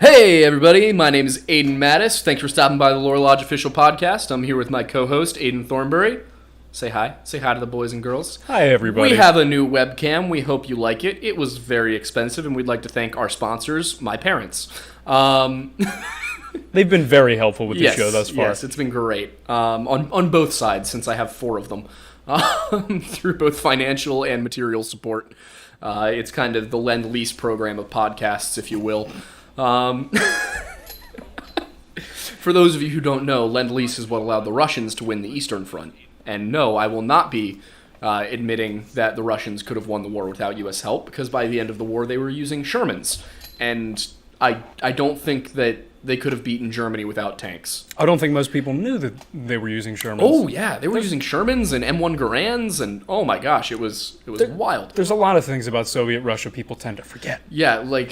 Hey everybody, my name is Aiden Mattis. Thanks for stopping by the Lore Lodge official podcast. I'm here with my co-host, Aiden Thornbury. Say hi. Say hi to the boys and girls. Hi everybody. We have a new webcam. We hope you like it. It was very expensive, and we'd like to thank our sponsors, my parents. They've been very helpful with the show thus far. Yes, it's been great. On both sides, since I have 4 of them. Through both financial and material support. It's kind of the Lend-Lease program of podcasts, if you will. For those of you who don't know, Lend-Lease is what allowed the Russians to win the Eastern Front. And no, I will not be admitting that the Russians could have won the war without U.S. help, because by the end of the war they were using Shermans. And I don't think that they could have beaten Germany without tanks. I don't think most people knew that they were using Shermans. Oh yeah, they were using Shermans and M1 Garands, and oh my gosh, it was wild. There's a lot of things about Soviet Russia people tend to forget. Yeah, like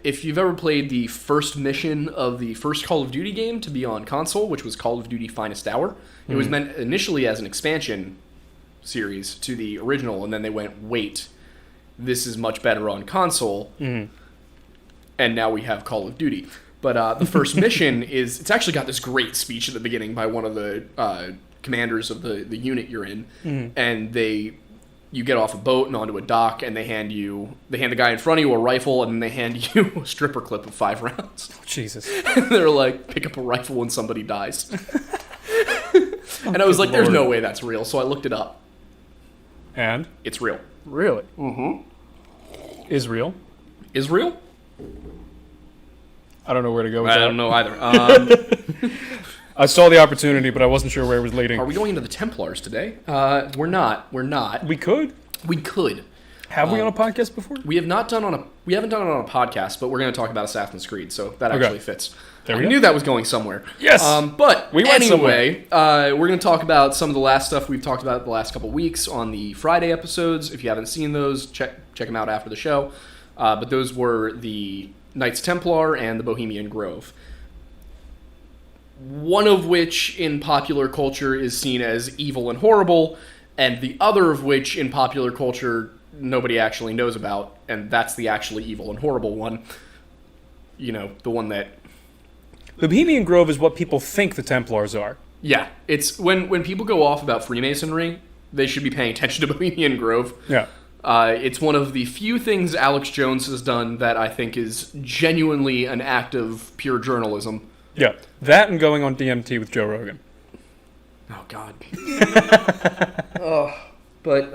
if you've ever played the first mission of the first Call of Duty game to be on console, which was Call of Duty Finest Hour, it was meant initially as an expansion series to the original, and then they went, wait, this is much better on console, and now we have Call of Duty. But the first mission it's actually got this great speech at the beginning by one of the commanders of the unit you're in, and you get off a boat and onto a dock, and they hand the guy in front of you a rifle, and then they hand you a stripper clip of 5 rounds. Oh, Jesus. And they're like, pick up a rifle when somebody dies. And I was like, there's no way that's real, so I looked it up. And? It's real. Really? Israel? Israel? I don't know where to go with that. I don't know either. I saw the opportunity, but I wasn't sure where it was leading. Are we going into the Templars today? We're not. We could. We could. Have we on a podcast before? We haven't done it on a podcast, but we're going to talk about Assassin's Creed, so that actually fits. There I we go. knew that was going somewhere. Yes. But we went anyway, we're going to talk about some of the last stuff we've talked about the last couple weeks on the Friday episodes. If you haven't seen those, check them out after the show. But those were the Knights Templar and the Bohemian Grove. One of which in popular culture is seen as evil and horrible, and the other of which in popular culture nobody actually knows about, and that's the actually evil and horrible one. You know, the one that... The Bohemian Grove is what people think the Templars are. Yeah, it's when people go off about Freemasonry, they should be paying attention to Bohemian Grove. Yeah. It's one of the few things Alex Jones has done that I think is genuinely an act of pure journalism. Yeah, that and going on DMT with Joe Rogan. Oh, God. But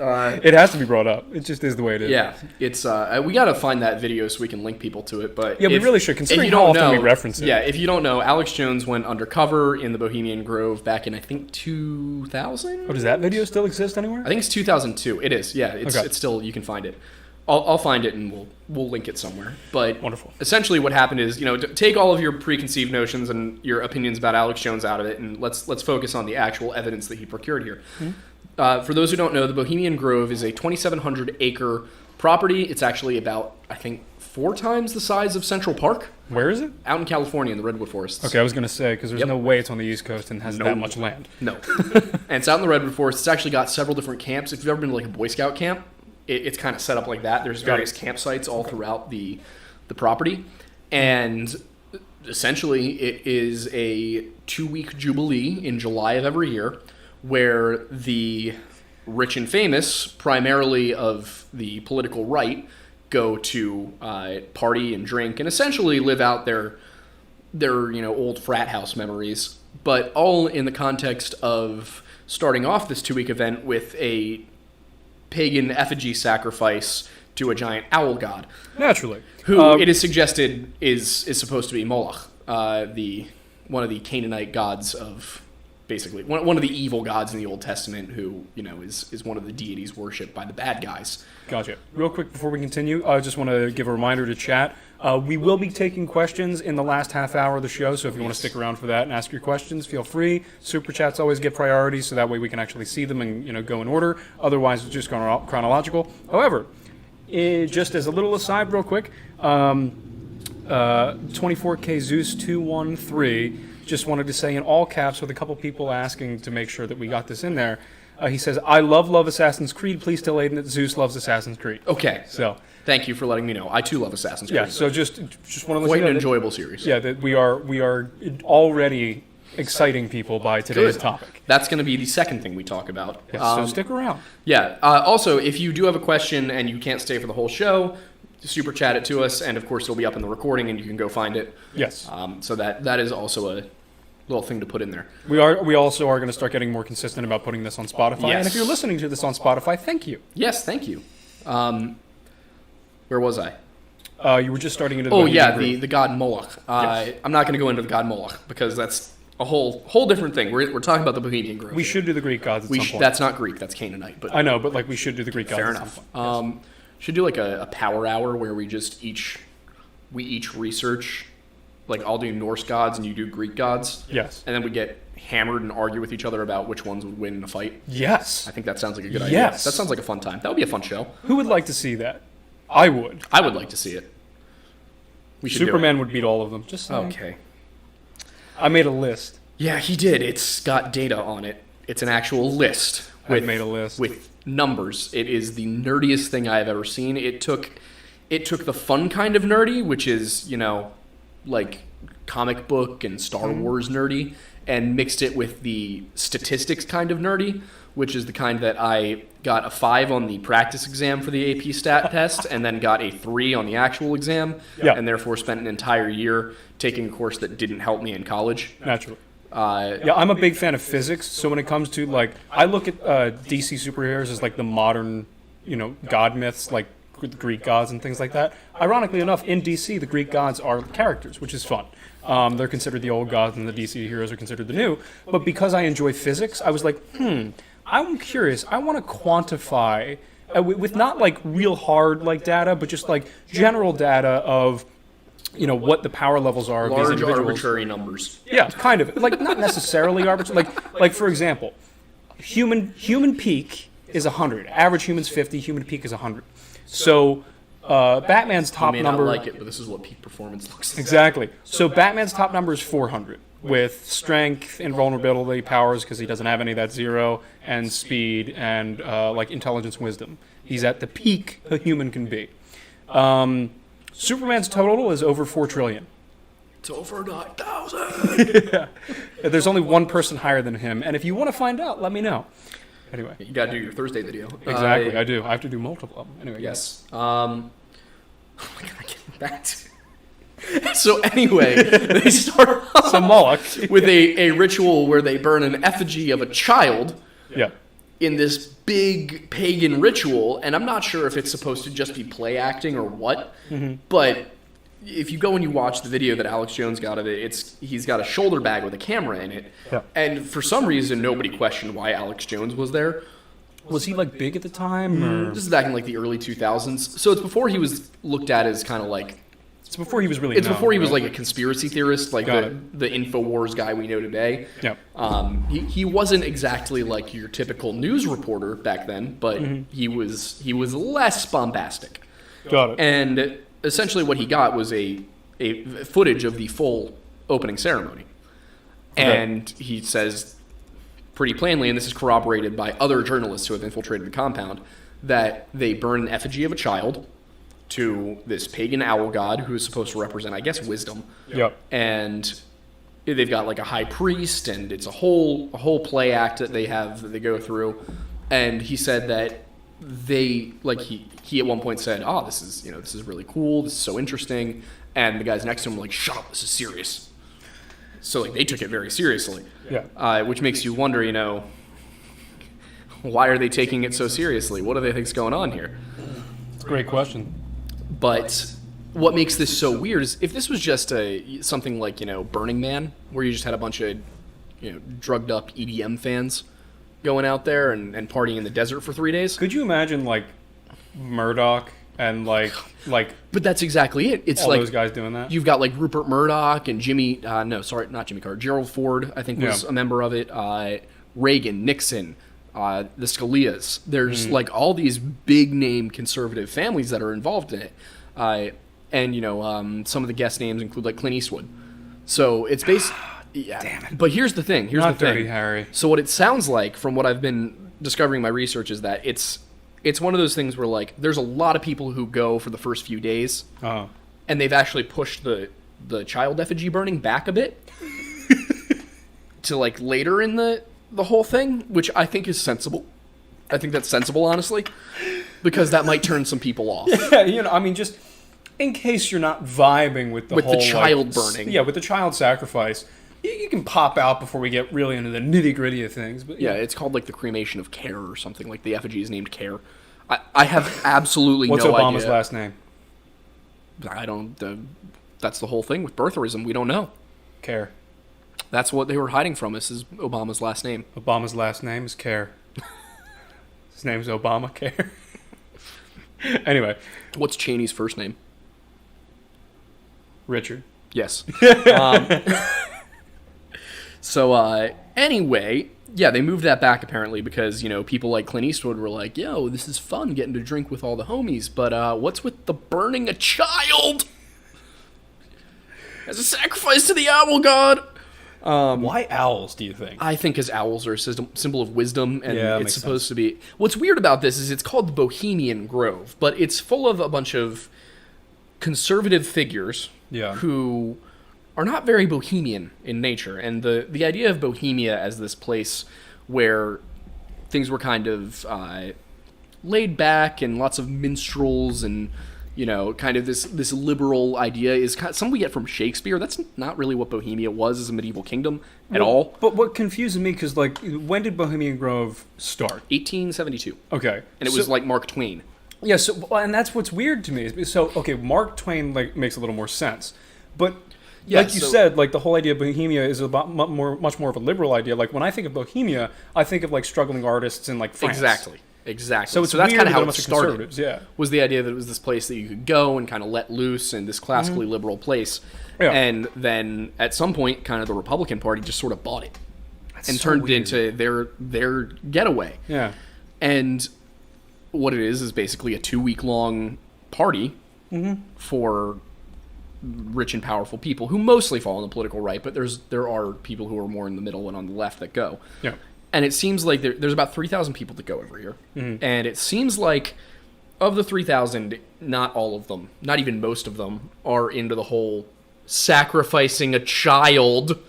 it has to be brought up. It just is the way it is. Yeah, it's we got to find that video so we can link people to it. But yeah, we really should, considering how often we reference it. Yeah, if you don't know, Alex Jones went undercover in the Bohemian Grove back in, I think, 2000? Oh, does that video still exist anywhere? I think it's 2002. It is, yeah. It's still, you can find it. I'll find it and we'll link it somewhere. But wonderful. Essentially what happened is, take all of your preconceived notions and your opinions about Alex Jones out of it, and let's focus on the actual evidence that he procured here. For those who don't know, the Bohemian Grove is a 2,700-acre property. It's actually about, I think, 4 times the size of Central Park. Where is it? Out in California in the Redwood Forests. Okay, I was going to say, because there's no way it's on the East Coast and has that much land. No. And it's out in the Redwood Forest. It's actually got several different camps. If you've ever been to like a Boy Scout camp, it's kind of set up like that. There's various campsites all throughout the property. And essentially, it is a 2-week jubilee in July of every year, where the rich and famous, primarily of the political right, go to party and drink and essentially live out their old frat house memories, but all in the context of starting off this 2-week event with a pagan effigy sacrifice to a giant owl god. Naturally. Who it is suggested is supposed to be Moloch, one of the Canaanite gods of... Basically, one of the evil gods in the Old Testament who, is one of the deities worshipped by the bad guys. Gotcha. Real quick before we continue, I just want to give a reminder to chat. We will be taking questions in the last half hour of the show, so if you want to stick around for that and ask your questions, feel free. Super chats always get priority, so that way we can actually see them and go in order. Otherwise, it's just chronological. However, just as a little aside real quick, 24K Zeus 213... just wanted to say in all caps with a couple people asking to make sure that we got this in there. He says, I love Assassin's Creed. Please tell Aiden that Zeus loves Assassin's Creed. Okay. So thank you for letting me know. I too love Assassin's Creed. yeah, so just want to let Quite you know an that- enjoyable series. Yeah, that we are already exciting people by today's Good. topic. That's going to be the second thing we talk about. Yes, so stick around. Yeah. Also, if you do have a question and you can't stay for the whole show, super chat it to us, and of course it'll be up in the recording, and you can go find it. Yes. So that is also a little thing to put in there. We also are going to start getting more consistent about putting this on Spotify. Yes. And if you're listening to this on Spotify, thank you. Yes, thank you. Where was I? You were just starting into the Oh Bohemian yeah, Grove. the god Moloch. Yes. I'm not going to go into the god Moloch because that's a whole different thing. We're talking about the Bohemian Grove. We should do the Greek gods at some point. That's not Greek. That's Canaanite. But I know, but like we should do the Greek gods fair at some enough. point. Yes. Should do like a power hour where we just each research. Like I'll do Norse gods and you do Greek gods. Yes. And then we get hammered and argue with each other about which ones would win in a fight. Yes. I think that sounds like a good idea. Yes. That sounds like a fun time. That would be a fun show. Who would like to see that? I would. I would like to see it. We should Superman would beat all of them. Just do it. saying. Okay. I made a list. Yeah, he did. It's got data on it. It's an actual list. I made a list. With numbers. It is the nerdiest thing I have ever seen. It took the fun kind of nerdy, which is, like comic book and Star Wars nerdy, and mixed it with the statistics kind of nerdy, which is the kind that I got a 5 on the practice exam for the AP stat test and then got a 3 on the actual exam, Yeah. and therefore spent an entire year taking a course that didn't help me in college. Naturally. Yeah, I'm a big fan of physics, so when it comes to, like, I look at DC superheroes as, like, the modern, god myths, like the Greek gods and things like that. Ironically enough, in DC, the Greek gods are characters, which is fun. They're considered the old gods, and the DC heroes are considered the new. But because I enjoy physics, I was like, I'm curious. I want to quantify, with not, like, real hard, like, data, but just, like, general data of what the power levels are of these Large individuals. arbitrary numbers. Yeah, kind of. Like, not necessarily arbitrary. Like for example, human peak is 100. Average human's 50. Human peak is 100. So, Batman's top You may number. not like it, but this is what peak performance looks like. Exactly. So Batman's top number is 400, with strength, invulnerability, powers because he doesn't have any. That's 0, and speed and like intelligence, wisdom. He's at the peak a human can be. Superman's total is over 4 trillion. It's over 9,000. Yeah. There's only one person higher than him, and if you want to find out, let me know. Anyway. You gotta do your Thursday video. Exactly, I do. I have to do multiple of them. Anyway. Yes. Oh my god, getting back to. So anyway, they start So Moloch. with a ritual where they burn an effigy of a child Yeah. in this big pagan ritual, and I'm not sure if it's supposed to just be play acting or what, but if you go and you watch the video that Alex Jones got of it, he's got a shoulder bag with a camera in it, Yeah. and for some reason nobody questioned why Alex Jones was there. Was he like big at the time? Or? This is back in like the early 2000s, so it's before he was looked at as kind of like. It's before he was really. It's known, before he was right? like a conspiracy theorist, like the InfoWars guy we know today. Yeah. He wasn't exactly like your typical news reporter back then, but he was less bombastic. Got it. And essentially, what he got was a footage of the full opening ceremony, and he says pretty plainly, and this is corroborated by other journalists who have infiltrated the compound, that they burn an effigy of a child to this pagan owl god who is supposed to represent, I guess, wisdom. Yep. And they've got like a high priest, and it's a whole play act that they go through. And he said that he at one point said, "Oh, this is really cool. This is so interesting." And the guys next to him were like, "Shut up, this is serious." So like they took it very seriously. Yeah. Which makes you wonder, why are they taking it so seriously? What do they think's going on here? It's a great question. But what makes this so weird is if this was just something like, Burning Man, where you just had a bunch of, drugged up EDM fans going out there and partying in the desert for 3 days. Could you imagine like Murdoch and like But that's exactly it. It's all like those guys doing that? you've got like Rupert Murdoch and not Jimmy Carter. Gerald Ford, I think, was a member of it. Reagan, Nixon, the Scalias. There's like all these big name conservative families that are involved in it. And some of the guest names include like Clint Eastwood. So it's based. Yeah. Damn it. But here's the thing. Not Dirty Harry. So what it sounds like from what I've been discovering my research is that it's one of those things where, like, there's a lot of people who go for the first few days, and they've actually pushed the child effigy burning back a bit to, like, later in the whole thing, which I think is sensible. I think that's sensible, honestly, because that might turn some people off. Yeah, I mean, just in case you're not vibing with the child burning. Yeah, with the child sacrifice. You can pop out before we get really into the nitty-gritty of things. But yeah, it's called, like, the cremation of care or something. Like, the effigy is named Care. I have absolutely What's no idea. What's Obama's last name? I don't... that's the whole thing with birtherism. We don't know. Care. That's what they were hiding from us, is Obama's last name. Obama's last name is Care. His name's Obamacare. Anyway. What's Cheney's first name? Richard. Yes. So, anyway, yeah, they moved that back apparently because, people like Clint Eastwood were like, yo, this is fun getting to drink with all the homies, but what's with the burning a child as a sacrifice to the owl god? Why owls, do you think? I think because owls are a symbol of wisdom, and it's supposed sense. to be... What's weird about this is it's called the Bohemian Grove, but it's full of a bunch of conservative figures who are not very bohemian in nature. And the idea of Bohemia as this place where things were kind of laid back and lots of minstrels and, kind of this liberal idea is something we get from Shakespeare. That's not really what Bohemia was as a medieval kingdom at all. But what confuses me, because, like, when did Bohemian Grove start? 1872. Okay. And it was like Mark Twain. Yeah, and that's what's weird to me. So, okay, Mark Twain, like, makes a little more sense. But... Yeah, like you said, like, the whole idea of Bohemia is much more of a liberal idea. Like, when I think of Bohemia, I think of, like, struggling artists in, like, France. Exactly. So that's kind of how it started. Yeah. Was the idea that it was this place that you could go and kind of let loose in this classically liberal place. Yeah. And then at some point, kind of the Republican Party just sort of bought it and turned it into their getaway. Yeah. And what it is basically a 2-week-long party for rich and powerful people who mostly fall on the political right, but there are people who are more in the middle and on the left that go. Yeah. And it seems like there's about 3,000 people that go every year. And it seems like of the 3,000, not all of them, not even most of them, are into the whole sacrificing a child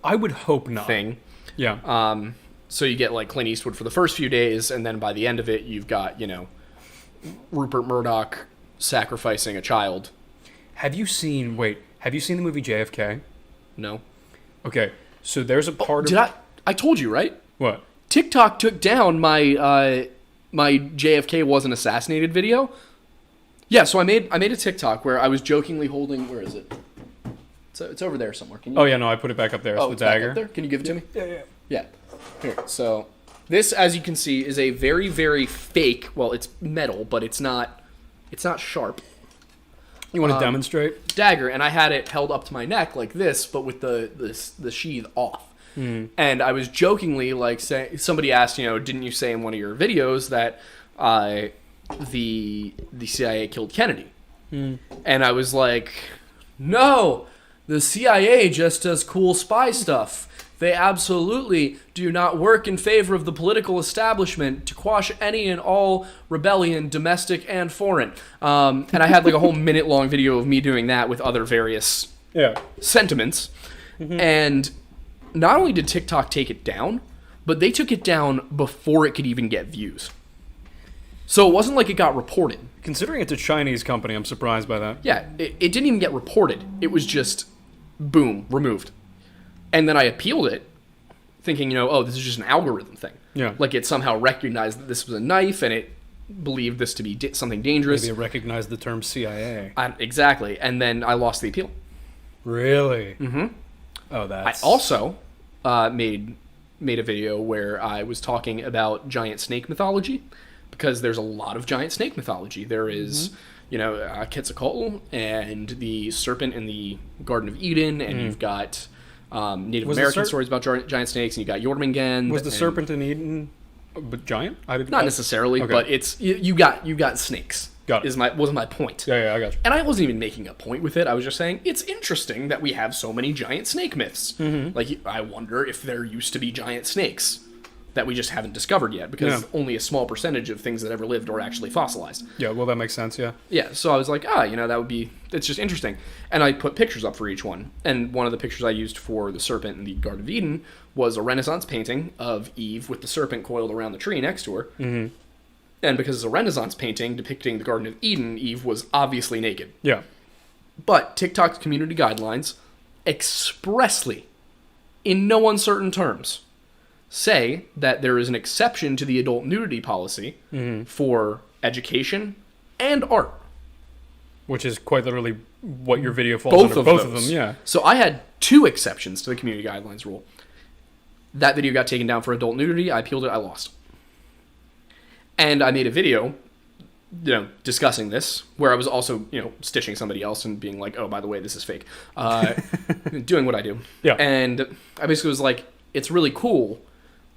I would hope not. thing. Yeah. So you get, like, Clint Eastwood for the first few days, and then by the end of it, you've got, Rupert Murdoch sacrificing a child. Have you seen the movie JFK? No. Okay, so there's a part of... I told you, right? What? TikTok took down my my JFK wasn't assassinated video. Yeah, so I made a TikTok where I was jokingly holding... Where is it? It's over there somewhere. Can you... Oh, yeah, no, I put it back up there. It's the dagger. Back up there? Can you give it to me? Yeah. Yeah. Here. So this, as you can see, is a very, very fake... Well, it's metal, but it's not sharp. You want to demonstrate? Dagger, and I had it held up to my neck like this, but with the sheath off. And I was jokingly, like, saying, somebody asked, didn't you say in one of your videos that the CIA killed Kennedy? And I was like, no, the CIA just does cool spy stuff. They absolutely do not work in favor of the political establishment to quash any and all rebellion, domestic and foreign. And I had, like, a whole minute-long video of me doing that with other various sentiments. And not only did TikTok take it down, but they took it down before it could even get views. So it wasn't like it got reported. Considering it's a Chinese company, I'm surprised by that. Yeah, it didn't even get reported. It was just, boom, removed. And then I appealed it, thinking, this is just an algorithm thing. Yeah. Like, it somehow recognized that this was a knife, and it believed this to be something dangerous. Maybe it recognized the term CIA. Exactly. And then I lost the appeal. Really? Mm-hmm. Oh, that's... I also made a video where I was talking about giant snake mythology, because there's a lot of giant snake mythology. There is... Quetzalcoatl and the serpent in the Garden of Eden, and you've got Native American stories about giant snakes, and you got Jormungand. Was the serpent in Eden giant? Not necessarily, but it's you got snakes. Got it. Was my point. Yeah, I got you. And I wasn't even making a point with it. I was just saying it's interesting that we have so many giant snake myths. Like, I wonder if there used to be giant snakes. that we just haven't discovered yet, because only a small percentage of things that ever lived are actually fossilized. Yeah, well, that makes sense, yeah. Yeah, so I was like, it's just interesting. And I put pictures up for each one. And one of the pictures I used for the serpent in the Garden of Eden was a Renaissance painting of Eve with the serpent coiled around the tree next to her. Mm-hmm. And because it's a Renaissance painting depicting the Garden of Eden, Eve was obviously naked. Yeah. But TikTok's community guidelines expressly, in no uncertain terms, say that there is an exception to the adult nudity policy for education and art. Which is quite literally what your video falls under. Both of them, yeah. So I had 2 exceptions to the community guidelines rule. That video got taken down for adult nudity. I appealed it. I lost. And I made a video, discussing this, where I was also, stitching somebody else and being like, oh, by the way, this is fake. Doing what I do. Yeah. And I basically was like, it's really cool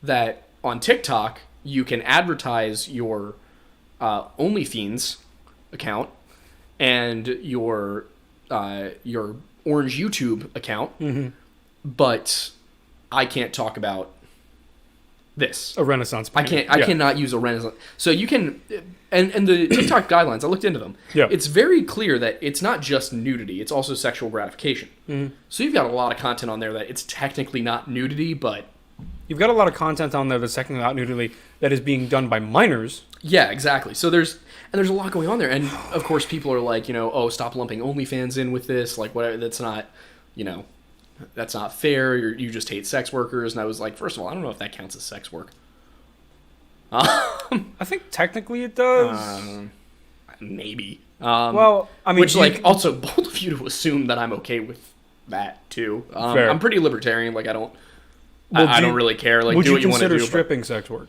that on TikTok, you can advertise your OnlyFans account and your Orange YouTube account, but I can't talk about this. A Renaissance painting. I cannot use a Renaissance. So you can, and the TikTok guidelines, I looked into them. Yeah. It's very clear that it's not just nudity, it's also sexual gratification. Mm-hmm. So you've got a lot of content on there that it's technically not nudity, but... You've got a lot of content on there that's technically not nudity that is being done by minors. Yeah, exactly. So there's a lot going on there. And of course people are like, oh, stop lumping OnlyFans in with this. Like, whatever, that's not, that's not fair. You just hate sex workers. And I was like, first of all, I don't know if that counts as sex work. I think technically it does. Maybe. Well, I mean... Which, also, bold of you to assume that I'm okay with that, too. Fair. I'm pretty libertarian. Like, I don't really care. Like, would do what you want to do. Would you consider stripping sex work?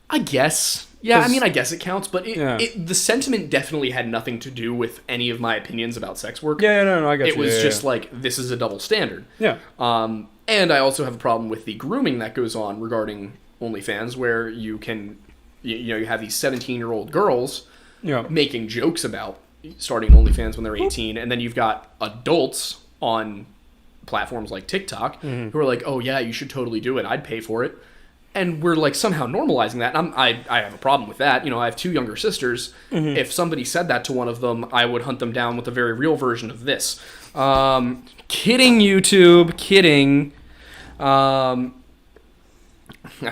I guess. Yeah, I mean, I guess it counts, but the sentiment definitely had nothing to do with any of my opinions about sex work. Yeah, no, I got you. It was just like, this is a double standard. Yeah. And I also have a problem with the grooming that goes on regarding OnlyFans, where you can, you have these 17-year-old girls making jokes about starting OnlyFans when they're 18, and then you've got adults on platforms like TikTok who are like, oh yeah, you should totally do it. I'd pay for it. And we're like somehow normalizing that. And I have a problem with that. I have 2 younger sisters. Mm-hmm. If somebody said that to one of them, I would hunt them down with a very real version of this. Kidding, YouTube. Kidding. I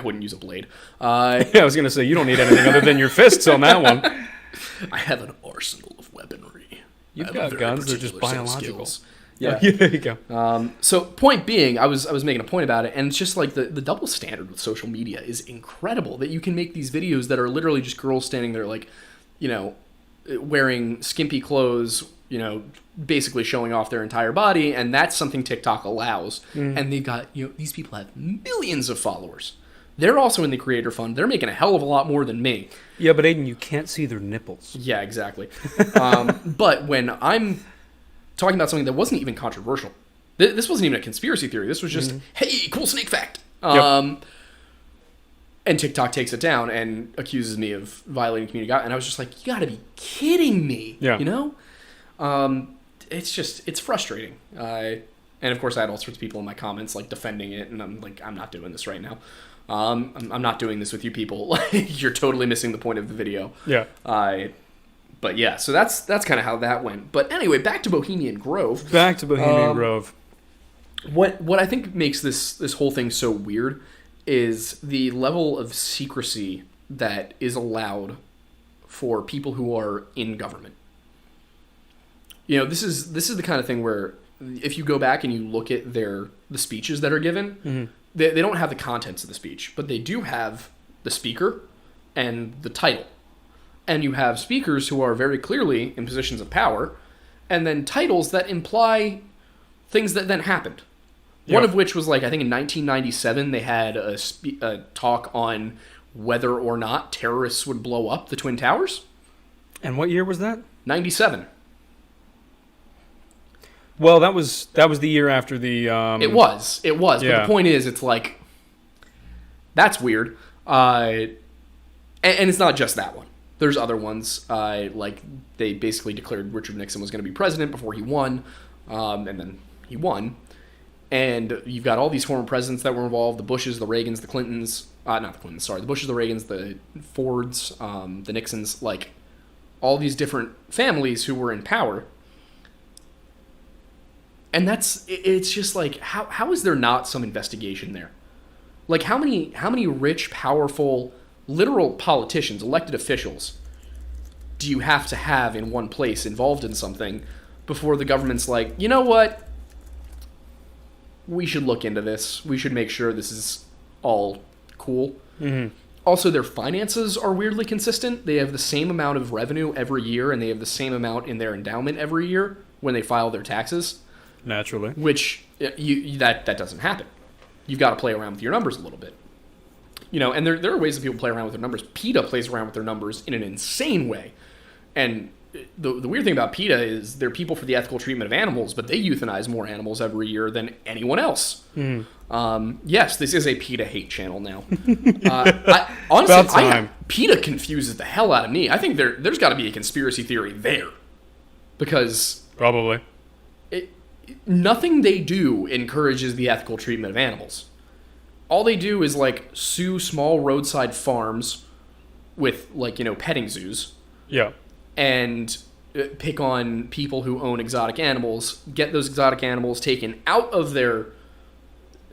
wouldn't use a blade. I was going to say, you don't need anything other than your fists on that one. I have an arsenal of weaponry. You've got guns, they're just biological. Yeah. There you go. So point being, I was making a point about it, and it's just like the double standard with social media is incredible, that you can make these videos that are literally just girls standing there like, wearing skimpy clothes, basically showing off their entire body, and that's something TikTok allows. And they've got, these people have millions of followers. They're also in the creator fund. They're making a hell of a lot more than me. Yeah, but Aiden, you can't see their nipples. Yeah, exactly. But when I'm talking about something that wasn't even controversial. This wasn't even a conspiracy theory. This was just, hey, cool snake fact. And TikTok takes it down and accuses me of violating community guidelines. And I was just like, you gotta be kidding me. Yeah. It's frustrating. And of course I had all sorts of people in my comments like defending it. And I'm like, I'm not doing this right now. I'm not doing this with you people. Like, you're totally missing the point of the video. Yeah. But yeah, so that's kind of how that went. But anyway, back to Bohemian Grove. Grove. What I think makes this whole thing so weird is the level of secrecy that is allowed for people who are in government. This is the kind of thing where if you go back and you look at the speeches that are given, they don't have the contents of the speech, but they do have the speaker and the title. And you have speakers who are very clearly in positions of power, and then titles that imply things that then happened. Yep. One of which was, like, I think in 1997, they had a talk on whether or not terrorists would blow up the Twin Towers. And what year was that? 97. Well, that was the year after the... It was. Yeah. But the point is, it's like, that's weird. And it's not just that one. There's other ones, like they basically declared Richard Nixon was going to be president before he won, and then he won. And you've got all these former presidents that were involved: the Bushes, the Reagans, the Clintons. Not the Clintons. Sorry, the Bushes, the Reagans, the Fords, the Nixons. Like all these different families who were in power. And it's just like, how is there not some investigation there? Like, how many rich, powerful, literal politicians, elected officials, do you have to have in one place involved in something before the government's like, you know what? We should look into this. We should make sure this is all cool. Mm-hmm. Also, their finances are weirdly consistent. They have the same amount of revenue every year, and they have the same amount in their endowment every year when they file their taxes. Naturally. Which, that doesn't happen. You've got to play around with your numbers a little bit. And there are ways that people play around with their numbers. PETA plays around with their numbers in an insane way. And the weird thing about PETA is they're people for the ethical treatment of animals, but they euthanize more animals every year than anyone else. Yes, this is a PETA hate channel now. Honestly, PETA confuses the hell out of me. I think there's got to be a conspiracy theory there. Because... Probably. Nothing they do encourages the ethical treatment of animals. All they do is, like, sue small roadside farms with, like, petting zoos. Yeah. And pick on people who own exotic animals, get those exotic animals taken out of their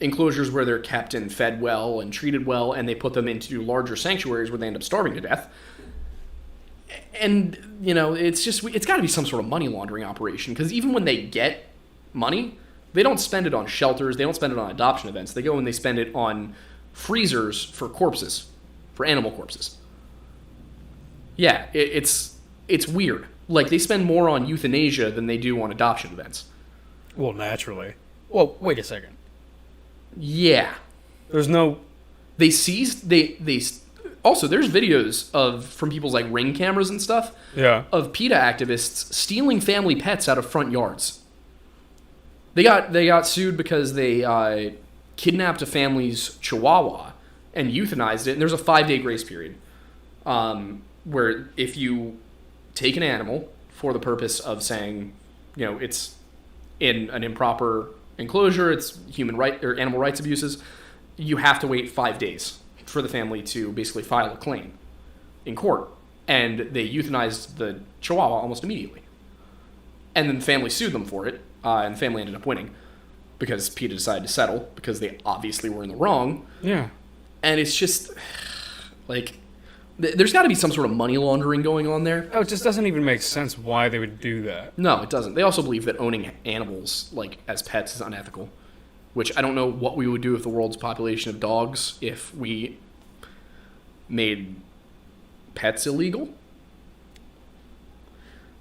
enclosures where they're kept and fed well and treated well, and they put them into larger sanctuaries where they end up starving to death. And, it's got to be some sort of money laundering operation, because even when they get money, they don't spend it on shelters, they don't spend it on adoption events. They go and they spend it on freezers for corpses, for animal corpses. Yeah, it's weird. Like, they spend more on euthanasia than they do on adoption events. Well, naturally. Well, wait a second. Yeah. There's no... They seized... Also, there's videos from people's, like, Ring cameras and stuff. Yeah. Of PETA activists stealing family pets out of front yards. They got sued because they kidnapped a family's chihuahua and euthanized it. And there's a 5-day grace period where if you take an animal for the purpose of saying, it's in an improper enclosure, it's human right or animal rights abuses, you have to wait 5 days for the family to basically file a claim in court. And they euthanized the chihuahua almost immediately. And then the family sued them for it. And the family ended up winning because PETA decided to settle because they obviously were in the wrong. Yeah. And it's just, like, there's got to be some sort of money laundering going on there. Oh, it just doesn't even make sense why they would do that. No, it doesn't. They also believe that owning animals, like, as pets is unethical, which I don't know what we would do with the world's population of dogs if we made pets illegal.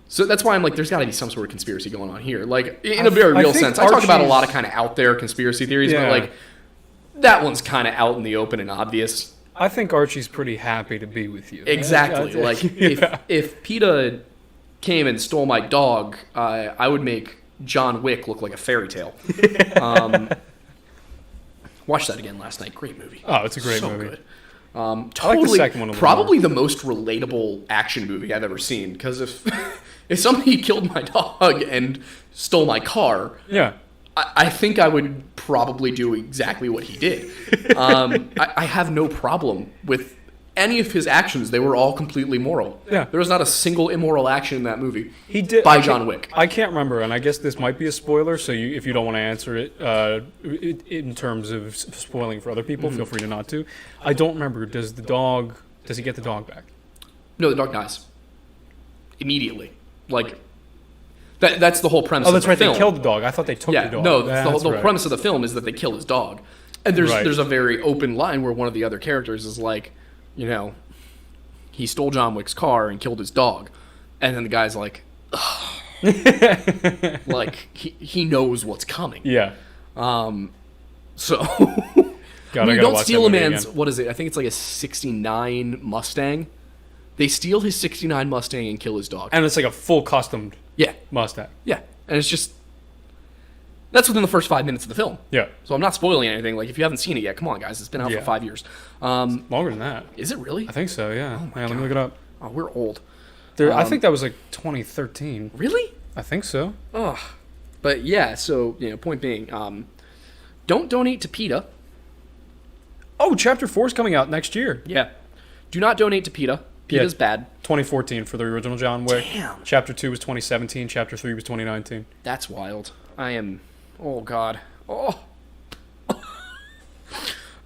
So that's why I'm like, there's got to be some sort of conspiracy going on here. Like, in a very real sense. I talk about a lot of kind of out there conspiracy theories, but, like, that one's kind of out in the open and obvious. I think Archie's pretty happy to be with you. Exactly. Like, if PETA came and stole my dog, I would make John Wick look like a fairy tale. Watched that again last night. Great movie. Oh, it's a great movie. Good. Totally, I like the second one probably the most relatable action movie I've ever seen. Because if somebody killed my dog and stole my car, yeah, I think I would probably do exactly what he did. I have no problem with any of his actions. They were all completely moral. Yeah. There was not a single immoral action in that movie. He did by John Wick. I can't remember, and I guess this might be a spoiler. So if you don't want to answer it in terms of spoiling for other people, feel free to not to. I don't remember. Does he get the dog back? No, the dog dies immediately. Like that's the whole premise. Oh, that's of the right. film. They killed the dog. I thought they took the dog. No, the whole premise of the film is that they kill his dog, and there's a very open line where one of the other characters is like, he stole John Wick's car and killed his dog. And then the guy's like, like, he knows what's coming. Yeah. So, God, you don't steal a man's, what is it? I think it's like a 69 Mustang. They steal his 69 Mustang and kill his dog. And it's like a full customed Mustang. Yeah. And it's just, that's within the first 5 minutes of the film. Yeah. So I'm not spoiling anything. Like, if you haven't seen it yet, come on, guys. It's been out for 5 years. Longer than that. Is it really? I think so, yeah. Oh my God. Let me look it up. Oh, we're old. I think that was like 2013. Really? I think so. Oh. But yeah, so, point being, Don't donate to PETA. Oh, Chapter 4 is coming out next year. Yeah. Do not donate to PETA. PETA's bad. 2014 for the original John Wick. Damn. Chapter 2 was 2017. Chapter 3 was 2019. That's wild. I am... Oh, God. Oh.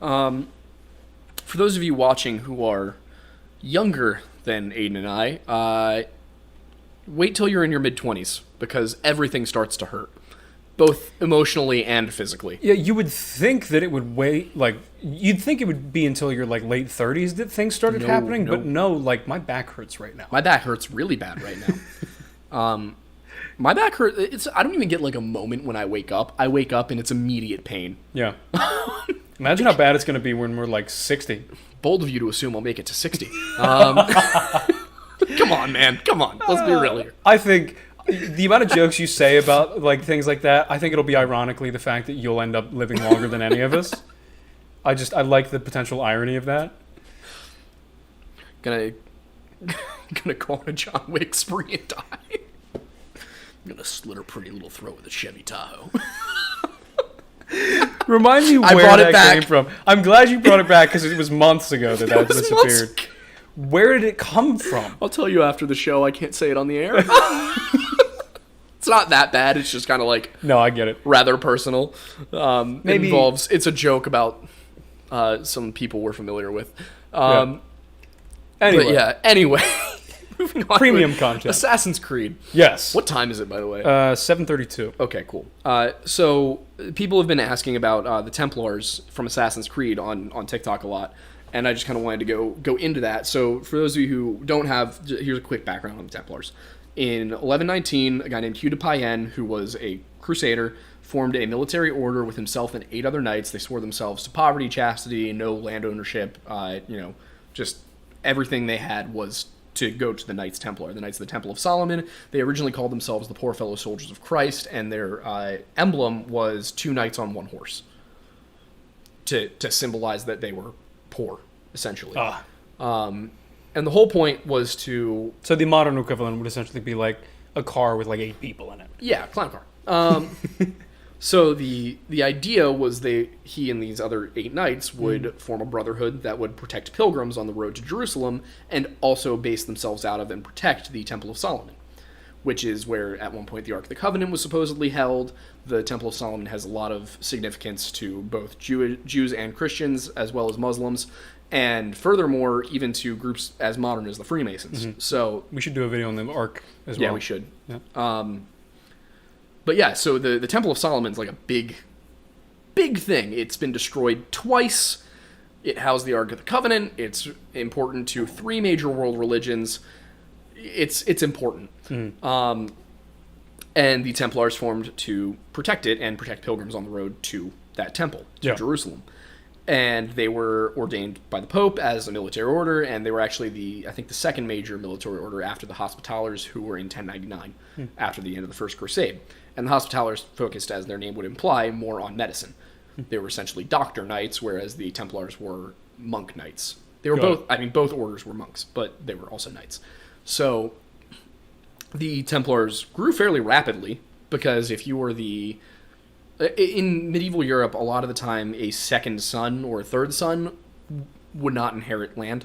For those of you watching who are younger than Aiden and I, wait till you're in your mid-20s, because everything starts to hurt. Both emotionally and physically. Yeah, you would think that it would wait, like, you'd think it would be until your, like, late 30s that things started happening, but no, like, my back hurts right now. My back hurts really bad right now. My back hurts, I don't even get, like, a moment when I wake up. I wake up and it's immediate pain. Yeah. Imagine how bad it's going to be when we're, like, 60. Bold of you to assume I'll make it to 60. Come on, man. Come on. Let's be real here. I think... The amount of jokes you say about like things like that, I think it'll be ironically the fact that you'll end up living longer than any of us. I like the potential irony of that. Gonna go on a John Wick spree and die. I'm gonna slit her pretty little throat with a Chevy Tahoe. Remind me where that came from. I'm glad you brought it back because it was months ago that disappeared. Where did it come from? I'll tell you after the show. I can't say it on the air. It's not that bad. It's just kind of like... No, I get it. Rather personal. Maybe... It's a joke about some people we're familiar with. Anyway. Anyway. Moving on. Premium content. Assassin's Creed. Yes. What time is it, by the way? 7:32. Okay, cool. So people have been asking about the Templars from Assassin's Creed on TikTok a lot. And I just kind of wanted to go into that. So for those of you who don't have... Here's a quick background on the Templars. In 1119, a guy named Hugh de Payenne, who was a crusader, formed a military order with himself and 8 other knights. They swore themselves to poverty, chastity, no land ownership. Just everything they had was to go to the Knights Templar, the Knights of the Temple of Solomon. They originally called themselves the Poor Fellow Soldiers of Christ, and their emblem was 2 knights on 1 horse to symbolize that they were poor, essentially. And the whole point was to... So the modern equivalent would essentially be like a car with like 8 people in it. Yeah, clown car. So the idea was he and these other 8 knights would form a brotherhood that would protect pilgrims on the road to Jerusalem and also base themselves out of and protect the Temple of Solomon, which is where at one point the Ark of the Covenant was supposedly held. The Temple of Solomon has a lot of significance to both Jews and Christians as well as Muslims. And furthermore, even to groups as modern as the Freemasons. Mm-hmm. So we should do a video on the Ark as well. Yeah, we should. Yeah. But yeah, so the Temple of Solomon is like a big thing. It's been destroyed twice. It housed the Ark of the Covenant. It's important to 3 major world religions. It's important. Mm-hmm. And the Templars formed to protect it and protect pilgrims on the road to that temple, to Jerusalem. And they were ordained by the Pope as a military order, and they were actually the second major military order after the Hospitallers, who were in 1099, after the end of the First Crusade. And the Hospitallers focused, as their name would imply, more on medicine. They were essentially doctor knights, whereas the Templars were monk knights. They were both orders were monks, but they were also knights. So the Templars grew fairly rapidly, because if you were in medieval Europe, a lot of the time, a second son or a third son would not inherit land.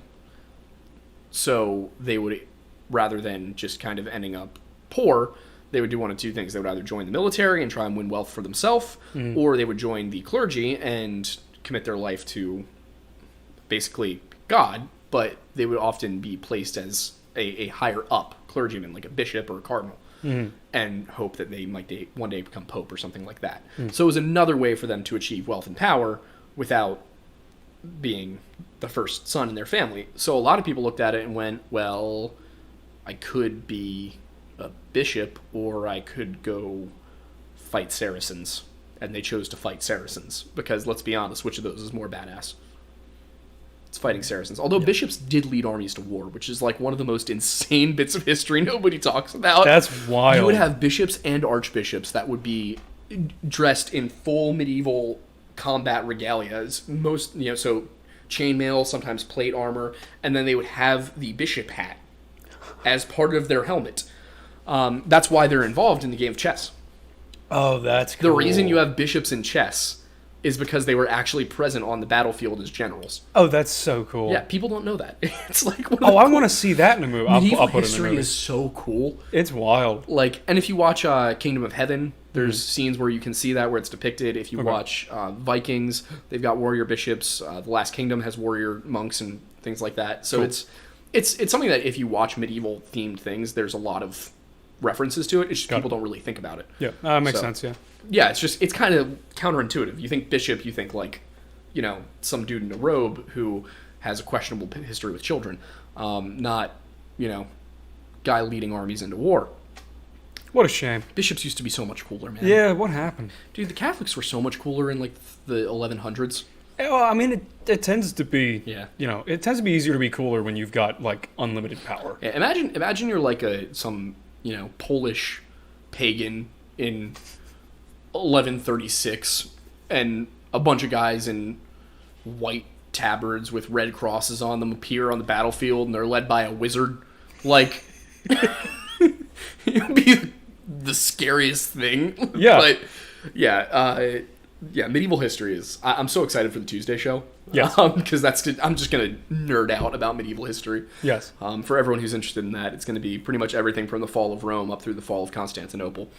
So they would, rather than just kind of ending up poor, they would do one of 2 things. They would either join the military and try and win wealth for themselves, or they would join the clergy and commit their life to basically God, but they would often be placed as a higher up clergyman, like a bishop or a cardinal. Mm-hmm. And hope that they might one day become pope or something like that. So it was another way for them to achieve wealth and power without being the first son in their family. So a lot of people looked at it and went, well, I could be a bishop or I could go fight Saracens. And they chose to fight Saracens because, let's be honest, which of those is more badass? It's fighting Saracens. Although bishops did lead armies to war, which is like one of the most insane bits of history nobody talks about. That's wild. You would have bishops and archbishops that would be dressed in full medieval combat regalia. Most, so chainmail, sometimes plate armor, and then they would have the bishop hat as part of their helmet. That's why they're involved in the game of chess. Oh, that's cool. The reason you have bishops in chess is because they were actually present on the battlefield as generals. Oh, that's so cool. Yeah, people don't know that. It's like one of Oh, the I want to see that in a movie. medieval I'll put it in a history movie. is so cool. It's wild. Like, and if you watch Kingdom of Heaven, there's scenes where you can see that where it's depicted. If you watch Vikings, they've got warrior bishops. The Last Kingdom has warrior monks and things like that. So Cool. it's something that if you watch medieval themed things, there's a lot of references to it. It's just people don't really think about it. Yeah, that makes So- sense. Yeah. Yeah, it's kind of counterintuitive. You think bishop, you think like, some dude in a robe who has a questionable history with children, not, guy leading armies into war. What a shame. Bishops used to be so much cooler, man. Yeah, what happened? Dude, the Catholics were so much cooler in like the 1100s. Well, I mean, it tends to be. Yeah. It tends to be easier to be cooler when you've got like unlimited power. Yeah, imagine you're like some Polish pagan in 1136, and a bunch of guys in white tabards with red crosses on them appear on the battlefield, and they're led by a wizard. Like, it would be the scariest thing. Yeah. But medieval history is. I'm so excited for the Tuesday show. Yes. Because I'm just gonna nerd out about medieval history. Yes. For everyone who's interested in that, it's going to be pretty much everything from the fall of Rome up through the fall of Constantinople.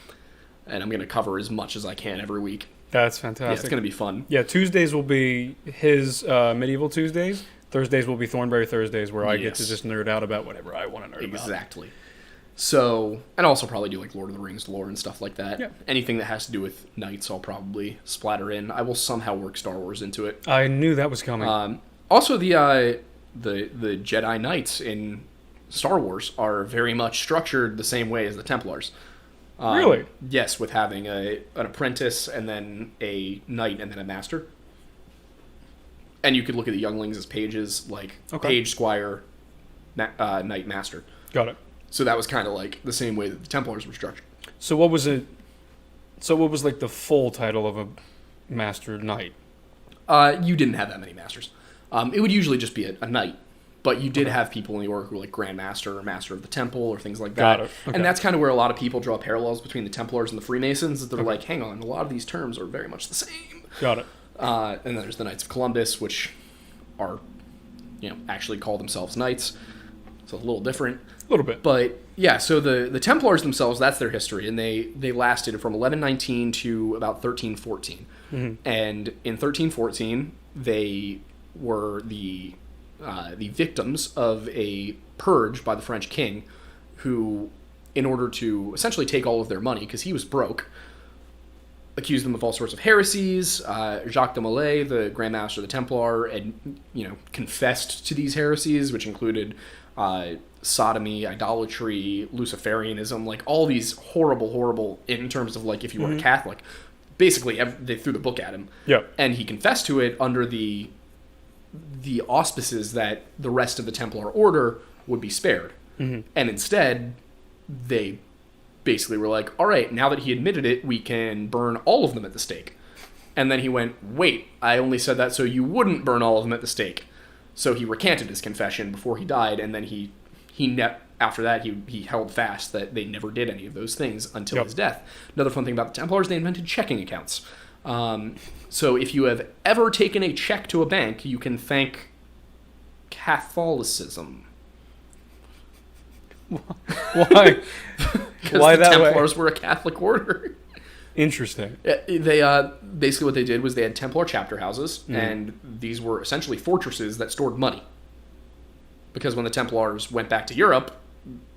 And I'm going to cover as much as I can every week. That's Yeah, fantastic. it's going to be fun. Yeah, Tuesdays will be his medieval Tuesdays. Thursdays will be Thornberry Thursdays, where I get to Yes. just nerd out about whatever I want to nerd about. Exactly. So, and I'll also probably do like Lord of the Rings lore and stuff like that. Yeah. Anything that has to do with knights, I'll probably splatter in. I will somehow work Star Wars into it. I knew that was coming. Also, the Jedi Knights in Star Wars are very much structured the same way as the Templars. Really? Yes, with having an apprentice and then a knight and then a master. And you could look at the younglings as pages, like page, squire, knight, master. Got it. So that was kind of like the same way that the Templars were structured. So what was it? So what was like the full title of a master knight? You didn't have that many masters. It would usually just be a knight. But you did have people in the order who were like Grand Master or Master of the Temple or things like that. Got it. Okay. And that's kind of where a lot of people draw parallels between the Templars and the Freemasons. That they're like, hang on, a lot of these terms are very much the same. Got it. And then there's the Knights of Columbus, which are, actually call themselves knights. So a little different. A little bit. But yeah, so the Templars themselves, that's their history. And they lasted from 1119 to about 1314. Mm-hmm. And in 1314, they were the victims of a purge by the French king, who, in order to essentially take all of their money, because he was broke, accused them of all sorts of heresies. Jacques de Molay, the Grand Master of the Templar, had, confessed to these heresies, which included sodomy, idolatry, Luciferianism, like all these horrible, in terms of like if you were a Catholic, basically they threw the book at him. Yeah. And he confessed to it under the auspices that the rest of the Templar order would be spared. Mm-hmm. And instead, they basically were like, all right, now that he admitted it, we can burn all of them at the stake. And then he went, wait, I only said that so you wouldn't burn all of them at the stake. So he recanted his confession before he died, and then after that, he held fast that they never did any of those things until his death. Another fun thing about the Templars, they invented checking accounts. So if you have ever taken a check to a bank, you can thank Catholicism. Why? Because Why the that Templars way? were a Catholic order. Interesting. They basically what they did was they had Templar chapter houses, and these were essentially fortresses that stored money. Because when the Templars went back to Europe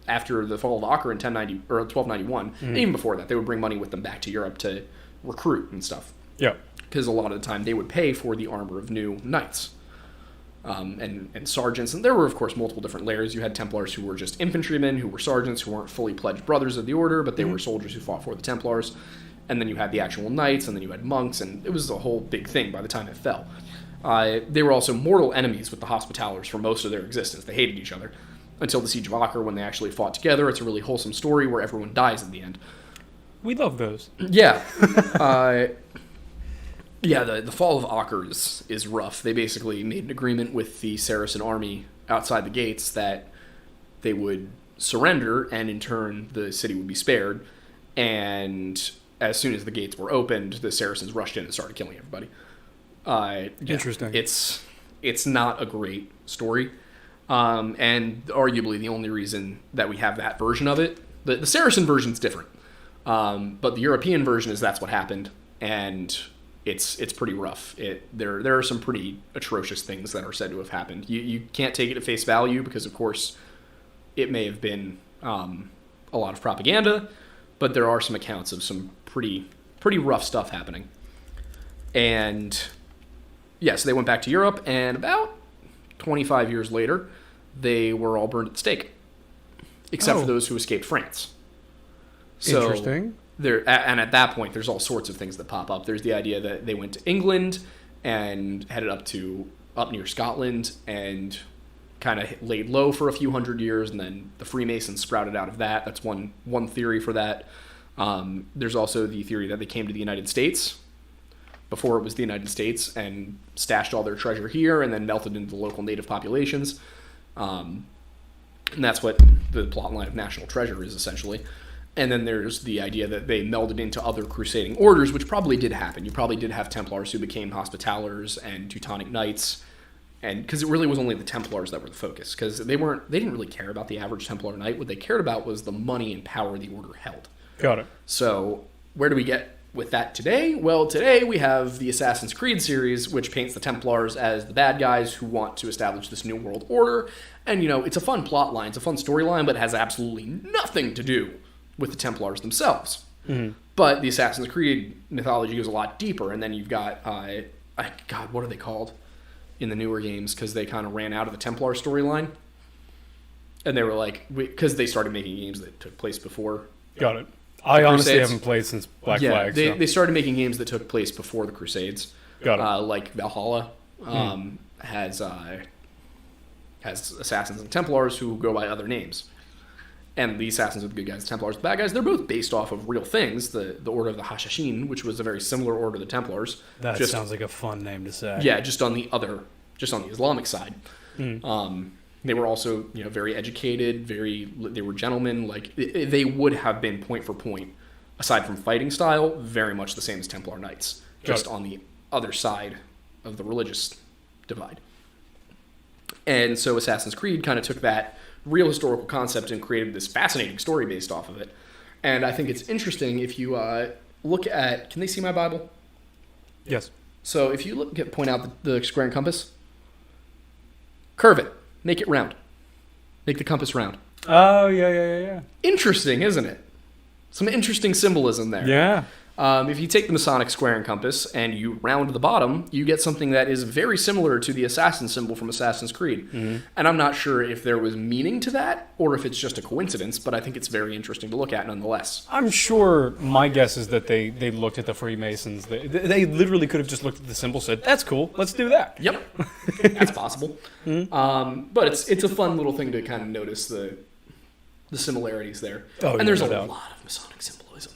after the fall of Acre in 1291, and even before that, they would bring money with them back to Europe to recruit and stuff. Yeah. Because a lot of the time they would pay for the armor of new knights and sergeants. And there were, of course, multiple different layers. You had Templars who were just infantrymen, who were sergeants, who weren't fully pledged brothers of the order, but they were soldiers who fought for the Templars. And then you had the actual knights, and then you had monks, and it was a whole big thing by the time it fell. They were also mortal enemies with the Hospitallers for most of their existence. They hated each other until the Siege of Acre, when they actually fought together. It's a really wholesome story where everyone dies at the end. We love those. Yeah. The fall of Acre is rough. They basically made an agreement with the Saracen army outside the gates that they would surrender, and in turn the city would be spared. And as soon as the gates were opened, the Saracens rushed in and started killing everybody. Interesting. It's not a great story, and arguably the only reason that we have that version of it, the Saracen version's different, but the European version is that's what happened, and it's pretty rough. There are some pretty atrocious things that are said to have happened. You can't take it at face value because, of course, it may have been a lot of propaganda, but there are some accounts of some pretty rough stuff happening. And yes, they went back to Europe, and about 25 years later, they were all burned at the stake, except for those who escaped France. So Interesting. And at that point, there's all sorts of things that pop up. There's the idea that they went to England and headed up near Scotland and kind of laid low for a few hundred years, and then the Freemasons sprouted out of that. That's one theory for that. There's also the theory that they came to the United States before it was the United States and stashed all their treasure here and then melted into the local native populations. And that's what the plotline of National Treasure is, essentially. And then there's the idea that they melded into other crusading orders, which probably did happen. You probably did have Templars who became Hospitallers and Teutonic Knights, and because it really was only the Templars that were the focus, because they didn't really care about the average Templar Knight. What they cared about was the money and power the order held. Got it. So where do we get with that today? Well, today we have the Assassin's Creed series, which paints the Templars as the bad guys who want to establish this new world order. And, it's a fun plot line, it's a fun storyline, but it has absolutely nothing to do with the Templars themselves. Mm-hmm. But the Assassin's Creed mythology goes a lot deeper, and then you've got, God, what are they called in the newer games? Because they kind of ran out of the Templar storyline. And they were like, because they started making games that took place before. Got it. I honestly haven't played since Black Flag. They started making games that took place before the Crusades. Got it. Like Valhalla has assassins and Templars who go by other names. And the assassins are the good guys, the Templars are the bad guys. They're both based off of real things. The Order of the Hashashin, which was a very similar order to the Templars. That sounds like a fun name to say. Yeah, just on the Islamic side. They were also, very educated, they were gentlemen. Like, they would have been point for point, aside from fighting style, very much the same as Templar Knights, just on the other side of the religious divide. And so Assassin's Creed kind of took that real historical concept and created this fascinating story based off of it. And I think it's interesting if you look at... Can they see my Bible? Yes. So if you point out the square and compass, curve it. Make it round. Make the compass round. Oh, yeah. Interesting, isn't it? Some interesting symbolism there. Yeah. If you take the Masonic square and compass and you round the bottom, you get something that is very similar to the assassin symbol from Assassin's Creed. Mm-hmm. And I'm not sure if there was meaning to that or if it's just a coincidence, but I think it's very interesting to look at nonetheless. I'm sure my guess is that they looked at the Freemasons. They literally could have just looked at the symbol and said, that's cool, let's do that. Yep, that's possible. Mm-hmm. But it's a fun little thing to kind of notice the similarities there. Oh, and there's a lot of Masonic symbolism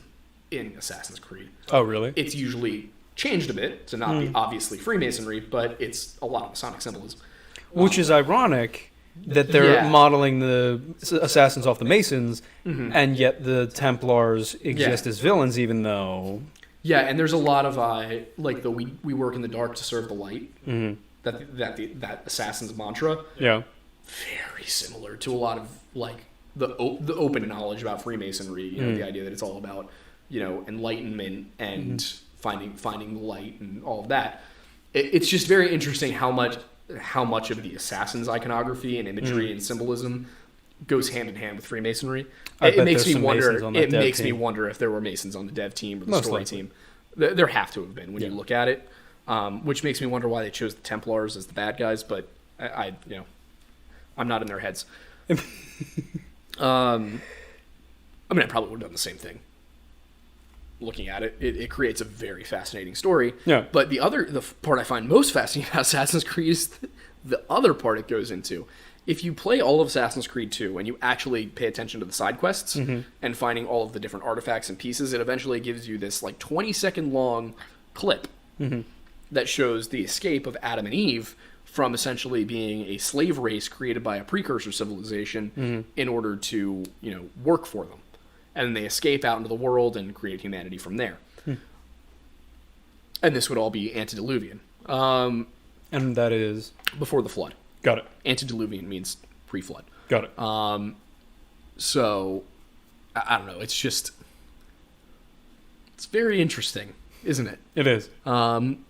in Assassin's Creed. Oh, really? It's usually changed a bit to not be obviously Freemasonry, but it's a lot of Masonic symbolism. Which is ironic that they're modeling the assassins off the Masons, and yet the Templars exist as villains, even though... Yeah, and there's a lot of, we work in the dark to serve the light, that assassin's mantra. Yeah. Very similar to a lot of, the open knowledge about Freemasonry, the idea that it's all about... enlightenment and finding the light and all of that. It's just very interesting how much of the assassin's iconography and imagery and symbolism goes hand in hand with Freemasonry. It makes me wonder if there were Masons on the dev team or the story team. There have to have been when you look at it, which makes me wonder why they chose the Templars as the bad guys. But I'm not in their heads. I probably would have done the same thing. Looking at it, it creates a very fascinating story. Yeah. But the part I find most fascinating about Assassin's Creed is the other part it goes into. If you play all of Assassin's Creed 2 and you actually pay attention to the side quests and finding all of the different artifacts and pieces, it eventually gives you this 20-second long clip that shows the escape of Adam and Eve from essentially being a slave race created by a precursor civilization in order to, work for them. And then they escape out into the world and create humanity from there. And this would all be antediluvian. And that is? Before the flood. Got it. Antediluvian means pre-flood. Got it. So, I don't know. It's just... It's very interesting, isn't it? It is. And,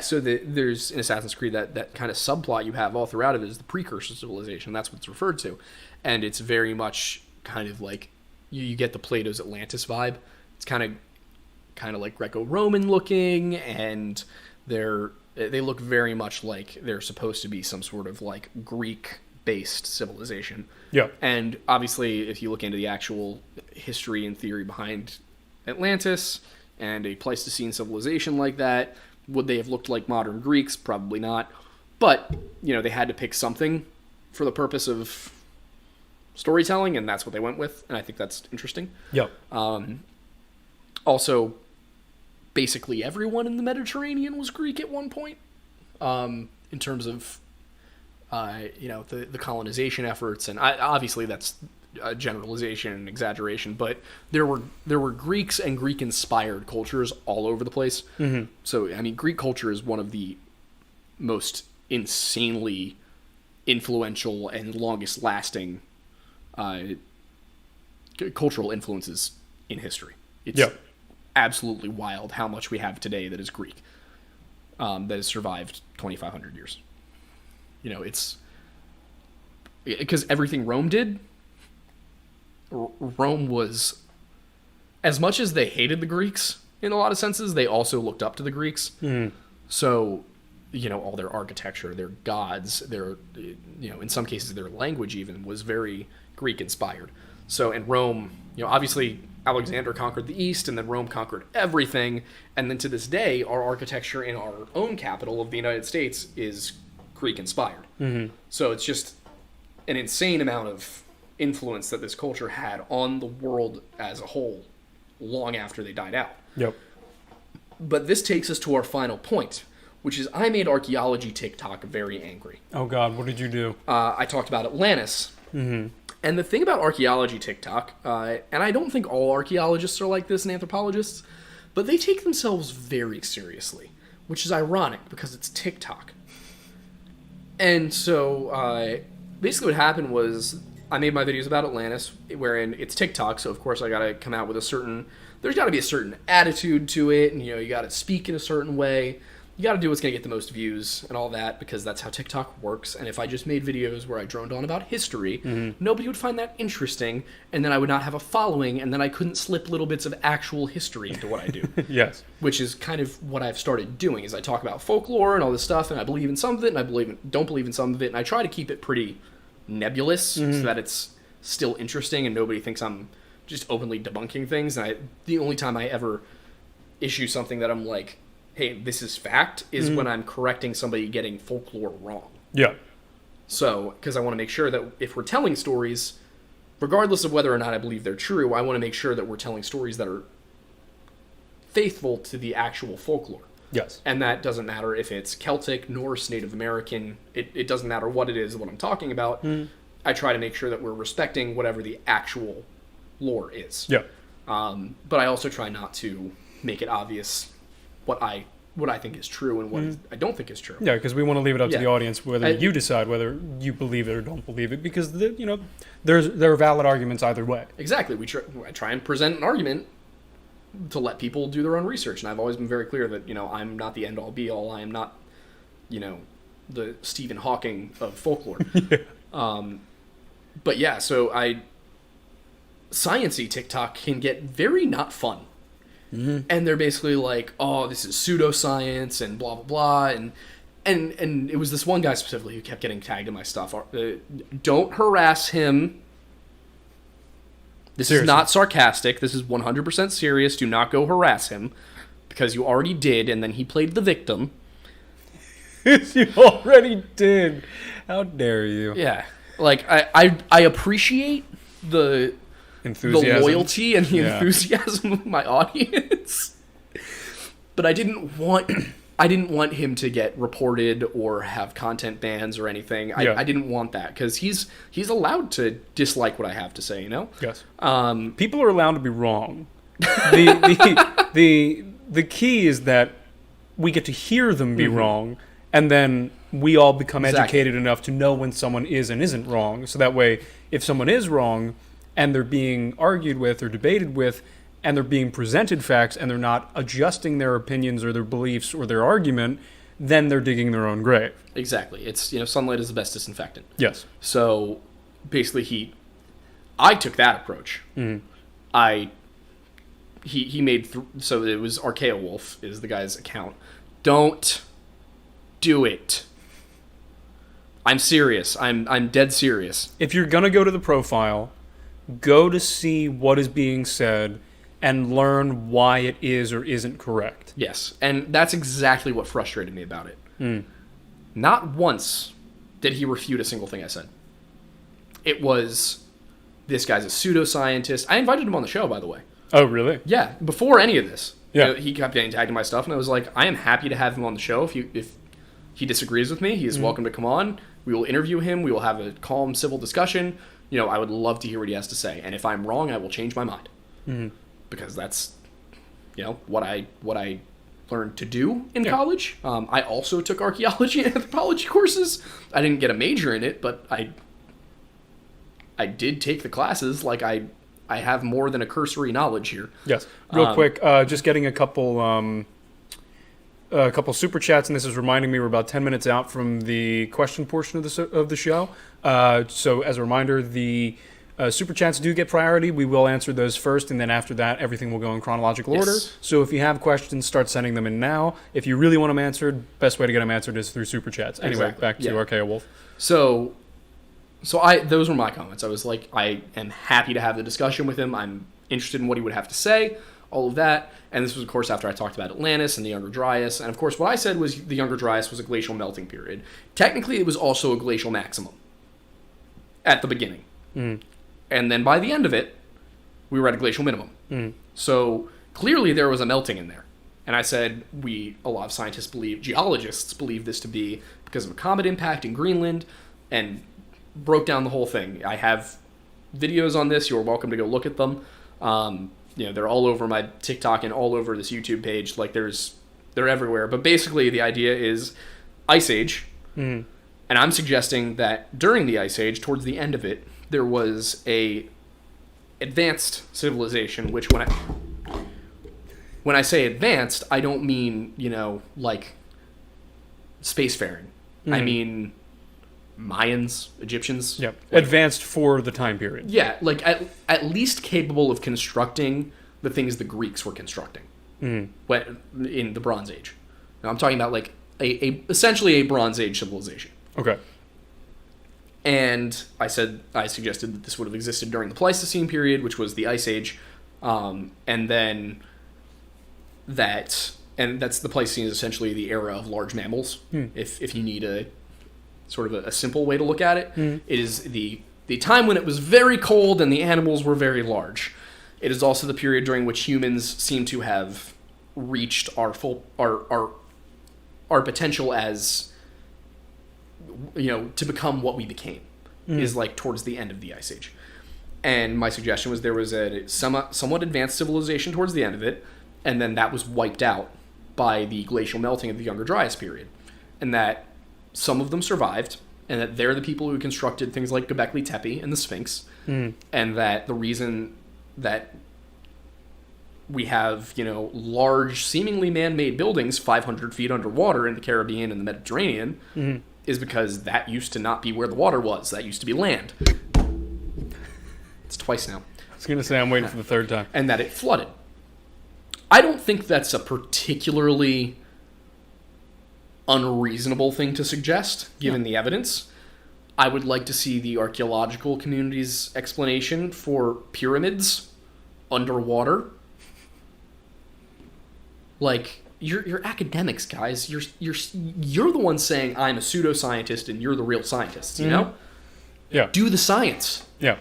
so there's in Assassin's Creed that kind of subplot you have all throughout it is the precursor civilization. That's what it's referred to. And it's very much kind of like, you get the Plato's Atlantis vibe. It's kind of like Greco-Roman looking, and they look very much like they're supposed to be some sort of like Greek-based civilization. Yeah. And obviously, if you look into the actual history and theory behind Atlantis and a Pleistocene civilization like that, would they have looked like modern Greeks? Probably not. But, they had to pick something for the purpose of storytelling, and that's what they went with, and I think that's interesting. Yep. Also, basically everyone in the Mediterranean was Greek at one point, in terms of, the colonization efforts, and obviously that's a generalization and exaggeration, but there were Greeks and Greek-inspired cultures all over the place. Mm-hmm. So, Greek culture is one of the most insanely influential and longest-lasting cultural influences in history. It's absolutely wild how much we have today that is Greek, that has survived 2,500 years. It's because everything Rome did, Rome was, as much as they hated the Greeks in a lot of senses, they also looked up to the Greeks. Mm. So, all their architecture, their gods, their, in some cases their language even was very Greek-inspired. So in Rome, obviously Alexander conquered the East, and then Rome conquered everything, and then to this day, our architecture in our own capital of the United States is Greek-inspired. Mm-hmm. So it's just an insane amount of influence that this culture had on the world as a whole long after they died out. Yep. But this takes us to our final point, which is I made Archaeology TikTok very angry. Oh, God, what did you do? I talked about Atlantis. Mm-hmm. And the thing about Archaeology TikTok, and I don't think all archaeologists are like this and anthropologists, but they take themselves very seriously, which is ironic because it's TikTok. And so basically what happened was I made my videos about Atlantis, wherein it's TikTok, so of course I gotta come out with there's gotta be a certain attitude to it, and you gotta speak in a certain way. You gotta do what's gonna get the most views and all that, because that's how TikTok works. And if I just made videos where I droned on about history, nobody would find that interesting, and then I would not have a following, and then I couldn't slip little bits of actual history into what I do. Yes. Which is kind of what I've started doing, is I talk about folklore and all this stuff, and I believe in some of it, and I don't believe in some of it, and I try to keep it pretty nebulous so that it's still interesting and nobody thinks I'm just openly debunking things. And the only time I ever issue something that I'm like, hey, this is fact, is when I'm correcting somebody getting folklore wrong. Yeah. So, because I want to make sure that if we're telling stories, regardless of whether or not I believe they're true, I want to make sure that we're telling stories that are faithful to the actual folklore. Yes. And that doesn't matter if it's Celtic, Norse, Native American. It doesn't matter what it is, what I'm talking about. I try to make sure that we're respecting whatever the actual lore is. Yeah. But I also try not to make it obvious what I think is true and what I don't think is true. Yeah, because we want to leave it up to the audience whether you decide whether you believe it or don't believe it, because there are valid arguments either way. Exactly. I try and present an argument to let people do their own research, and I've always been very clear that I'm not the end all be all. I am not the Stephen Hawking of folklore. But yeah, so sciencey TikTok can get very not fun. And they're basically like, oh, this is pseudoscience and blah, blah, blah. And it was this one guy specifically who kept getting tagged in my stuff. Don't harass him. This is not sarcastic. This is 100% serious. Do not go harass him, because you already did, and then he played the victim. You already did. How dare you? Yeah. Like, I appreciate the loyalty and the enthusiasm of my audience, but I didn't want him to get reported or have content bans or anything. I didn't want that, because he's allowed to dislike what I have to say. Yes. People are allowed to be wrong. The the key is that we get to hear them be wrong, and then we all become educated enough to know when someone is and isn't wrong. So that way, if someone is wrong and they're being argued with or debated with, and they're being presented facts and they're not adjusting their opinions or their beliefs or their argument, then they're digging their own grave. Exactly. It's, sunlight is the best disinfectant. Yes. So basically I took that approach. He made, so it was Archaeowolf is the guy's account. Don't do it. I'm serious. I'm dead serious. If you're going to go to the profile, go to see what is being said and learn why it is or isn't correct. Yes, and that's exactly what frustrated me about it. Not once did he refute a single thing I said. It was, this guy's a pseudoscientist. I invited him on the show, by the way. Oh, really? Yeah, before any of this. Yeah. He kept getting tagged in my stuff, and I was like, I am happy to have him on the show. If he disagrees with me, he is welcome to come on. We will interview him. We will have a calm, civil discussion. I would love to hear what he has to say. And if I'm wrong, I will change my mind. Because that's, what I learned to do in college. I also took archaeology and anthropology courses. I didn't get a major in it, but I did take the classes. Like, I have more than a cursory knowledge here. Yes. Real quick, just getting a couple super chats, and this is reminding me we're about 10 minutes out from the question portion of the show. So as a reminder, the super chats do get priority. We will answer those first, and then after that, everything will go in chronological order. So if you have questions, start sending them in now. If you really want them answered, best way to get them answered is through super chats. Anyway, back to Archaeowolf. So those were my comments. I was like, I am happy to have the discussion with him. I'm interested in what he would have to say, all of that. And this was, of course, after I talked about Atlantis and the Younger Dryas. And, of course, what I said was the Younger Dryas was a glacial melting period. Technically, it was also a glacial maximum at the beginning. And then by the end of it, we were at a glacial minimum. So clearly there was a melting in there. And I said, a lot of scientists geologists believe this to be because of a comet impact in Greenland, and broke down the whole thing. I have videos on this. You're welcome to go look at them. They're all over my TikTok and all over this YouTube page. Like, they're everywhere. But basically the idea is Ice Age. And I'm suggesting that during the Ice Age, towards the end of it, there was a advanced civilization, which when I say advanced, I don't mean, like spacefaring. I mean Mayans, Egyptians. Yep. Advanced for the time period. Yeah, like at least capable of constructing the things the Greeks were constructing in the Bronze Age. Now I'm talking about like essentially a Bronze Age civilization. Okay. And I suggested that this would have existed during the Pleistocene period, which was the Ice Age, and that's the Pleistocene is essentially the era of large mammals. If you need a sort of a simple way to look at it, it is the time when it was very cold and the animals were very large. It is also the period during which humans seem to have reached our potential as, to become what we became, is like towards the end of the Ice Age. And my suggestion was there was a somewhat advanced civilization towards the end of it, and then that was wiped out by the glacial melting of the Younger Dryas period. And that some of them survived, and that they're the people who constructed things like Göbekli Tepe and the Sphinx, and that the reason that we have, large, seemingly man-made buildings 500 feet underwater in the Caribbean and the Mediterranean is because that used to not be where the water was. That used to be land. It's twice now. I was going to say I'm waiting for the third time. And that it flooded. I don't think that's a particularly unreasonable thing to suggest, given the evidence. I would like to see the archaeological community's explanation for pyramids underwater. Like, you're academics, guys. You're the ones saying I'm a pseudoscientist and you're the real scientists, you know? Yeah. Do the science. Yeah.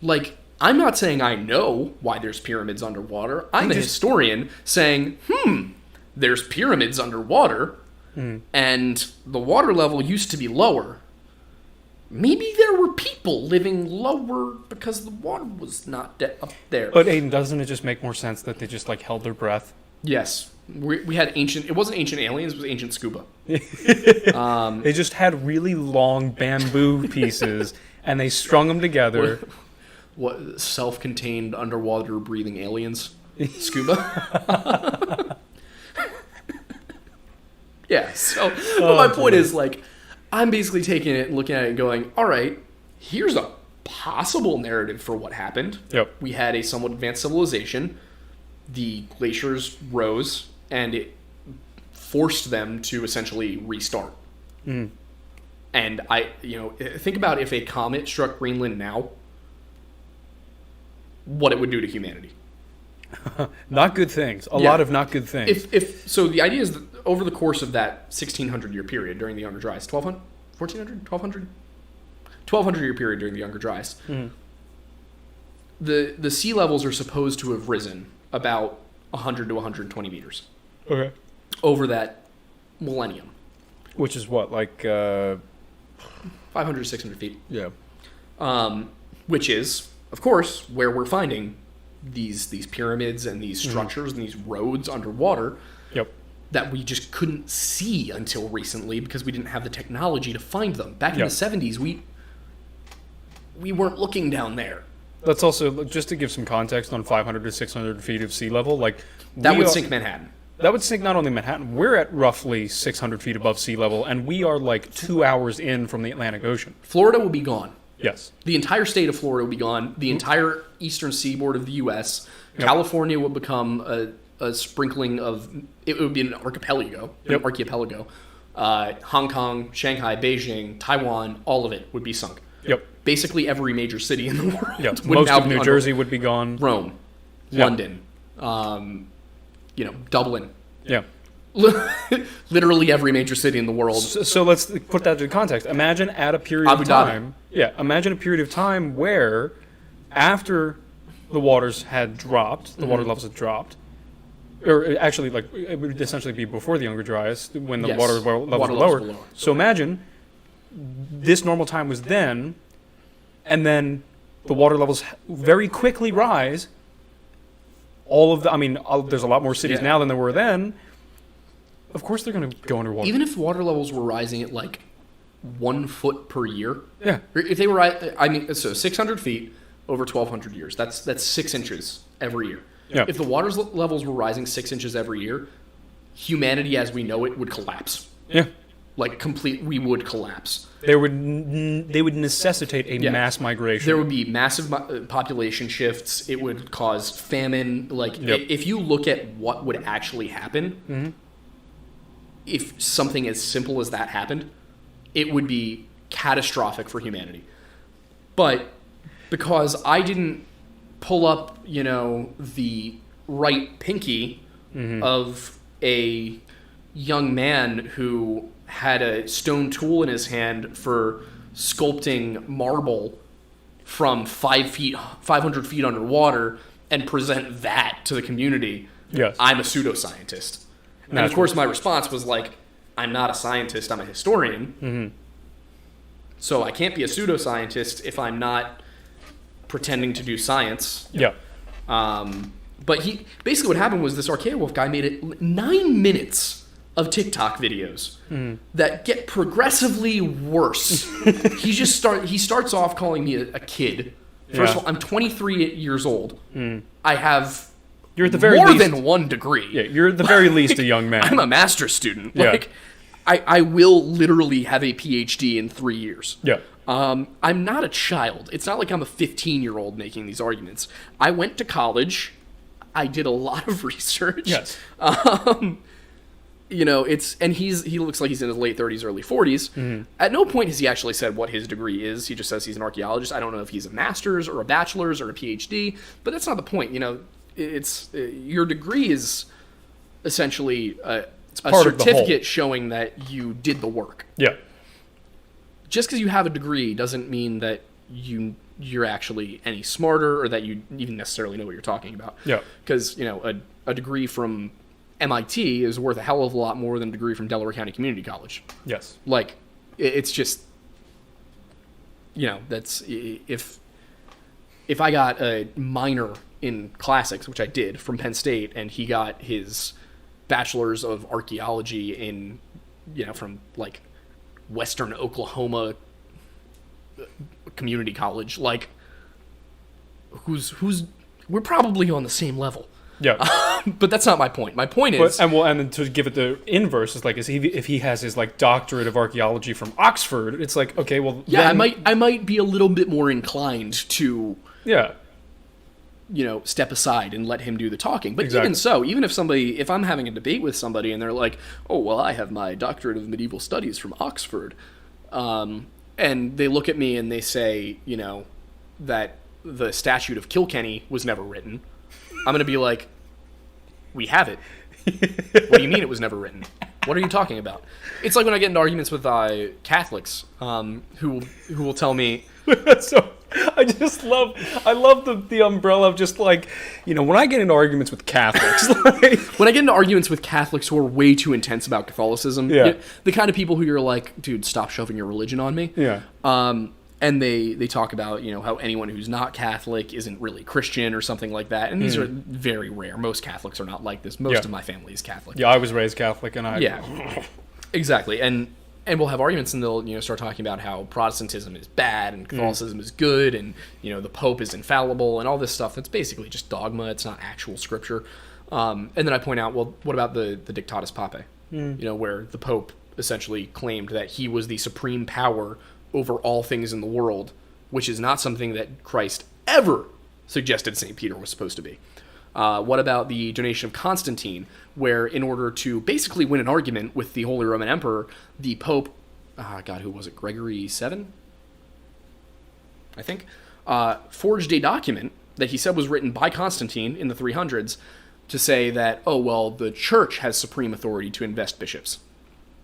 Like, I'm not saying I know why there's pyramids underwater. I'm a historian saying, there's pyramids underwater, and the water level used to be lower. Maybe there were people living lower because the water was not up there. But Aiden, doesn't it just make more sense that they just held their breath Yes. We had ancient... It wasn't ancient aliens, it was ancient scuba. They just had really long bamboo pieces, and they strung them together. What self-contained underwater breathing aliens? Scuba? Yeah, so but my point is, like, I'm basically taking it and looking at it and going, all right, here's a possible narrative for what happened. Yep. We had a somewhat advanced civilization. The glaciers rose, and it forced them to essentially restart. Mm. And think about if a comet struck Greenland now, what it would do to humanity. Not good things. A lot of not good things. So the idea is that over the course of that 1600-year period during the Younger Dryas, 1200, 1400, 1200? 1200-year period during the Younger Dryas, the sea levels are supposed to have risen about 100 to 120 meters. Okay. Over that millennium. Which is what, like... 500 to 600 feet. Yeah. Which is, of course, where we're finding these pyramids and these structures and these roads underwater. Yep. That we just couldn't see until recently because we didn't have the technology to find them. Back in the 70s, we weren't looking down there. That's also, just to give some context on 500 to 600 feet of sea level, like... That would sink Manhattan. That would sink not only Manhattan, we're at roughly 600 feet above sea level, and we are like 2 hours in from the Atlantic Ocean. Florida will be gone. Yes. The entire state of Florida will be gone. The entire eastern seaboard of the U.S. Yep. California will become a sprinkling of... It would be an archipelago. Yep. Archipelago. Hong Kong, Shanghai, Beijing, Taiwan, all of it would be sunk. Yep. Basically every major city in the world. Yep. Most of New Jersey would be gone. Rome. Yep. London. Dublin. Yeah. Literally every major city in the world. So let's put that into context. Imagine at a period of time... Yeah, imagine a period of time where after the waters had dropped, the water levels had dropped, or actually, like, it would essentially be before the Younger Dryas, when the water levels were lower. So imagine this normal time was then, and then the water levels very quickly rise. There's a lot more cities now than there were then. Of course they're going to go underwater. Even if water levels were rising at, like, 1 foot per year. Yeah. If they were, so 600 feet over 1,200 years. That's 6 inches every year. Yeah. If the water levels were rising 6 inches every year, humanity as we know it would collapse. Yeah. Like, we would collapse. They would necessitate a mass migration. There would be massive population shifts. It would cause famine. Like, if you look at what would actually happen, if something as simple as that happened, it would be catastrophic for humanity. But because I didn't pull up, the right pinky of a young man who had a stone tool in his hand for sculpting marble from 500 feet underwater and present that to the community, I'm a pseudoscientist. And of course my response was like, I'm not a scientist, I'm a historian. So I can't be a pseudoscientist if I'm not pretending to do science. Yeah. But basically what happened was this Archaeowolf guy made it 9 minutes of TikTok videos that get progressively worse. He starts off calling me a kid. First of all, I'm 23 years old. I have you're at the very more least, than 1 degree. Yeah, you're at the very least a young man. I'm a master's student. Yeah. Like, I will literally have a PhD in 3 years. Yeah. I'm not a child. It's not like I'm a 15-year-old making these arguments. I went to college. I did a lot of research. Yes. He looks like he's in his late 30s, early 40s. At no point has he actually said what his degree is. He just says he's an archaeologist. I don't know if he's a master's or a bachelor's or a PhD, but that's not the point. It's your degree is essentially a certificate showing that you did the work. Yeah. Just because you have a degree doesn't mean that you're actually any smarter or that you even necessarily know what you're talking about. Yeah. Because, a degree from MIT is worth a hell of a lot more than a degree from Delaware County Community College. Yes. Like, it's just, that's, if I got a minor in classics, which I did from Penn State, and he got his bachelor's of archaeology in, from like Western Oklahoma community college. Like, we're probably on the same level. Yeah. But that's not my point. My point is, and then to give it the inverse, is like, if he has his like doctorate of archaeology from Oxford, it's like, okay, well, yeah, I might be a little bit more inclined to, yeah, step aside and let him do the talking. But exactly. Even so, even if I'm having a debate with somebody and they're like, oh, well, I have my doctorate of medieval studies from Oxford, and they look at me and they say, that the Statute of Kilkenny was never written, I'm going to be like, we have it. What do you mean it was never written? What are you talking about? It's like when I get into arguments with Catholics who will tell me. So I love the umbrella of just like, when I get into arguments with Catholics. When I get into arguments with Catholics who are way too intense about Catholicism, the kind of people who you're like, dude, stop shoving your religion on me. Yeah. And they talk about, how anyone who's not Catholic isn't really Christian or something like that. And these are very rare. Most Catholics are not like this. Most of my family is Catholic. Yeah, I was raised Catholic, and Yeah, exactly. And we'll have arguments, and they'll start talking about how Protestantism is bad and Catholicism is good, and the Pope is infallible and all this stuff. That's basically just dogma. It's not actual scripture. And then I point out, well, what about the Dictatus Papae? Where the Pope essentially claimed that he was the supreme power over all things in the world, which is not something that Christ ever suggested St. Peter was supposed to be. What about the donation of Constantine, where in order to basically win an argument with the Holy Roman Emperor, the Pope, who was it, Gregory VII? I think, forged a document that he said was written by Constantine in the 300s to say that, oh, well, the church has supreme authority to invest bishops.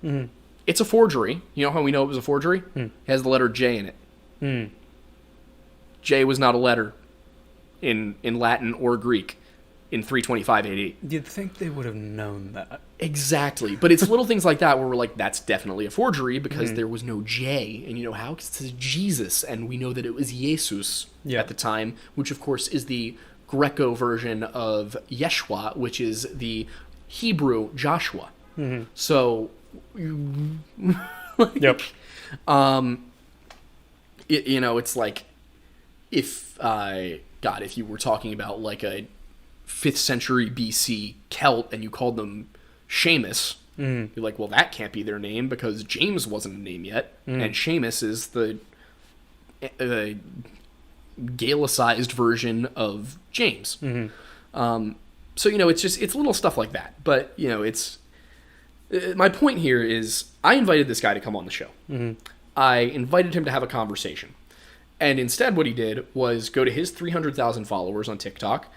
Mm-hmm. It's a forgery. You know how we know it was a forgery? It has the letter J in it. J was not a letter in Latin or Greek in 325 AD. You'd think they would have known that. Exactly. But it's little things like that where we're like, that's definitely a forgery because there was no J. And you know how? Because it says Jesus, and we know that it was Jesus at the time, which of course is the Greco version of Yeshua, which is the Hebrew Joshua. So... Yep. It's like if you were talking about like a 5th century BC Celt and you called them Seamus, you're like, well, that can't be their name because James wasn't a name yet, and Seamus is the Gaelicized version of James. So it's little stuff like that, but it's. My point here is I invited this guy to come on the show. I invited him to have a conversation. And instead what he did was go to his 300,000 followers on TikTok,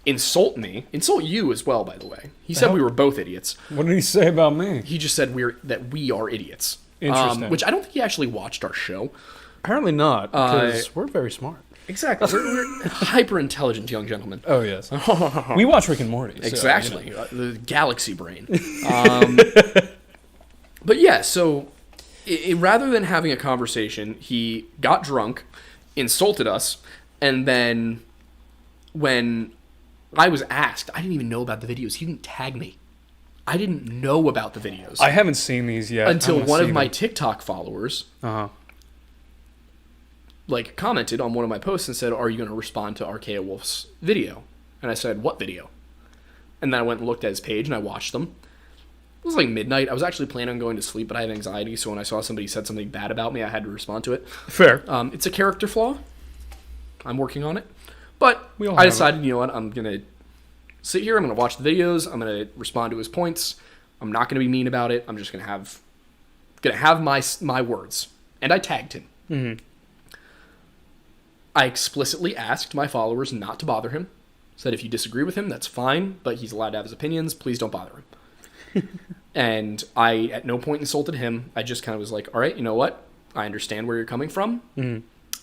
insult me, insult you as well, by the way. He said we were both idiots. What did he say about me? He just said that we are idiots. Interesting. Which I don't think he actually watched our show. Apparently not, because we're very smart. Exactly. We're hyper-intelligent young gentlemen. Oh, yes. We watch Rick and Morty. So, exactly. The galaxy brain. But yeah, so rather than having a conversation, he got drunk, insulted us, and then when I was asked, I didn't even know about the videos. He didn't tag me. I didn't know about the videos. I haven't seen these yet. Until one of my TikTok followers... commented on one of my posts and said, are you going to respond to Archaeowolf's video? And I said, what video? And then I went and looked at his page and I watched them. It was like midnight. I was actually planning on going to sleep, but I had anxiety, so when I saw somebody said something bad about me, I had to respond to it. Fair. It's a character flaw. I'm working on it. But I decided, you know what, I'm going to sit here, I'm going to watch the videos, I'm going to respond to his points. I'm not going to be mean about it. I'm just going to have my words. And I tagged him. I explicitly asked my followers not to bother him. Said if you disagree with him, that's fine, but he's allowed to have his opinions. Please don't bother him. And I, at no point, insulted him. I just kind of was like, all right, you know what? I understand where you're coming from.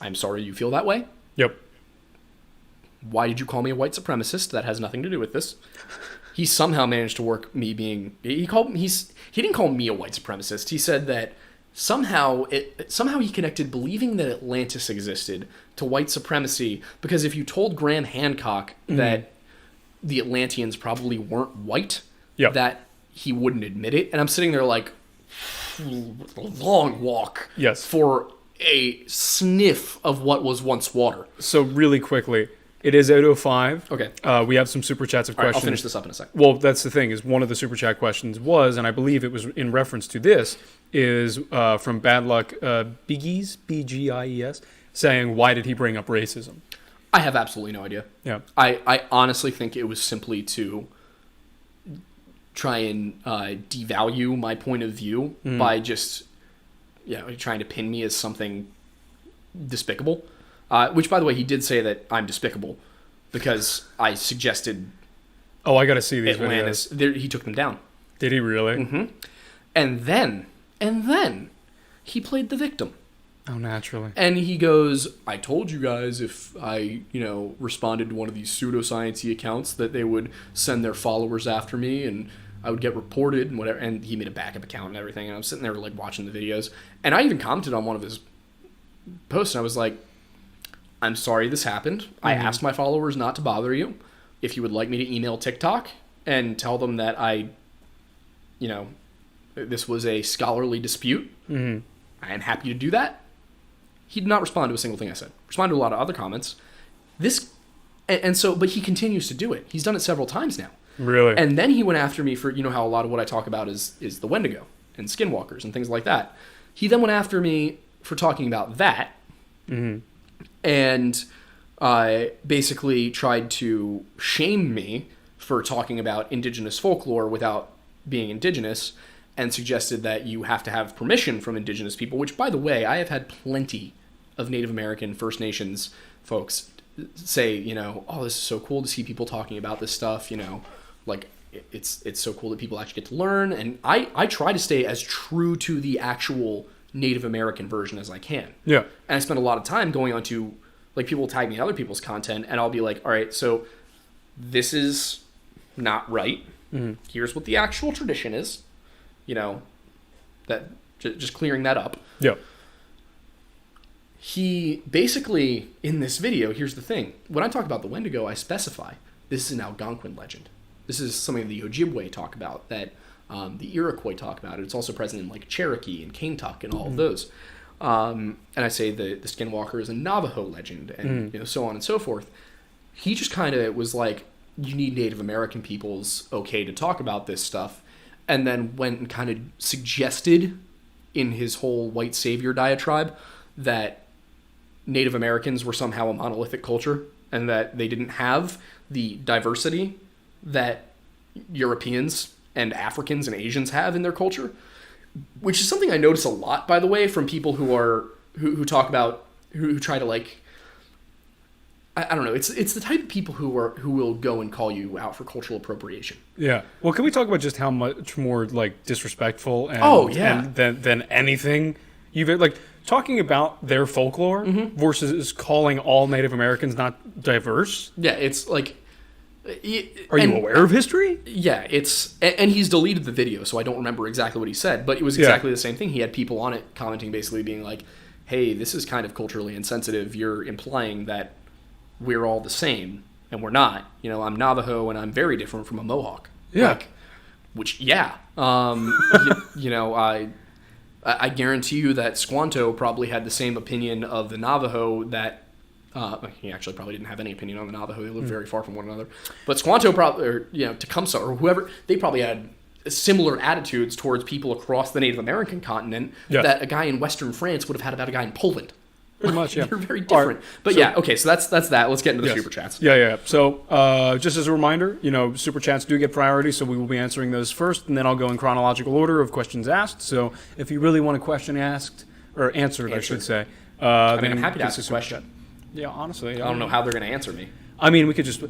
I'm sorry you feel that way. Yep. Why did you call me a white supremacist? That has nothing to do with this. He somehow managed to work me being... He didn't call me a white supremacist. He said that somehow he connected believing that Atlantis existed to white supremacy, because if you told Graham Hancock that the Atlanteans probably weren't white, that he wouldn't admit it. And I'm sitting there like, long walk for a sniff of what was once water. So really quickly, it is 8:05. Okay. We have some super chats of questions. I'll finish this up in a second. Well, that's the thing, is one of the super chat questions was, and I believe it was in reference to this, is from Bad Luck Biggies, B-G-I-E-S, saying, why did he bring up racism? I have absolutely no idea. Yeah. I honestly think it was simply to try and devalue my point of view by just trying to pin me as something despicable. Which, by the way, he did say that I'm despicable because I suggested. Oh, I got to see these Atlantis. videos. He took them down. Did he really? Mm-hmm. And then he played the victim. Oh, naturally. And he goes, I told you guys if I, responded to one of these pseudoscience-y accounts that they would send their followers after me and I would get reported and whatever. And he made a backup account and everything. And I'm sitting there like watching the videos. And I even commented on one of his posts and I was like, I'm sorry this happened. I asked my followers not to bother you. If you would like me to email TikTok and tell them that this was a scholarly dispute, I am happy to do that. He did not respond to a single thing I said. Responded to a lot of other comments. But he continues to do it. He's done it several times now. Really? And then he went after me for, how a lot of what I talk about is the Wendigo and skinwalkers and things like that. He then went after me for talking about that. And basically tried to shame me for talking about indigenous folklore without being indigenous, and suggested that you have to have permission from indigenous people, which, by the way, I have had plenty of Native American First Nations folks say, oh, this is so cool to see people talking about this stuff, like it's so cool that people actually get to learn. And I try to stay as true to the actual Native American version as I can. Yeah. And I spend a lot of time going on to, like, people will tag me in other people's content, and I'll be like, all right, so this is not right. Here's what the actual tradition is. That just clearing that up. Yeah. He basically, in this video, here's the thing. When I talk about the Wendigo, I specify this is an Algonquin legend. This is something the Ojibwe talk about, that the Iroquois talk about. It's also present in like Cherokee and Kaintuck and all of those. And I say the Skinwalker is a Navajo legend, and so on and so forth. He just kind of was like, you need Native American peoples okay to talk about this stuff, and then went and kind of suggested in his whole white savior diatribe that Native Americans were somehow a monolithic culture and that they didn't have the diversity that Europeans and Africans and Asians have in their culture, which is something I notice a lot, by the way, from people who talk about, who try to, like, I don't know. It's the type of people who will go and call you out for cultural appropriation. Yeah. Well, can we talk about just how much more like disrespectful and than anything you've, like, talking about their folklore versus calling all Native Americans not diverse? Yeah, it's like. Are you aware of history? Yeah, and he's deleted the video, so I don't remember exactly what he said, but it was exactly the same thing. He had people on it commenting, basically being like, "Hey, this is kind of culturally insensitive. You're implying that we're all the same, and we're not. I'm Navajo, and I'm very different from a Mohawk." Yeah. I guarantee you that Squanto probably had the same opinion of the Navajo that he actually probably didn't have any opinion on the Navajo. They lived very far from one another. But Squanto probably, or Tecumseh or whoever, they probably had similar attitudes towards people across the Native American continent that a guy in Western France would have had about a guy in Poland. Pretty much, yeah. They're very different. Right. But so that's that. Let's get into the super chats. Yeah. So just as a reminder, super chats do get priority, so we will be answering those first, and then I'll go in chronological order of questions asked. So if you really want a question asked, or answered, I should say. I'm happy to ask a question. Yeah, honestly. I don't know how they're going to answer me. I mean, we could just...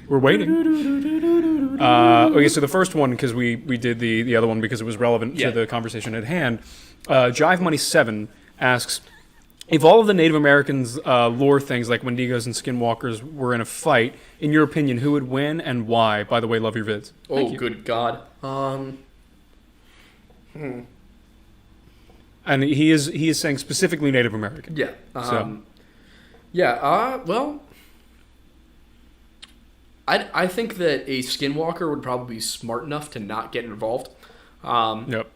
We're waiting. Okay, so the first one, because we did the other one because it was relevant to the conversation at hand. Jive Money 7 asks, if all of the Native Americans' lore things like Wendigos and Skinwalkers were in a fight, in your opinion, who would win and why? By the way, love your vids. Oh, good God. And he is saying specifically Native American. Yeah. So. Well, I think that a skinwalker would probably be smart enough to not get involved. Yep.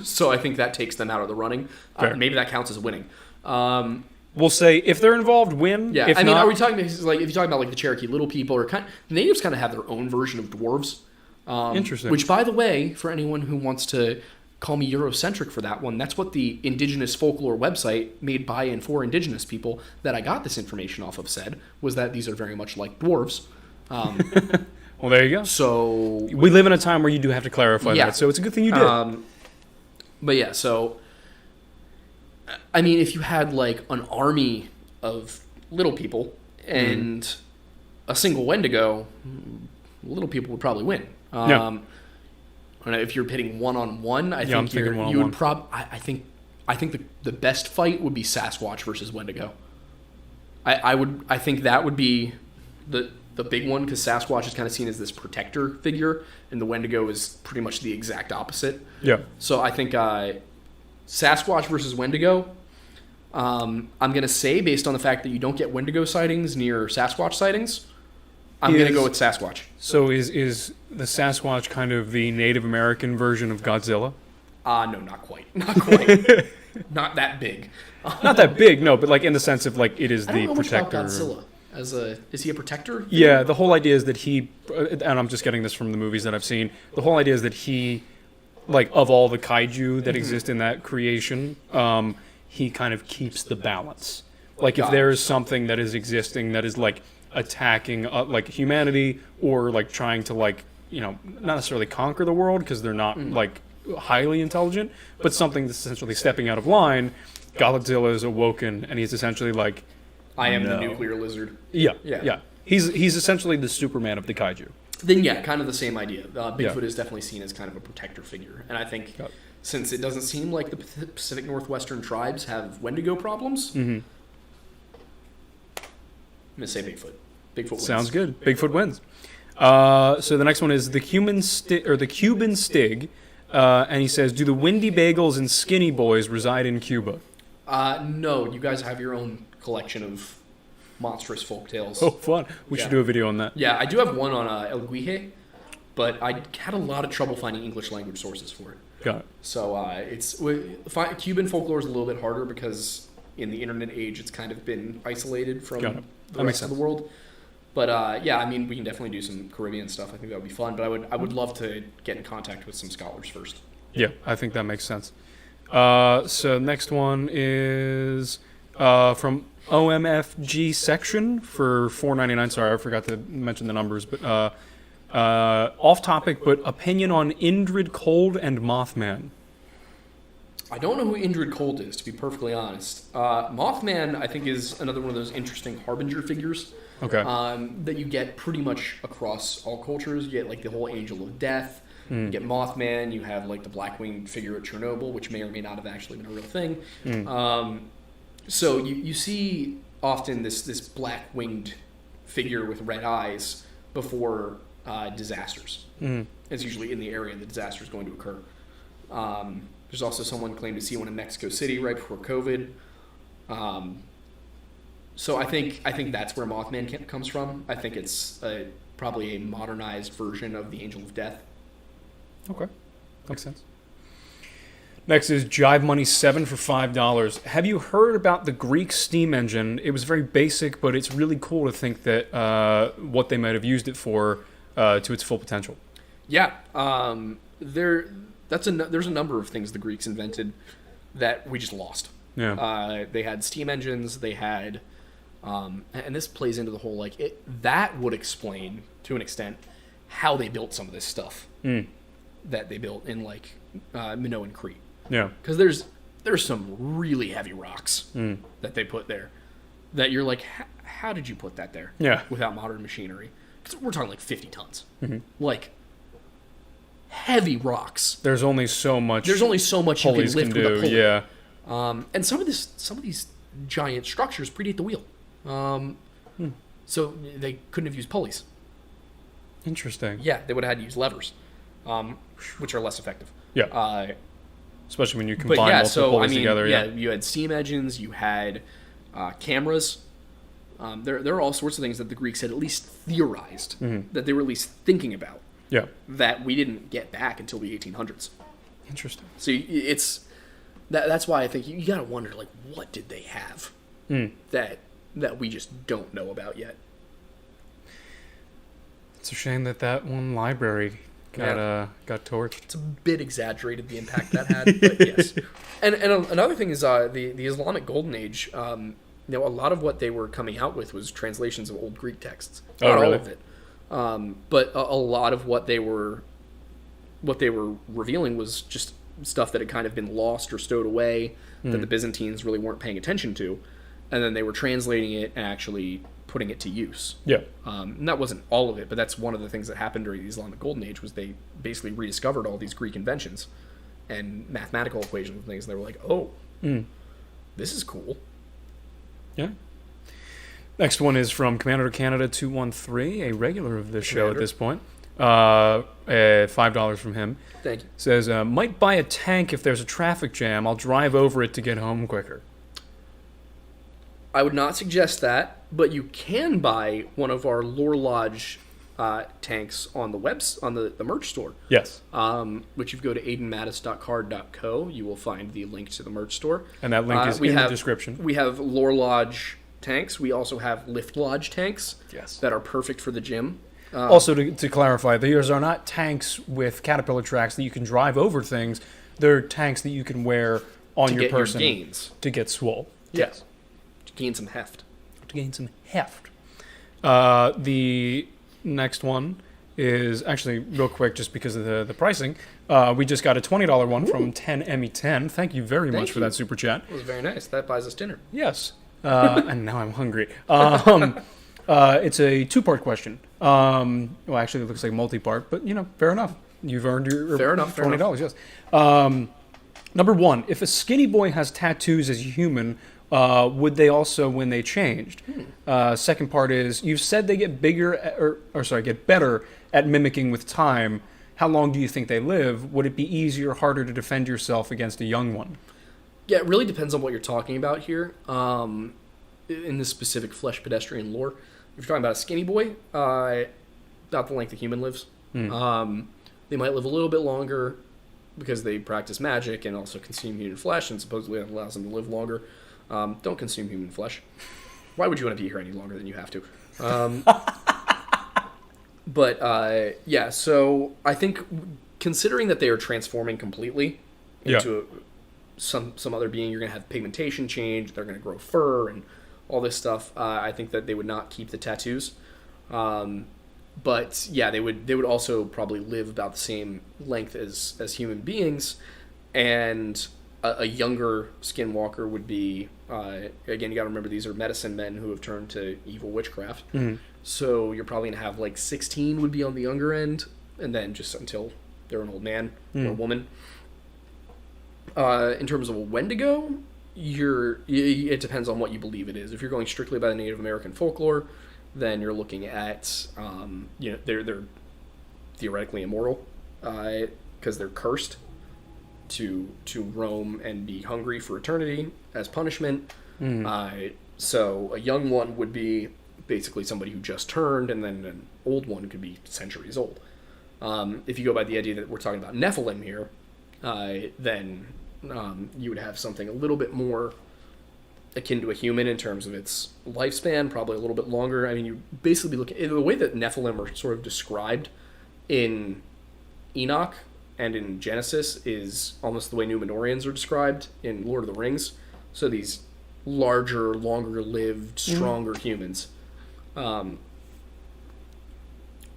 So I think that takes them out of the running. Maybe that counts as winning. We'll say if they're involved, win. Yeah, if I mean, not, are we talking if you're talking about like the Cherokee Little People, or the natives kind of have their own version of dwarves. Interesting. Which, by the way, for anyone who wants to call me Eurocentric for that one, that's what the Indigenous Folklore website made by and for Indigenous people that I got this information off of said, was that these are very much like dwarves. Well, there you go. So we live in a time where you do have to clarify that, so it's a good thing you did. But yeah, so I mean, if you had like an army of little people and a single Wendigo, little people would probably win. If you're pitting 1-on-1, I think you would probably. I think the best fight would be Sasquatch versus Wendigo. I think that would be the big one, because Sasquatch is kind of seen as this protector figure, and the Wendigo is pretty much the exact opposite. Yeah. So I think Sasquatch versus Wendigo. I'm gonna say, based on the fact that you don't get Wendigo sightings near Sasquatch sightings, I'm gonna go with Sasquatch. So is the Sasquatch kind of the Native American version of Godzilla? No, not quite. Not quite. Not that big. Not that big, no, but like in the sense of like it is the protector. Much about Godzilla. Is he a protector? Yeah, the whole idea is that he, and I'm just getting this from the movies that I've seen, the whole idea is that he, like, of all the kaiju that exist in that creation, he kind of keeps the balance. Like, if there is something that is existing that is, like, attacking, like, humanity, or, like, trying to, like, you know, not necessarily conquer the world, because they're not, like, highly intelligent, but something that's essentially stepping out of line, Godzilla is awoken, and he's essentially, like, I am the nuclear lizard. Yeah. He's essentially the Superman of the kaiju. Then yeah, kind of the same idea. Bigfoot is definitely seen as kind of a protector figure, and I think since it doesn't seem like the Pacific Northwestern tribes have Wendigo problems, I'm gonna say Bigfoot. Bigfoot wins. Sounds good. Bigfoot wins. So the next one is the Cuban Stig, and he says, "Do the Windy Bagels and Skinny Boys reside in Cuba?" No, you guys have your own collection of monstrous folk tales. Oh, fun. We should do a video on that. Yeah, I do have one on El Guije, but I had a lot of trouble finding English language sources for it. Got it. So Cuban folklore is a little bit harder because in the internet age, it's kind of been isolated from the rest of the world. But yeah, I mean, we can definitely do some Caribbean stuff. I think that would be fun. But I would love to get in contact with some scholars first. Yeah, I think that makes sense. So next one is from OMFG section for $4.99. Sorry, I forgot to mention the numbers, but off topic, but opinion on Indrid Cold and Mothman. I don't know who Indrid Cold is, to be perfectly honest. Mothman, I think, is another one of those interesting harbinger figures. Okay. That you get pretty much across all cultures. You get like the whole Angel of Death. You get Mothman. You have like the black-winged figure at Chernobyl, which may or may not have actually been a real thing. So you see often this black-winged figure with red eyes before disasters. It's usually in the area the disaster is going to occur. There's also someone claimed to see one in Mexico City right before COVID. So I think that's where Mothman comes from. I think it's probably a modernized version of the Angel of Death. Okay, makes sense. Next is Jive Money 7 for $5. Have you heard about the Greek steam engine? It was very basic, but it's really cool to think that what they might have used it for to its full potential. Yeah, there's a number of things the Greeks invented that we just lost. Yeah, they had steam engines. They had, and this plays into the whole that would explain to an extent how they built some of this stuff that they built in Minoan Crete. Yeah, because there's some really heavy rocks that they put there that you're like, how did you put that there? Yeah, without modern machinery. Because we're talking 50 tons, heavy rocks. There's only so much. There's only so much you can lift with a pulley. Yeah, and some of these giant structures predate the wheel, so they couldn't have used pulleys. Interesting. Yeah, they would have had to use levers, which are less effective. Yeah. especially when you But combine yeah, multiple so I pulleys mean, together. yeah, you had steam engines, you had cameras. There are all sorts of things that the Greeks had at least theorized, that they were at least thinking about, Yeah. that we didn't get back until the 1800s. Interesting. So it's that's why I think you got to wonder, like, what did they have that we just don't know about yet? It's a shame that one library got torched. It's a bit exaggerated, the impact that had, but yes. And another thing is the Islamic Golden Age. A lot of what they were coming out with was translations of old Greek texts. Not really? all of it, but a lot of what they were revealing was just stuff that had kind of been lost or stowed away that the Byzantines really weren't paying attention to, and then they were translating it and actually putting it to use. Yeah. And that wasn't all of it, but that's one of the things that happened during the Islamic Golden Age was they basically rediscovered all these Greek inventions and mathematical equations and things. And they were like, oh, this is cool. Yeah. Next one is from Commander Canada 213, a regular of this show at this point. $5 from him. Thank you. Says, might buy a tank if there's a traffic jam. I'll drive over it to get home quicker. I would not suggest that, but you can buy one of our Lore Lodge tanks on the merch store. Yes. Which if you go to aidenmattis.card.co, you will find the link to the merch store. And that link is in the description. We have Lore Lodge tanks. We also have Lift Lodge tanks that are perfect for the gym. Also, to clarify, these are not tanks with caterpillar tracks that you can drive over things. They're tanks that you can wear on your person to get swole. Yes. To gain some heft. The next one is actually real quick, just because of the pricing. We just got a $20 one from 10ME10. Thank you very much for that super chat. It was very nice. That buys us dinner. Yes. And now I'm hungry. It's a two-part question. Well, actually, it looks like multi-part, but, fair enough. You've earned your $20, yes. Number one, if a skinny boy has tattoos as a human, would they also when they changed? Second part is, you've said they get get better at mimicking with time. How long do you think they live? Would it be easier or harder to defend yourself against a young one? Yeah, it really depends on what you're talking about here. In this specific flesh pedestrian lore, if you're talking about a skinny boy, about the length a human lives. They might live a little bit longer because they practice magic and also consume human flesh, and supposedly that allows them to live longer. Don't consume human flesh. Why would you want to be here any longer than you have to? Yeah, so I think considering that they are transforming completely into some other being, you're going to have pigmentation change, they're going to grow fur and all this stuff. I think that they would not keep the tattoos. But yeah, they would also probably live about the same length as human beings, and a younger skinwalker would be again, you got to remember these are medicine men who have turned to evil witchcraft. So you're probably gonna have like 16 would be on the younger end, and then just until they're an old man or a woman. In terms of when to go, it depends on what you believe it is. If you're going strictly by the Native American folklore, then you're looking at they're theoretically immoral because they're cursed to roam and be hungry for eternity as punishment. So a young one would be basically somebody who just turned, and then an old one could be centuries old. If you go by the idea that we're talking about Nephilim here, then you would have something a little bit more akin to a human in terms of its lifespan, probably a little bit longer. I mean, you basically be looking the way that Nephilim are sort of described in Enoch and in Genesis is almost the way Numenorians are described in Lord of the Rings. So these larger, longer-lived, stronger humans.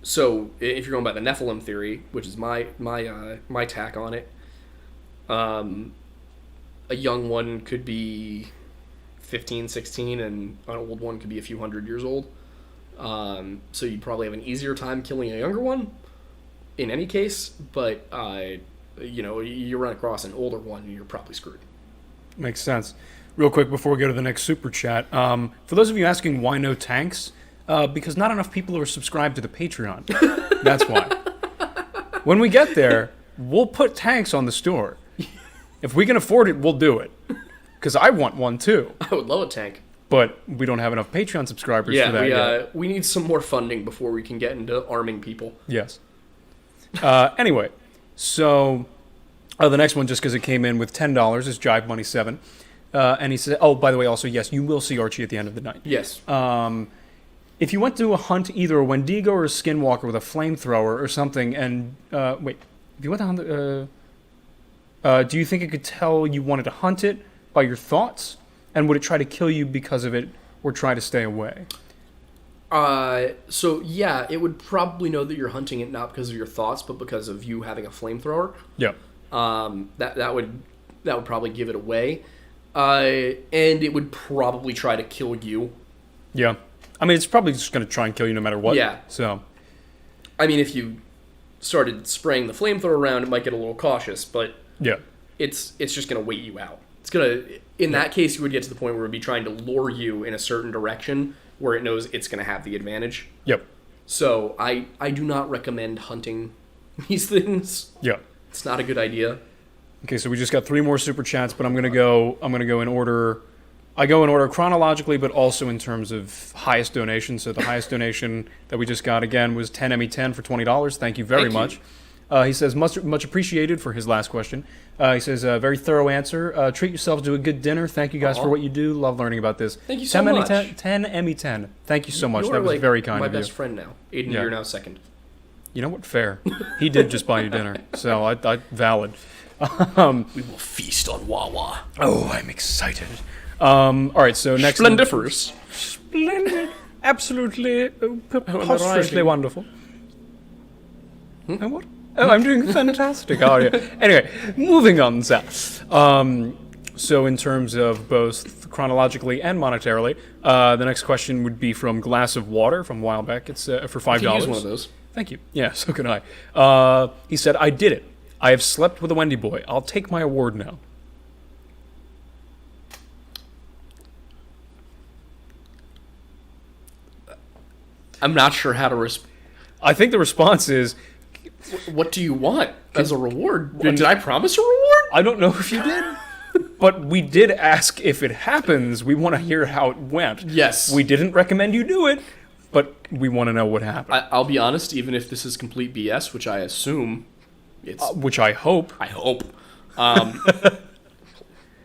So if you're going by the Nephilim theory, which is my tack on it, a young one could be 15, 16, and an old one could be a few hundred years old. So you'd probably have an easier time killing a younger one in any case, but you run across an older one and you're probably screwed. Makes sense. Real quick before we go to the next super chat, for those of you asking why no tanks, because not enough people are subscribed to the Patreon. That's why. When we get there, we'll put tanks on the store. If we can afford it, we'll do it. Because I want one too. I would love a tank. But we don't have enough Patreon subscribers for that yet. We need some more funding before we can get into arming people. Yes. Anyway, so the next one, just because it came in with $10, is Jive Money 7. And he said, oh, by the way, also, yes, you will see Archie at the end of the night. Yes. If you went to a hunt either a Wendigo or a Skinwalker with a flamethrower or something, and, if you went to hunt, do you think it could tell you wanted to hunt it by your thoughts? And would it try to kill you because of it or try to stay away? So yeah, it would probably know that you're hunting it not because of your thoughts, but because of you having a flamethrower. Yeah. That would probably give it away. And it would probably try to kill you. Yeah. I mean, it's probably just going to try and kill you no matter what. Yeah. So. I mean, if you started spraying the flamethrower around, it might get a little cautious, but yeah, it's just going to wait you out. It's going to, in that case, you would get to the point where it would be trying to lure you in a certain direction where it knows it's going to have the advantage. Yep. So I do not recommend hunting these things. Yeah. It's not a good idea. Okay, so we just got 3 more super chats, but I'm gonna go in order. I go in order chronologically, but also in terms of highest donation. So the highest donation that we just got again was 10ME10 for $20. Thank you very much. He says much appreciated for his last question. He says very thorough answer. Treat yourselves to a good dinner. Thank you guys for what you do. Love learning about this. Thank you so much. 10ME10. Thank you so much. That was very kind of you. My best friend now. Aiden, you're now second. You know what? Fair. He did just buy you dinner, so I valid. We will feast on Wawa. Oh, I'm excited. All right, so next... Splendiferous. Splendid. Absolutely preposterously wonderful. And what? Oh, I'm doing fantastic. Oh, yeah. Anyway, moving on, Sal. So in terms of both chronologically and monetarily, the next question would be from Glass of Water from a while back. It's for $5. I can use one of those. Thank you. Yeah, so can I. He said, I did it. I have slept with a Wendy boy. I'll take my award now. I'm not sure how to respond. I think the response is... What do you want as a reward? Did I promise a reward? I don't know if you did. But we did ask if it happens. We want to hear how it went. Yes. We didn't recommend you do it, but we want to know what happened. I'll be honest, even if this is complete BS, which I assume it's... which I hope. I hope.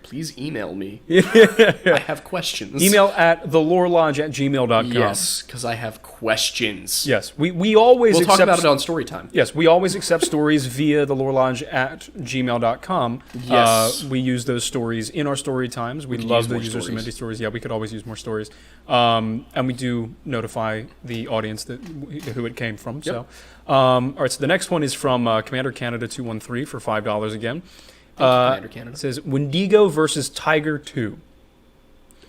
Please email me. I have questions. Email at thelorelodge@gmail.com. Yes, because I have questions. Yes, we always We'll talk about it on Storytime. Yes, we always accept stories via thelorelodge@gmail.com. Yes. We use those stories in our story times. We love the user submitted stories. Yeah, we could always use more stories. And we do notify the audience who it came from. Yep. So, all right, so the next one is from Commander Canada 213 for $5 again. Canada. It says Wendigo versus Tiger 2.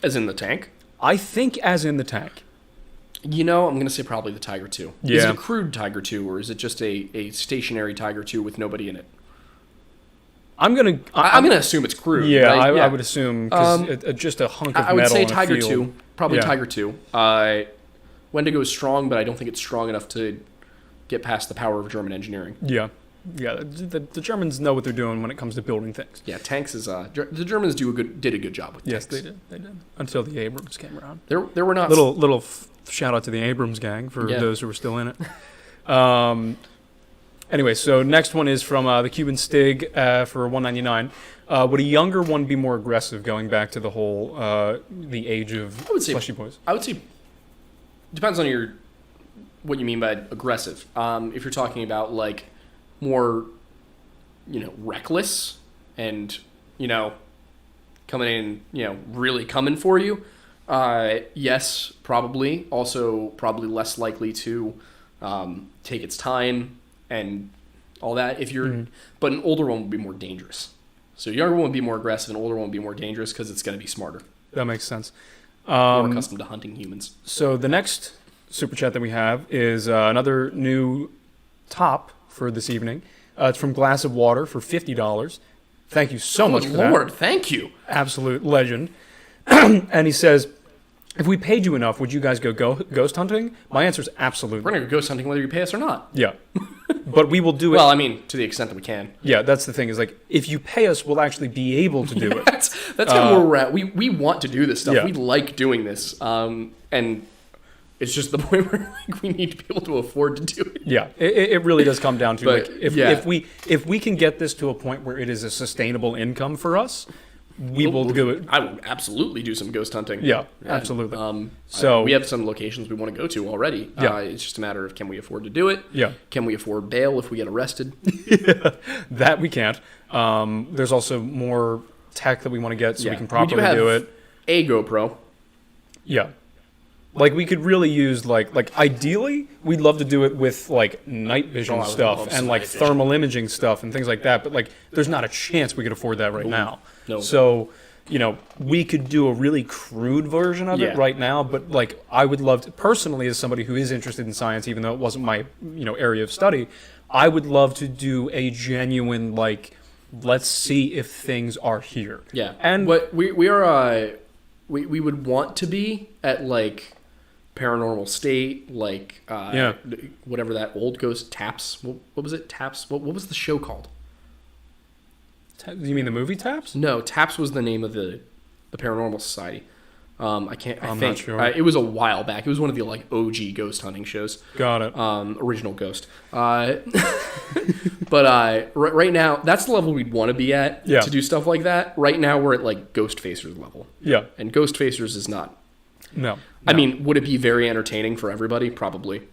As in the tank? I think as in the tank. You know, I'm going to say probably the Tiger 2. Yeah. Is it a crude Tiger 2, or is it just a stationary Tiger 2 with nobody in it? I'm going to assume it's crude. Yeah, right? I would assume, because just a hunk of metal. I would say in a Tiger field. 2. Probably Tiger 2. Wendigo is strong, but I don't think it's strong enough to get past the power of German engineering. Yeah. Yeah, the Germans know what they're doing when it comes to building things. Yeah, tanks is the Germans did a good job with tanks. Yes, they did until the Abrams came around. There were not little shout out to the Abrams gang for those who were still in it. Anyway, so next one is from the Cuban Stig for $1.99. Would a younger one be more aggressive, going back to the whole the age of fleshy boys? I would say depends on what you mean by aggressive. If you're talking about like more, reckless and, coming in, really coming for you. Yes, probably. Also, probably less likely to take its time and all that. But an older one would be more dangerous. So a younger one would be more aggressive, an older one would be more dangerous because it's going to be smarter. That makes sense. More accustomed to hunting humans. So the next super chat that we have is another new top for this evening. It's from Glass of Water for $50. Thank you so much for that. Lord, thank you. Absolute legend. And he says, if we paid you enough, would you guys go ghost hunting? My answer is absolutely. We're going to go ghost hunting whether you pay us or not. Yeah. But we will do it. Well, I mean, to the extent that we can. Yeah, that's the thing. Is like if you pay us, we'll actually be able to do it. That's kind of where we're at. We want to do this stuff. Yeah. We like doing this, and it's just the point where like we need to be able to afford to do it. Yeah, it really does come down to But, like yeah. if we can get this to a point where it is a sustainable income for us, we will do it. I will absolutely do some ghost hunting. Yeah, absolutely. So we have some locations we want to go to already. Yeah. It's just a matter of can we afford to do it? Yeah. Can we afford bail if we get arrested? That we can't. There's also more tech that we want to get so we can properly have do it. A GoPro. Yeah. Like we could really use like ideally we'd love to do it with like night vision I would stuff love and some like night vision. thermal imaging stuff and things like that, but like there's not a chance we could afford that right now. no. So, we could do a really crude version of it Yeah. right now, but like I would love to personally, as somebody who is interested in science, even though it wasn't my area of study, I would love to do a genuine like let's see if things are here. Yeah. And what we are we would want to be at like Paranormal State, like whatever that old ghost Taps. What was it? Taps. What was the show called? You mean the movie Taps? No, Taps was the name of the Paranormal Society. I'm not sure. It was a while back. It was one of the like OG ghost hunting shows. Got it. Original Ghost. But right now, that's the level we'd want to be at to do stuff like that. Right now, we're at like Ghost Facers level. Yeah. And Ghost Facers is not. No. I mean, would it be very entertaining for everybody? Probably.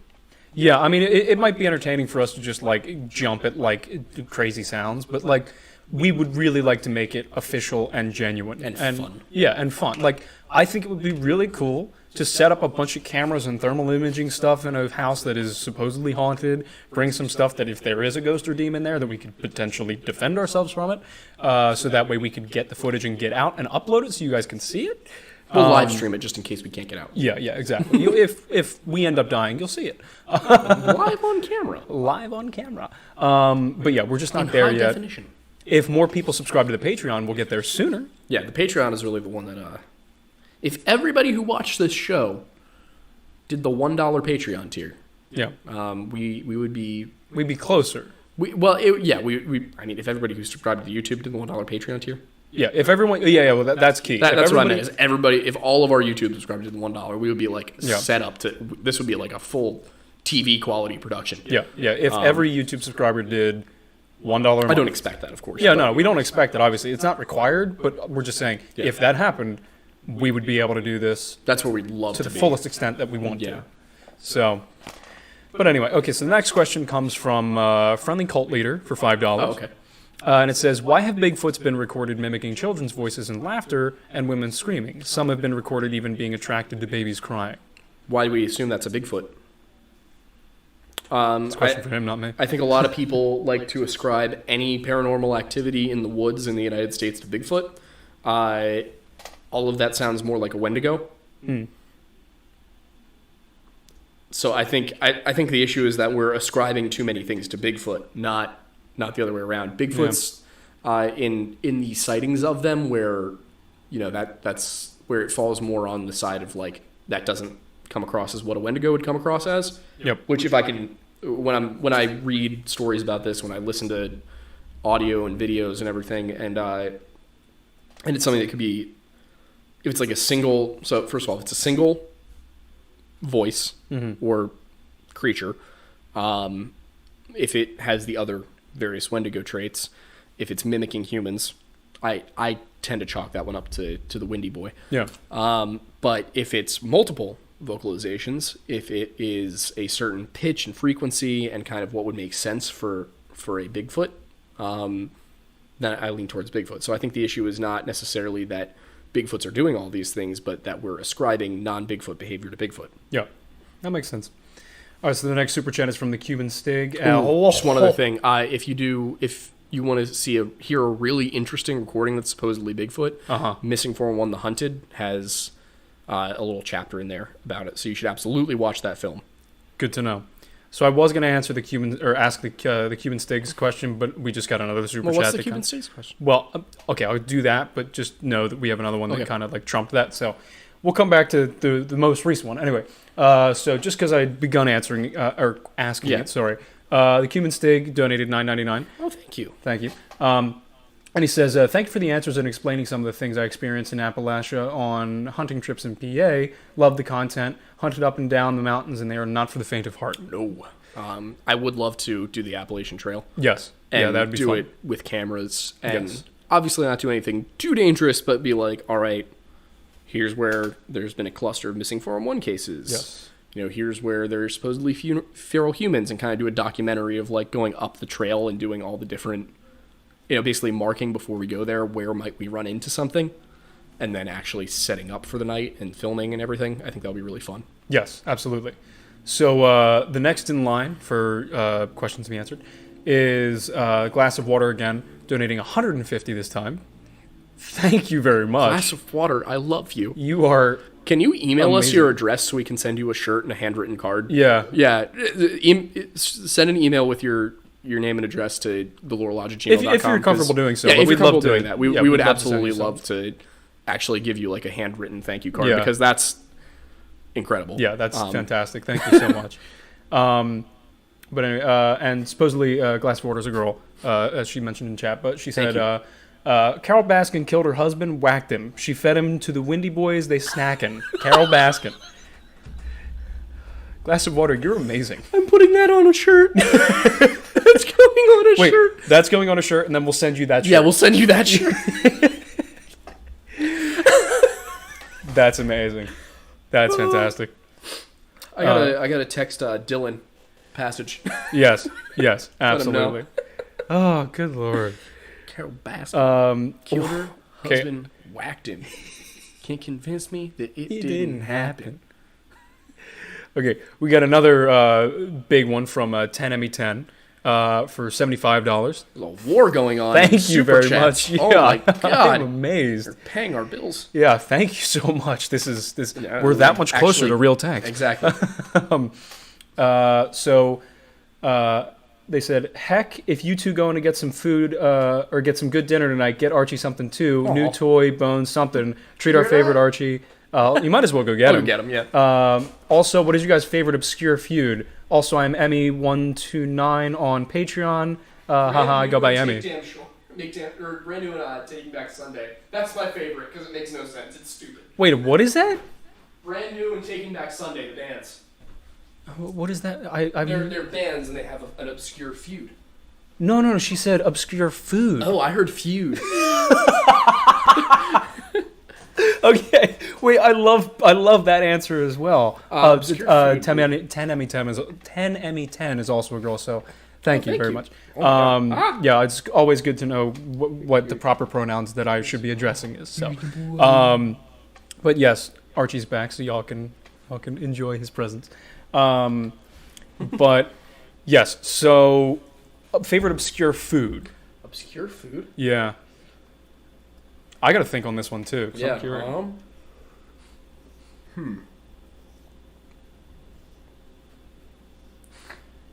Yeah, I mean, it might be entertaining for us to just like jump at like crazy sounds, but like we would really like to make it official and genuine And fun. Yeah, and fun. Like I think it would be really cool to set up a bunch of cameras and thermal imaging stuff in a house that is supposedly haunted. Bring some stuff that if there is a ghost or demon there, that we could potentially defend ourselves from it. So that way we could get the footage and get out and upload it so you guys can see it. We'll live stream it just in case we can't get out. Yeah, exactly. If we end up dying, you'll see it. Live on camera. Live on camera. But yeah, we're just not there high yet. definition. If more people subscribe to the Patreon, we'll get there sooner. Yeah, the Patreon is really the one that... if everybody who watched this show did the $1 Patreon tier, Yeah, we would be... we'd be closer. I mean, if everybody who subscribed to YouTube did the $1 Patreon tier... Yeah, if everyone... Yeah, well, that's key. That's what I meant. Is everybody, if all of our YouTube subscribers did the $1, we would be like set up to... This would be like a full TV quality production. Yeah. If every YouTube subscriber did $1 a month... I don't expect that, of course. Yeah, but- no, we don't expect it, obviously. It's not required, but we're just saying, if that happened, we would be able to do this That's where we'd love to to the be. fullest extent that we want Yeah. to. So... But anyway, okay, so the next question comes from Friendly Cult Leader for $5. Oh, okay. And it says, why have Bigfoots been recorded mimicking children's voices and laughter and women screaming? Some have been recorded even being attracted to babies crying. Why do we assume that's a Bigfoot? It's a question for him, not me. I think a lot of people like to ascribe any paranormal activity in the woods in the United States to Bigfoot. All of that sounds more like a Wendigo. So I think the issue is that we're ascribing too many things to Bigfoot, not the other way around. Bigfoot's in the sightings of them where that's where it falls more on the side of like that doesn't come across as what a Wendigo would come across as. Yep. Which if I can when I read stories about this, when I listen to audio and videos and everything, and it's something that could be if it's like a single. So first of all, if it's a single voice or creature, if it has the other various Wendigo traits, if it's mimicking humans, I tend to chalk that one up to the Windy Boy. Yeah. But if it's multiple vocalizations, if it is a certain pitch and frequency and kind of what would make sense for a Bigfoot, then I lean towards Bigfoot. So I think the issue is not necessarily that Bigfoots are doing all these things, but that we're ascribing non-Bigfoot behavior to Bigfoot. Yeah. That makes sense. All right, so the next super chat is from the Cuban Stig. Just one other thing. If you want to hear a really interesting recording that's supposedly Bigfoot, Missing 411 The Hunted has a little chapter in there about it. So you should absolutely watch that film. Good to know. So I was going to answer ask the Cuban Stig's question, but we just got another super chat. What's the Cuban Stig's question? Well, okay, I'll do that, but just know that we have another one that kind of like trumped that. So we'll come back to the most recent one. Anyway, so just because I'd begun answering or asking it, sorry. The Cumin Stig donated $9.99. Oh, thank you. Thank you. And he says, thank you for the answers and explaining some of the things I experienced in Appalachia on hunting trips in PA. Love the content. Hunted up and down the mountains, and they are not for the faint of heart. No. I would love to do the Appalachian Trail. Yes. And yeah, that would be do fun. it with cameras. And Yes. obviously not do anything too dangerous, but be like, all right, here's where there's been a cluster of missing 411 cases. Yes. You know, here's where there's supposedly feral humans, and kind of do a documentary of like going up the trail and doing all the different, you know, basically marking before we go there, where might we run into something, and then actually setting up for the night and filming and everything. I think that'll be really fun. Yes, absolutely. So the next in line for questions to be answered is Glass of Water again, donating $150 this time. Thank you very much. Glass of Water, I love you. You are... Can you email us amazing. your address so we can send you a shirt and a handwritten card? Yeah. Yeah. Send an email with your name and address to thelorelodge@gmail.com. If you're comfortable doing so. Yeah, but if you're we'd love comfortable to, doing that. We yeah, would we'd love to absolutely send you love to actually give you like a handwritten thank you card, Yeah. because that's incredible. Yeah, that's fantastic. Thank you so much. But anyway, and supposedly Glass of Water is a girl, as she mentioned in chat, but she said, Carol Baskin killed her husband, whacked him. She fed him to the Windy Boys, they snacking. Carol Baskin. Glass of Water, you're amazing. I'm putting that on a shirt. That's going on a shirt. That's going on a shirt, and then we'll send you that shirt. Yeah, we'll send you that shirt. That's amazing. That's fantastic. I gotta text Dylan Passage. Yes, him know. absolutely. Oh, good Lord. Carol Baskin killed her okay. husband, whacked him. Can't convince me that it didn't happen. Okay, we got another big one from 10ME10 for $75. There's a war going on. Thank you Super very chats. much. Oh Yeah, my god. I'm amazed. They're paying our bills. Yeah, thank you so much. This Yeah, we're that much closer actually- to real text. Exactly. They said, heck, if you two going to get some food or get some good dinner tonight, get Archie something too. Aw. New toy, bones, something. Treat our favorite Archie. You might as well go get him. Get him, yeah. Also, what is your guys' favorite obscure feud? Also, I'm Emmy129 on Patreon. Haha, I go by Emmy. Brand new and Taking Back Sunday. That's my favorite because it makes no sense. It's stupid. Wait, what is that? Brand new and Taking Back Sunday, the bands. What is that? They're bands and they have an obscure feud. No. She said obscure food. Oh, I heard feud. Okay. Wait, I love that answer as well. Obscure food. 10ME10 is also a girl, so thank you very much. Oh, yeah, it's always good to know what the proper pronouns that I should be addressing is. So, but yes, Archie's back, so y'all can enjoy his presence. But yes, so favorite obscure food. Obscure food? Yeah. I got to think on this one too. Yeah. I'm curious. I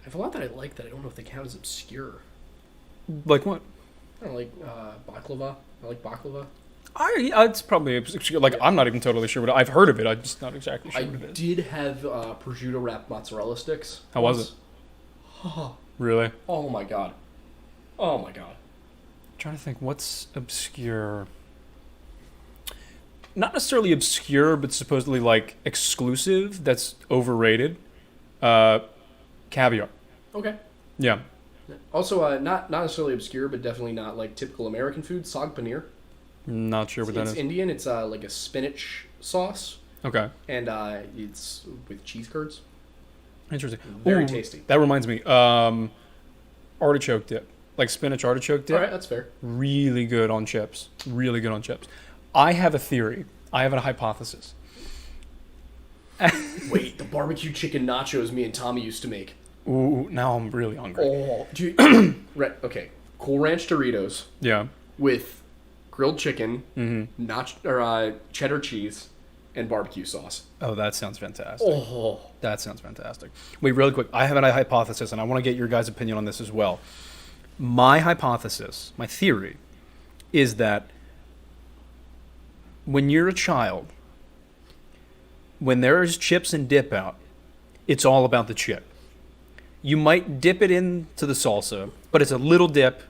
have a lot that I like that I don't know if they count as obscure. Like what? I don't like baklava. I like baklava. It's probably obscure. Like, I'm not even totally sure what I've heard of it. I'm just not exactly sure I what it is. did have prosciutto wrapped mozzarella sticks. How was it? Really? Oh my god. Oh my god. I'm trying to think what's obscure. Not necessarily obscure, but supposedly like exclusive. That's overrated. Caviar. Okay. Yeah. Also, not necessarily obscure, but definitely not like typical American food. Saag paneer. Not sure what that It's is. Indian. It's like a spinach sauce, Okay. and it's with cheese curds. Interesting. Very Ooh, tasty. That reminds me. Artichoke dip. Like spinach artichoke dip. All right, that's fair. Really good on chips. Really good on chips. I have a theory. I have a hypothesis. Wait, the barbecue chicken nachos me and Tommy used to make. Ooh, now I'm really hungry. Oh, dude. Okay. Cool Ranch Doritos Yeah. with grilled chicken, Mm-hmm. cheddar cheese, and barbecue sauce. Oh, that sounds fantastic. Oh. That sounds fantastic. Wait, really quick. I have a hypothesis, and I want to get your guys' opinion on this as well. My hypothesis, my theory, is that when you're a child, when there's chips and dip out, it's all about the chip. you might dip it into the salsa, but it's a little dip,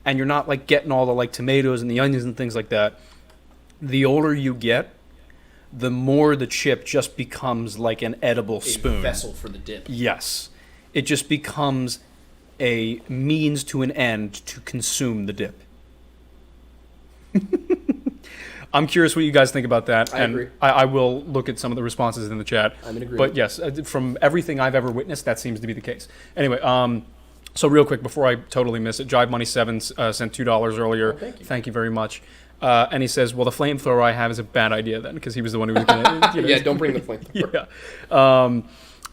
and you're not like getting all the like tomatoes and the onions and things like that. The older you get, the more the chip just becomes like an edible spoon. A vessel for the dip. Yes. It just becomes a means to an end to consume the dip. I'm curious what you guys think about that. I agree. I will look at some of the responses in the chat. I'm in agreement. But yes, from everything I've ever witnessed, that seems to be the case. Anyway, so real quick, before I totally miss it, Jive Money 7 sent $2 earlier. Oh, thank you. Thank you very much. And he says, well, the flamethrower I have is a bad idea then, because he was the one who was going to... Yeah, don't bring the flamethrower. Yeah.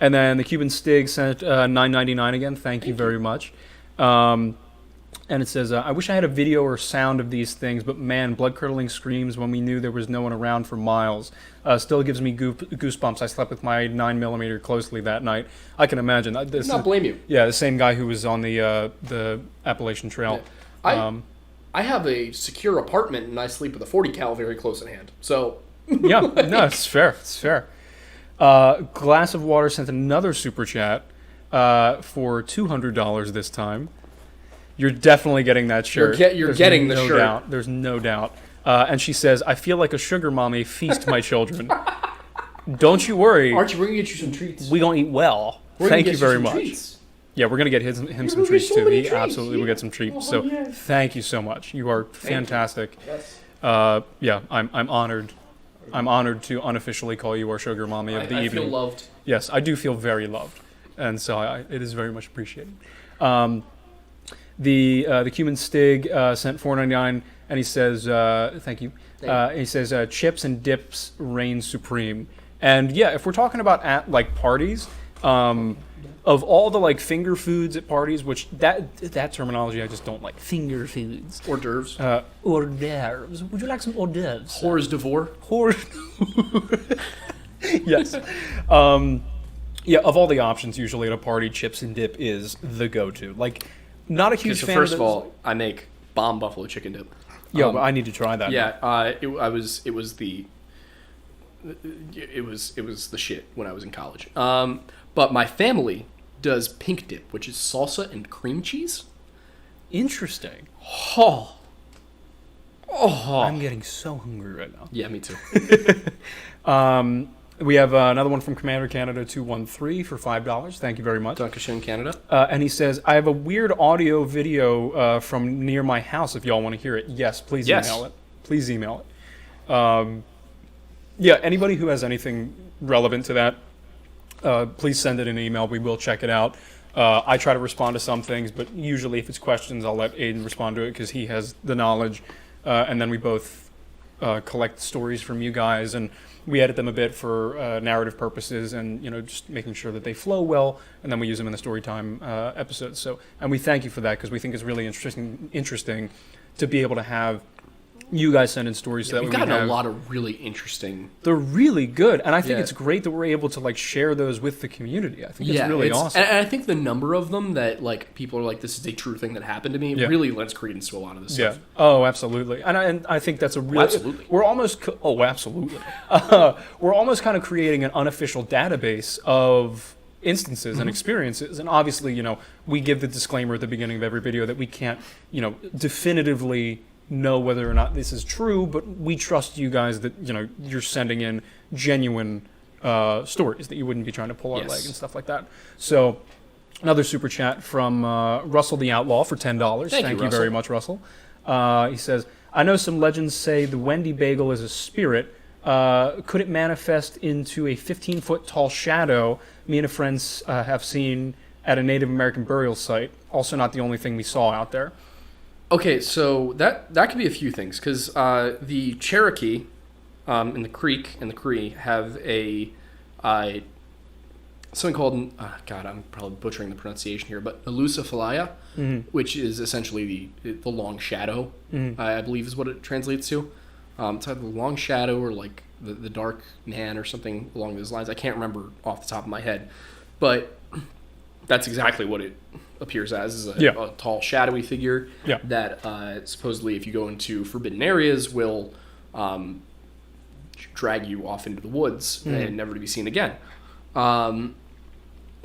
And then the Cuban Stig sent $9.99 again. Thank you very much. And it says, I wish I had a video or sound of these things, but man, blood-curdling screams when we knew there was no one around for miles. Still gives me goosebumps. I slept with my 9mm closely that night. I can imagine. Not blame you. Yeah, the same guy who was on the Appalachian Trail. Yeah. I have a secure apartment, and I sleep with a 40 cal very close at hand. So... Yeah, no, it's fair. It's fair. Glass of Water sent another super chat for $200 this time. You're definitely getting that shirt. You're getting the shirt. Doubt. There's no doubt. And she says, I feel like a sugar mommy, feast my children. Don't you worry. Archie, we're going to get you some treats. We going to eat well. Thank you very much. Treats. Yeah, we're going to get him some treats too. He absolutely will get some treats. So thank you so much. You are fantastic. Yes. Yeah, I'm honored. I'm honored to unofficially call you our sugar mommy of the evening. I feel loved. Yes, I do feel very loved. And so it is very much appreciated. The Cuban Stig sent $4.99, and he says, thank you. He says, chips and dips reign supreme. And yeah, if we're talking about at like parties, of all the like finger foods at parties, which that terminology I just don't like. Finger foods. Hors d'oeuvres. Hors d'oeuvres. Would you like some hors d'oeuvres? Hors d'oeuvre. Yes. Yeah, of all the options usually at a party, chips and dip is the go-to. Like, not a huge fan. First of all, I make bomb buffalo chicken dip. Yo, but I need to try that. Yeah, it was the shit when I was in college. But my family does pink dip, which is salsa and cream cheese. Interesting. Oh. I'm getting so hungry right now. Yeah, me too. We have another one from Commander Canada 213 for $5. Thank you very much. Dankeschön, Canada. And he says, I have a weird audio video from near my house if y'all want to hear it. Yes, please email it. Please email it. Yeah, anybody who has anything relevant to that, please send it in an email. We will check it out. I try to respond to some things, but usually if it's questions, I'll let Aiden respond to it because he has the knowledge. And then we both collect stories from you guys, and we edit them a bit for narrative purposes and, just making sure that they flow well, and then we use them in the story time episodes. So, and we thank you for that because we think it's really interesting to be able to have you guys send in stories so that we've we gotten have, a lot of really interesting. They're really good, and I think it's great that we're able to like share those with the community. I think it's really awesome. And I think the number of them that like people are like, this is a true thing that happened to me, really lends credence to a lot of this stuff. Oh, absolutely. And I think that's a real. Absolutely. We're almost. Absolutely. We're almost kind of creating an unofficial database of instances and experiences, and obviously, we give the disclaimer at the beginning of every video that we can't, definitively know whether or not this is true, but we trust you guys that you're sending in genuine stories, that you wouldn't be trying to pull our leg and stuff like that. So another super chat from Russell the Outlaw for $10. Thank you very much, Russell. He says, I know some legends say the Wendy bagel is a spirit. Could it manifest into a 15-foot tall shadow me and a friend have seen at a Native American burial site? Also not the only thing we saw out there. Okay, so that could be a few things, because the Cherokee and the Creek and the Cree have a something called, God, I'm probably butchering the pronunciation here, but Elusophilia, which is essentially the long shadow, I believe is what it translates to. It's either the long shadow or like the dark man or something along those lines. I can't remember off the top of my head, but that's exactly what it appears as, is a tall, shadowy figure that supposedly, if you go into forbidden areas, will drag you off into the woods and never to be seen again.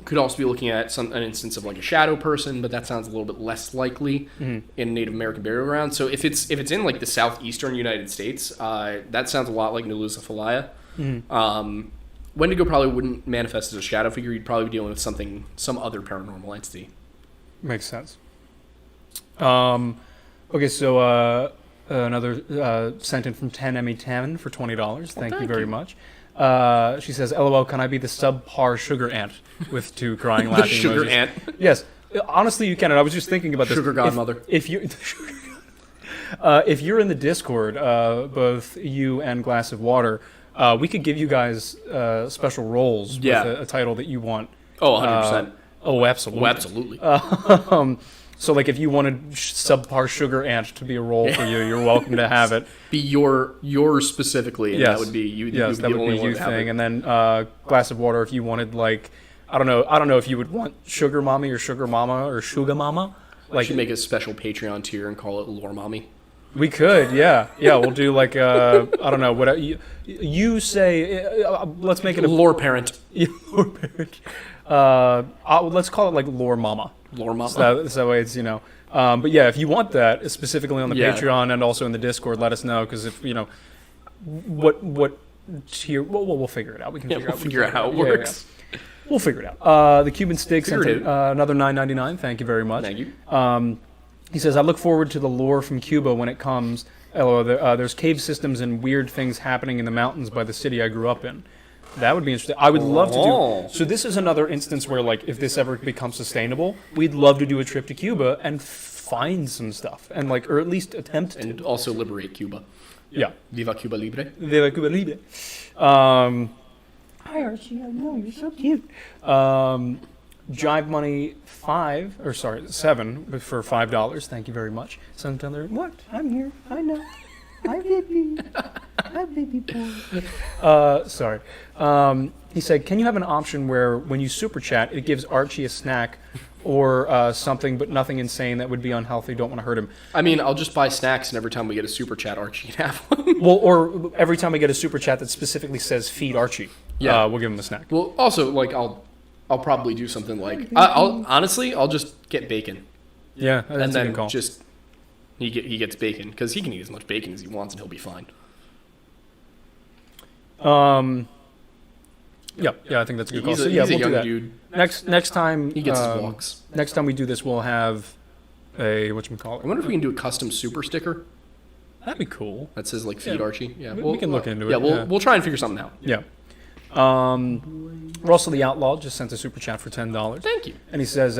Could also be looking at an instance of like a shadow person, but that sounds a little bit less likely in Native American burial ground. So if it's in like the southeastern United States, that sounds a lot like Nulusafalia. Wendigo probably wouldn't manifest as a shadow figure. You'd probably be dealing with some other paranormal entity. Makes sense. Okay, so another sentence from 10ME10 for $20. Thank you very much. She says, "LOL, can I be the subpar sugar ant?" With 2 crying laughing emojis. Sugar ant. Yes, honestly, you can. And I was just thinking about this. Sugar godmother. If you're in the Discord, both you and Glass of Water, we could give you guys special roles with a title that you want. Oh, 100%. Oh, absolutely. Oh, absolutely. So, like, if you wanted subpar sugar ant to be a role for you, you're welcome to have it. Be yours specifically, and yes. that would be you. Yes, that would be you thing. And then Glass of Water, if you wanted, like, I don't know if you would want Sugar Mommy or Sugar Mama or Sugar Mama. Like, should make a special Patreon tier and call it Lore Mommy. We could, yeah. We'll do like I don't know what you say. Let's make it a Lore Parent. Lore Parent. Let's call it like Lore Mama. Lore Mama. So that way it's But yeah, if you want that specifically on the Patreon and also in the Discord, let us know because if what tier. We'll figure it out. We can figure out how it works. Yeah. We'll figure it out. The Cuban Steak sent another $9.99. Thank you very much. Thank you. He says, "I look forward to the lore from Cuba when it comes. There's cave systems and weird things happening in the mountains by the city I grew up in." That would be interesting. I would love to do. So this is another instance where, like, if this ever becomes sustainable, we'd love to do a trip to Cuba and find some stuff, and like, or at least attempt and also liberate Cuba. Yeah. Viva Cuba Libre. Viva Cuba Libre. Hi Archie, I know you're so cute. Jive Money 7 for $5. Thank you very much. Sometimes what? I'm here. I know. Hi, baby. Hi, baby boy. Sorry. He said, "Can you have an option where when you super chat, it gives Archie a snack or something, but nothing insane that would be unhealthy? Don't want to hurt him." I mean, I'll just buy snacks, and every time we get a super chat, Archie can have one. Well, or every time we get a super chat that specifically says "feed Archie," we'll give him a snack. Well, also, like, I'll probably do something like I'll just get bacon. Yeah, that's and then a good call. Just he gets bacon because he can eat as much bacon as he wants and he'll be fine. Yeah, I think that's a good call. He's a we'll young do that. dude. Next time he gets his walks. Next time we do this, we'll have a I wonder if we can do a custom super sticker. That'd be cool. That says like "feed Archie." Yeah, we can look into it. Yeah, we'll try and figure something out. Yeah. Russell the Outlaw just sent a super chat for $10. Thank you. And he says,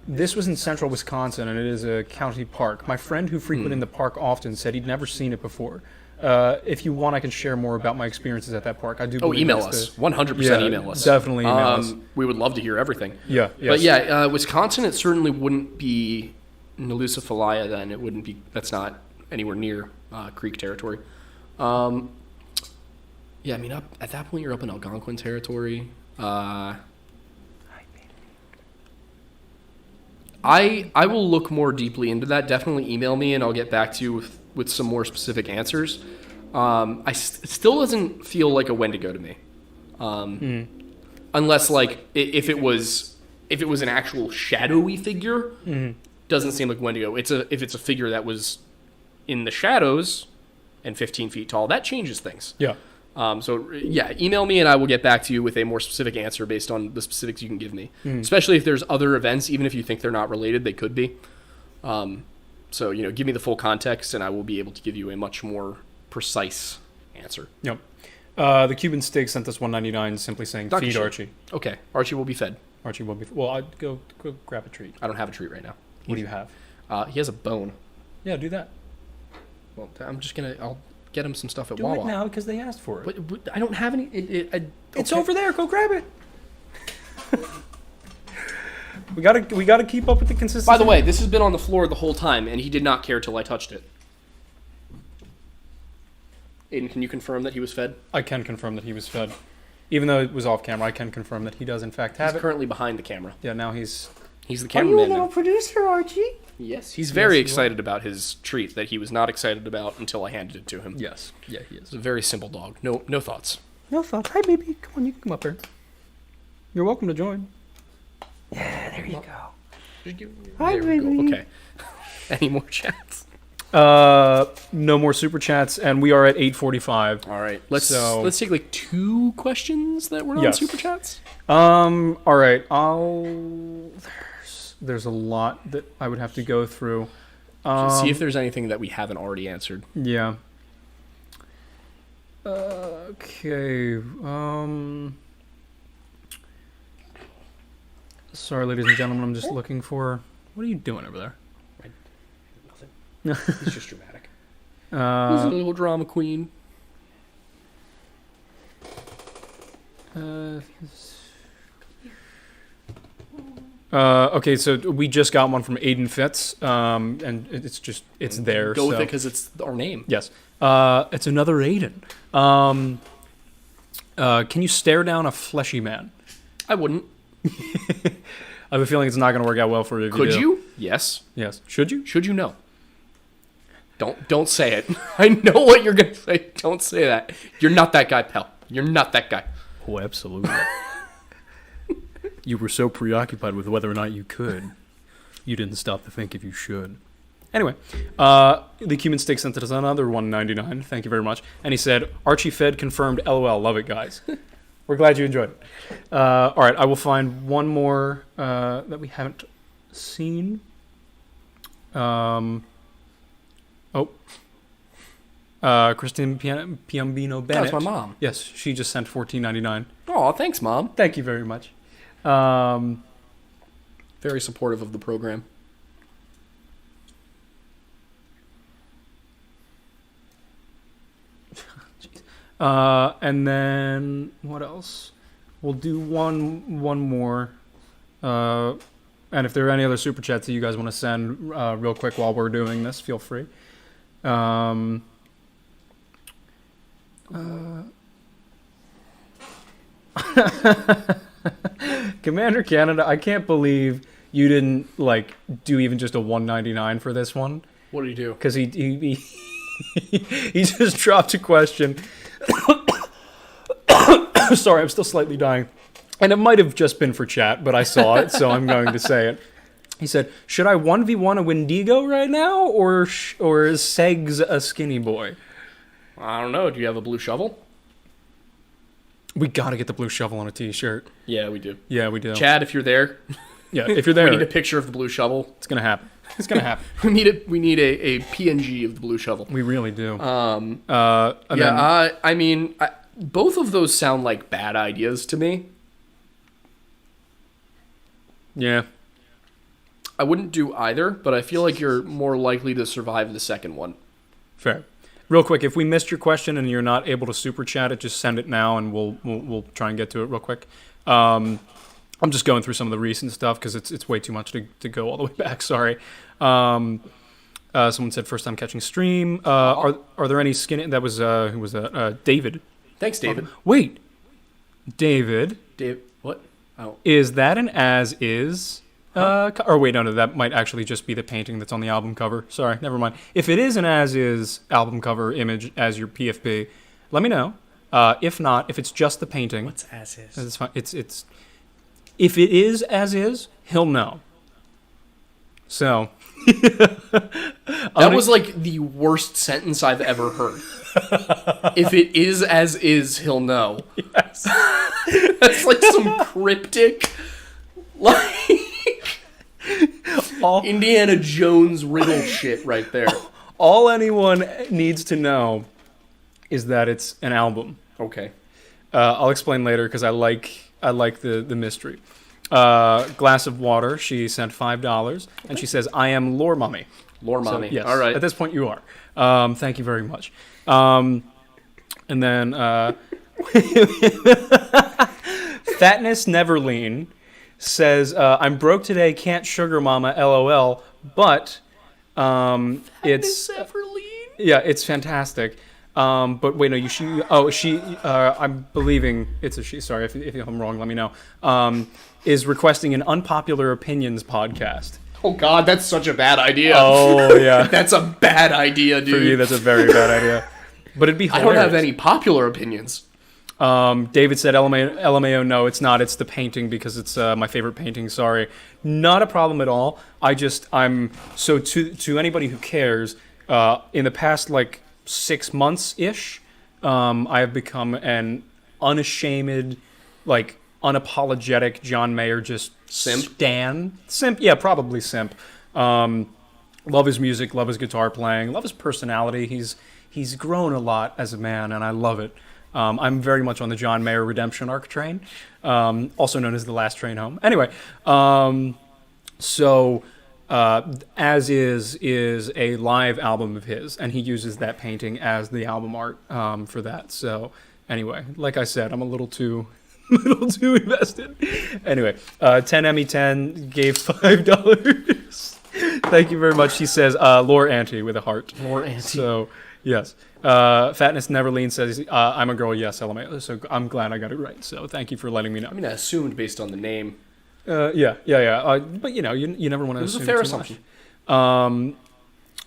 "This was in central Wisconsin, and it is a county park. My friend who frequented the park often said he'd never seen it before. If you want, I can share more about my experiences at that park. I do. Email us. 100% email us. Definitely email us. We would love to hear everything. Yeah. Yes. But yeah, Wisconsin, it certainly wouldn't be Nulusafalia then. It wouldn't be. That's not anywhere near Creek territory. Yeah, I mean, at that point, you're up in Algonquin territory. I will look more deeply into that. Definitely email me, and I'll get back to you with some more specific answers. It still doesn't feel like a Wendigo to me, unless like if it was an actual shadowy figure, doesn't seem like Wendigo. If it's a figure that was in the shadows and 15 feet tall, that changes things. Yeah. So email me and I will get back to you with a more specific answer based on the specifics you can give me. Especially if there's other events, even if you think they're not related, they could be. So give me the full context and I will be able to give you a much more precise answer. Yep. The Cuban Steak sent us $1.99 simply saying Dr. feed Shea. Archie. Okay, Archie will be fed. Archie will be. Well, I'd go grab a treat. I don't have a treat right now. What do you have? He has a bone. Yeah, do that. Well, I'll get him some stuff at Do Wawa. it now because they asked for it. But I don't have any. It's over there. Go grab it. We gotta keep up with the consistency. By the way, this has been on the floor the whole time, and he did not care till I touched it. Aiden, can you confirm that he was fed? I can confirm that he was fed. Even though it was off camera, I can confirm that he does in fact have He's it. currently behind the camera. Yeah, now he's the cameraman. Are you a little producer, Archie? Yes, he's very excited about his treat that he was not excited about until I handed it to him. Yes. Yeah, he is. It's a very simple dog. No thoughts. No thoughts. Hi, baby. Come on, you can come up here. You're welcome to join. Yeah, there you go. Hi, there we go. Okay. Any more chats? No more super chats, and we are at 8:45. All right. Let's take like 2 questions that were on super chats. All right. There's a lot that I would have to go through. See if there's anything that we haven't already answered. Yeah. Okay. Sorry, ladies and gentlemen. I'm just looking for. What are you doing over there? Nothing. He's just dramatic. He's a little drama queen. Okay, so we just got one from Aiden Fitz, and it's there. Go with it because it's our name. Yes. It's another Aiden. Can you stare down a fleshy man? I wouldn't. I have a feeling it's not going to work out well for you. Could you? Yes. Yes. Should you? Should you? No. Don't say it. I know what you're going to say. Don't say that. You're not that guy, pal. You're not that guy. Oh, absolutely. You were so preoccupied with whether or not you could, you didn't stop to think if you should. Anyway, the Cuban Stick sent us another $1.99. Thank you very much. And he said, Archie Fed confirmed, LOL, love it, guys. We're glad you enjoyed it. All right, I will find one more that we haven't seen. Christine Piambino Bennett. That's my mom. Yes, she just sent $14.99. Oh, thanks, Mom. Thank you very much. Very supportive of the program. And then what else? We'll do one more. And if there are any other super chats that you guys want to send real quick while we're doing this, feel free. Commander Canada, I can't believe you didn't do even just a $1.99 for this one. What did he do? Because he just dropped a question. Sorry, I'm still slightly dying. And it might have just been for chat, but I saw it, so I'm going to say it. He said, should I 1v1 a Wendigo right now, or is Segs a skinny boy? I don't know. Do you have a blue shovel? We got to get the blue shovel on a t-shirt. Yeah, we do. Yeah, we do. Chad, if you're there. Yeah, if you're there. We need a picture of the blue shovel. It's going to happen. It's going to happen. We need a PNG of the blue shovel. We really do. I mean, both of those sound like bad ideas to me. Yeah. I wouldn't do either, but I feel like you're more likely to survive the second one. Fair. Real quick, if we missed your question and you're not able to super chat it, just send it now and we'll try and get to it real quick. I'm just going through some of the recent stuff because it's way too much to go all the way back. Sorry. Someone said first time catching stream. Are there any skin? That was who was that? David. Thanks, David. Wait, David. What? Oh, is that an as is? Or wait, no, that might actually just be the painting that's on the album cover. Sorry, never mind. If it is an as-is album cover image as your PFP, let me know. If not, if it's just the painting, what's as-is? It's fine. It's if it is as-is, he'll know. So that was like the worst sentence I've ever heard. If it is as is, he'll know. Yes. That's like some cryptic, like Indiana Jones riddle shit right there. All anyone needs to know is that it's an album. Okay. I'll explain later because I like the mystery. Glass of water. She sent $5, and she says, "I am Lore Mummy." Lore Mummy. So, yes, all right. At this point, you are. Thank you very much. And then Fatness Neverlean says, "I'm broke today. Can't sugar mama. LOL." But it's it's fantastic. But wait, no, she. I'm believing it's a she. Sorry, if I'm wrong, let me know. Is requesting an unpopular opinions podcast. Oh God, that's such a bad idea. Oh yeah, that's a bad idea, dude. For you, that's a very bad idea. But it'd be hilarious. I don't have any popular opinions. David said LMAO, no, it's not. It's the painting because it's my favorite painting. Sorry. Not a problem at all. So to anybody who cares, in the past, 6 months-ish, I have become an unashamed, unapologetic John Mayer, just Simp? Simp, yeah, probably simp. Love his music, love his guitar playing, love his personality. He's grown a lot as a man, and I love it. I'm very much on the John Mayer redemption arc train, also known as the last train home. Anyway, As is a live album of his, and he uses that painting as the album art for that. So anyway, like I said, I'm a little too invested. Anyway, 10ME10 gave $5. Thank you very much. He says, Lore Auntie with a heart. Lore Auntie. So, yes. Fatness Neverlean says, I'm a girl, yes, LMA. So I'm glad I got it right. So thank you for letting me know. I mean, I assumed based on the name. Yeah. But, you never want to assume It was a fair too assumption. much.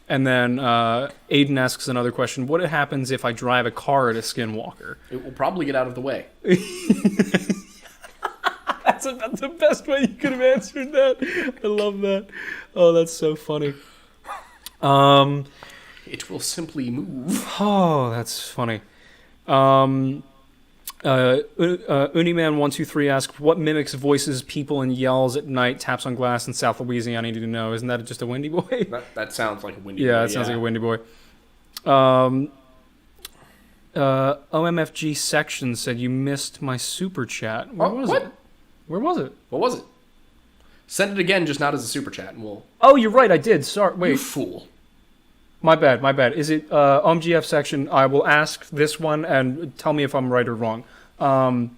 And then Aiden asks another question. What happens if I drive a car at a skinwalker? It will probably get out of the way. That's the best way you could have answered that. I love that. Oh, that's so funny. It will simply move. Oh, that's funny. Uniman123 asks, what mimics voices people and yells at night, taps on glass in South Louisiana? I need to know. Isn't that just a windy boy? That sounds like a windy boy. Yeah, it sounds like a windy boy. OMFG section said you missed my super chat. Where was it? Where was it? What was it? Send it again, just not as a super chat, and we'll... Oh, you're right, I did. Sorry, wait. You fool. My bad. Is it OMGF section? I will ask this one and tell me if I'm right or wrong. For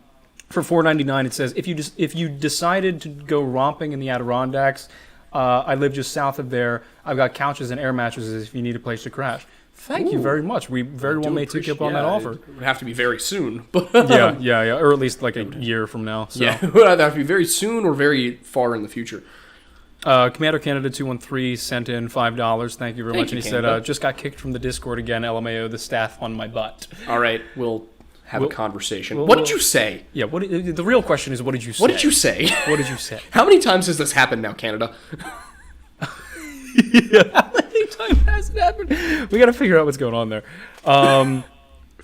$4.99, it says, if you decided to go romping in the Adirondacks, I live just south of there. I've got couches and air mattresses if you need a place to crash. Thank you very much. We very well may take you up on that offer. It would have to be very soon. But yeah, or at least like a year from now. So. Yeah, it would either have to be very soon or very far in the future. Commander Canada 213 sent in $5. Thank you very much. And he said, just got kicked from the Discord again. LMAO, the staff on my butt. All right, we'll have a conversation. What did you say? Yeah, the real question is, what did you say? What did you say? What did you say? How many times has this happened now, Canada? Yeah, how many times has it happened? We got to figure out what's going on there.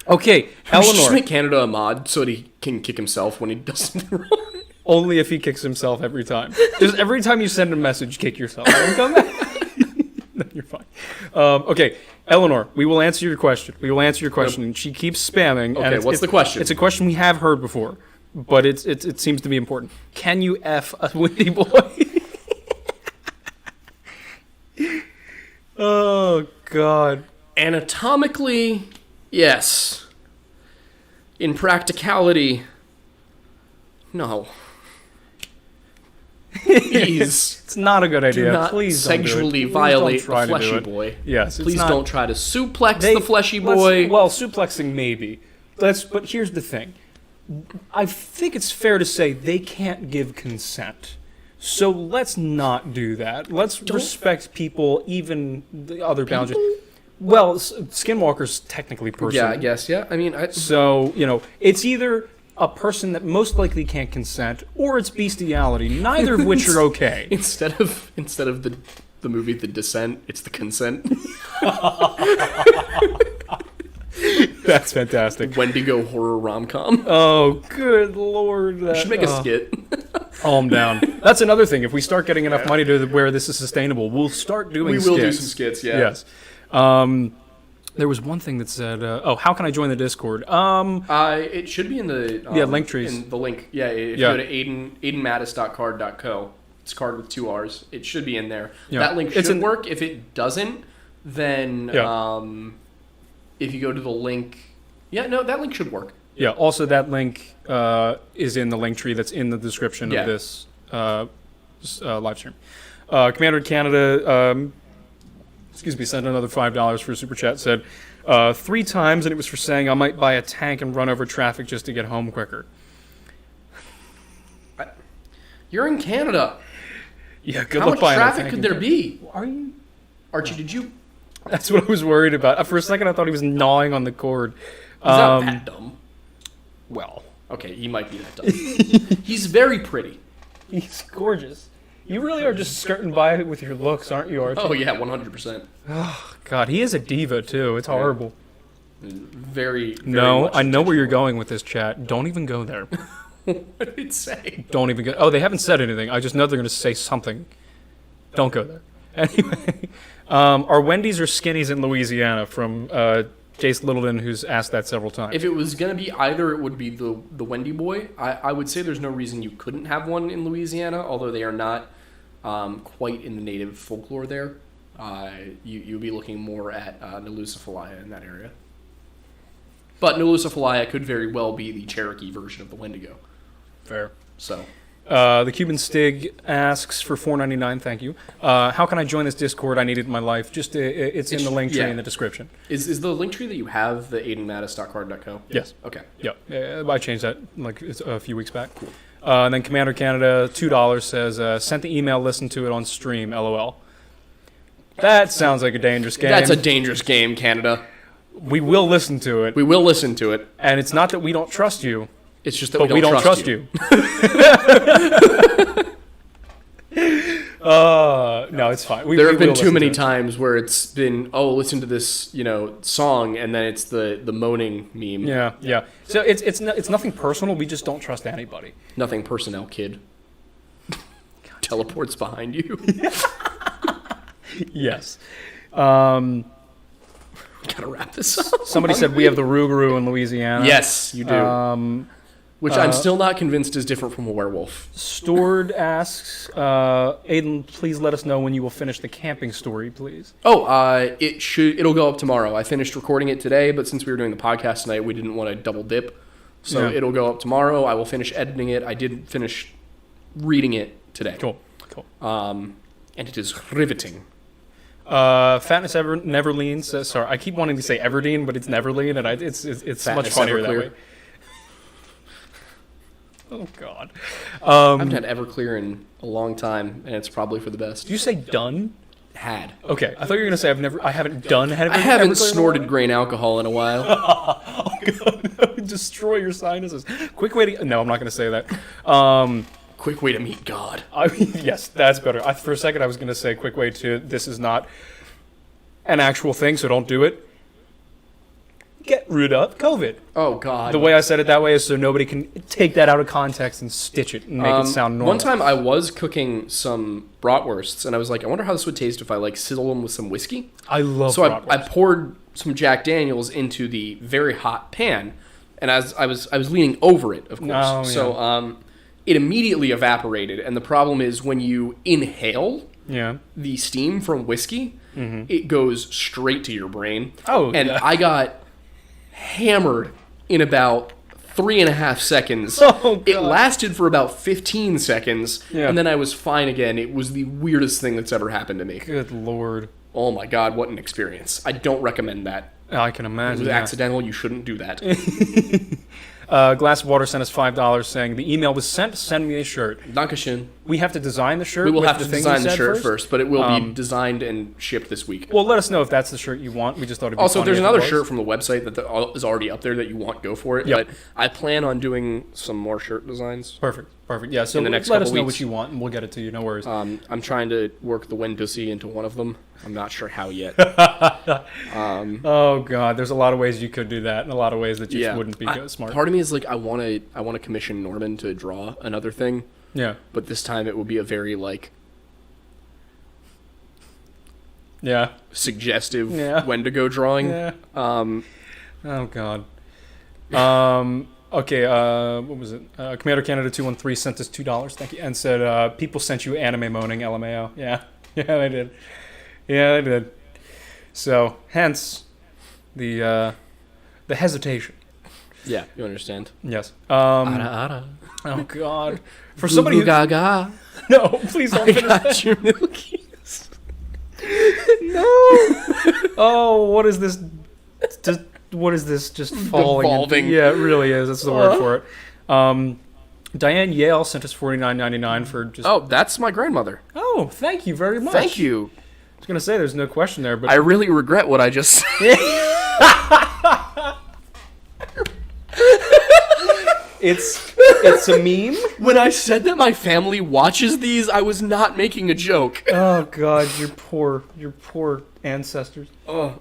Okay, We should Eleanor. just make Canada a mod so that he can kick himself when he does something wrong. Only if he kicks himself every time. Just every time you send a message, kick yourself. Don't come back. No, you're fine. Okay, Eleanor, we will answer your question. Yep. She keeps spamming. Okay, what's the question? It's a question we have heard before, but it seems to be important. Can you F a windy boy? Oh, God. Anatomically, yes. In practicality, no. Please. It's not a good idea. Do not Please sexually don't violate the try to do fleshy it. boy. Yes. Please don't try to suplex the fleshy boy. Well, suplexing maybe. But here's the thing. I think it's fair to say they can't give consent. So let's not do that. Let's respect people, even the other boundaries. Well, Skinwalker's technically person. Yeah, I guess. Yeah, I mean, So, it's either a person that most likely can't consent, or it's bestiality. Neither of which are okay. Instead of the movie The Descent, it's The Consent. That's fantastic. Wendigo horror rom-com. Oh, good lord. We should make a skit. Oh, I'm down. That's another thing. If we start getting enough money to where this is sustainable, we'll start doing skits. We will do some skits, yeah. Yes. There was one thing that said, how can I join the Discord? It should be in the... link trees. In the link. Yeah, if you go to aidenmattis.card.co, it's card with 2 R's. It should be in there. Yeah. That link should work. If it doesn't, then if you go to the link... Yeah, no, that link should work. Yeah, also that link is in the link tree that's in the description of this live stream. Commander in Canada... sent another $5 for a super chat. Said 3 times, and it was for saying I might buy a tank and run over traffic just to get home quicker. You're in Canada. Yeah, good How luck much buying a traffic tank could in there Canada. be? Are you? Archie, did you... That's what I was worried about. For a second, I thought he was gnawing on the cord. He's not that dumb. Well, okay, he might be that dumb. He's very pretty. he's gorgeous. You really are just skirting by it with your looks, aren't you, Archie? Oh yeah, 100%. God, he is a diva too. It's horrible. Very No, much I know where you're attention. going with this chat. Don't even go there. What did it say? Don't even go. Oh, they haven't said anything. I just know they're going to say something. Don't go there. Anyway, are Wendy's or Skinnies in Louisiana? From Jace Littleton, who's asked that several times. If it was gonna be either, it would be the Wendy Boy. I would say there's no reason you couldn't have one in Louisiana, although they are not quite in the native folklore there. You'd be looking more at Nalusa in that area. But Nalusa could very well be the Cherokee version of the Wendigo. Fair. So. The Cuban Stig asks for $4.99. Thank you. How can I join this Discord? I need it in my life. Just it's in the link tree in the description. Is the link tree that you have the aidenmattis.card.co? Yes. Okay. Yep. I changed that like a few weeks back. And then Commander Canada $2 says sent the email, listened to it on stream. LOL. That sounds like a dangerous game. That's a dangerous game, Canada. We will listen to it. We will listen to it. And it's not that we don't trust you. It's just that But we don't trust you. you. No, it's fine. There have will been too listen many to it. times where it's been, listen to this, song, and then it's the moaning meme. Yeah. So it's nothing personal. We just don't trust anybody. Nothing personnel, kid. Teleports behind you. Yes. Gotta wrap this up. Somebody said we have the Rougarou in Louisiana. Yes, you do. Which I'm still not convinced is different from a werewolf. Stored asks, Aiden, please let us know when you will finish the camping story, please. It'll go up tomorrow. I finished recording it today, but since we were doing the podcast tonight, we didn't want to double dip. So it'll go up tomorrow. I will finish editing it. I did finish reading it today. Cool. And it is riveting. Fatness Neverleen says, sorry, I keep wanting to say Everdeen, but it's Neverleen, and it's much Fatness funnier Everclear. that way. Oh, God. I haven't had Everclear in a long time, and it's probably for the best. Did you say done? Had. Okay, I thought you were going to say I haven't done Everclear. I haven't Everclear snorted grain alcohol in a while. Oh, God. Destroy your sinuses. Quick way to... No, I'm not going to say that. Quick way to meet God. Yes, that's better. For a second, I was going to say quick way to... This is not an actual thing, so don't do it. Get rid of COVID. Oh, God. The way I said it that way is so nobody can take that out of context and stitch it and make it sound normal. One time I was cooking some bratwursts, and I was like, I wonder how this would taste if I sizzle them with some whiskey. I love So I bratwurst. poured some Jack Daniels into the very hot pan, and as I was leaning over it, of course. Oh, yeah. So it immediately evaporated, and the problem is when you inhale the steam from whiskey, it goes straight to your brain. Oh, and yeah. I got hammered in about 3.5 seconds. Oh, God. It lasted for about 15 seconds, Yeah. and then I was fine again. It was the weirdest thing that's ever happened to me. Good Lord. Oh my God, what an experience. I don't recommend that. I can It imagine. was yeah. accidental. You shouldn't do that. Glass of Water sent us $5 saying, the email was sent, send me a shirt. Dankeschön. We have to design the shirt? We will with have to the thing design you the said shirt first, but it will be designed and shipped this week. Well, let us know if that's the shirt you want. We just thought it'd be Also, if funny there's if it another was. shirt from the website that is already up there that you want, go for it. Yep. But I plan on doing some more shirt designs. Perfect. Yeah, so In the next let us couple know weeks. what you want, and we'll get it to you. No worries. I'm trying to work the Wendussy into one of them. I'm not sure how yet. Oh God, there's a lot of ways you could do that, and a lot of ways that just wouldn't be smart. Part of me is like, I want to commission Norman to draw another thing, Yeah. but this time it will be a very Yeah. suggestive Yeah. Wendigo drawing. Yeah. Um, Oh God. Okay. What was it? Commander Canada 213 sent us $2. Thank you, and said people sent you anime moaning. LMAO. Yeah. Yeah, they did. Yeah, they did. So, hence the hesitation. yeah, you understand. Yes. Ara. Oh God. For somebody who gaga. no, please don't I finish got that. your milkies. No. Oh, what is this? What is this? Just falling. Devolving. Yeah, it really is. That's the word for it. Diane Yale sent us $49.99 for just. Oh, that's my grandmother. Oh, thank you very much. Thank you. I was gonna say there's no question there, but I really regret what I just said. It's a meme. When I said that my family watches these, I was not making a joke. Oh God, your poor ancestors. Oh.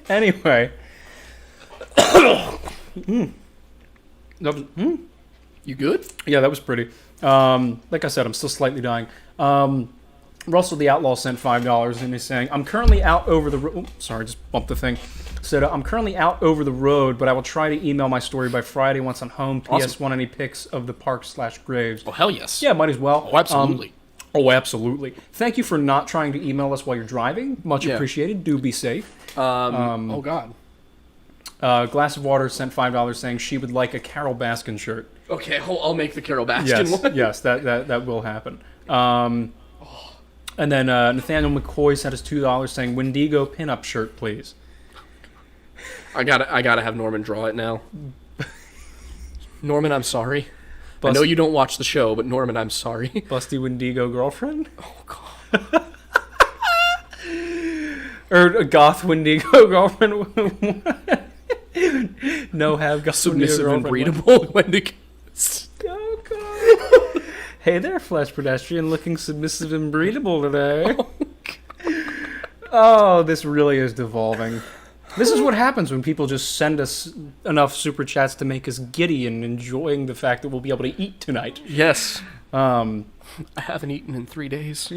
Anyway. That was, You good? yeah, that was pretty. Like I said, I'm still slightly dying. Russell the Outlaw sent $5 and he's saying, I'm currently out over the road. Sorry, just bumped the thing. Said, I'm currently out over the road, but I will try to email my story by Friday once I'm home. Awesome. PS, want any pics of the park/graves? Oh, hell yes. Yeah, might as well. Oh, absolutely. Oh, absolutely. Thank you for not trying to email us while you're driving. Much Yeah. appreciated. Do be safe. Oh, God. Glass of Water sent $5 saying she would like a Carol Baskin shirt. Okay, I'll make the Carol Baskin one. Yes, that will happen. And then Nathaniel McCoy sent us $2 saying Wendigo pinup shirt, please. I gotta have Norman draw it now. Norman, I'm sorry. I know you don't watch the show, but Norman, I'm sorry. Busty Wendigo girlfriend? Oh, God. Or a goth Wendigo girlfriend? No, have goth Submissive and Wendigo breedable Wendigo. Oh, God. Hey there, flesh pedestrian, looking submissive and breedable today. Oh, this really is devolving. This is what happens when people just send us enough super chats to make us giddy and enjoying the fact that we'll be able to eat tonight. Yes. I haven't eaten in 3 days.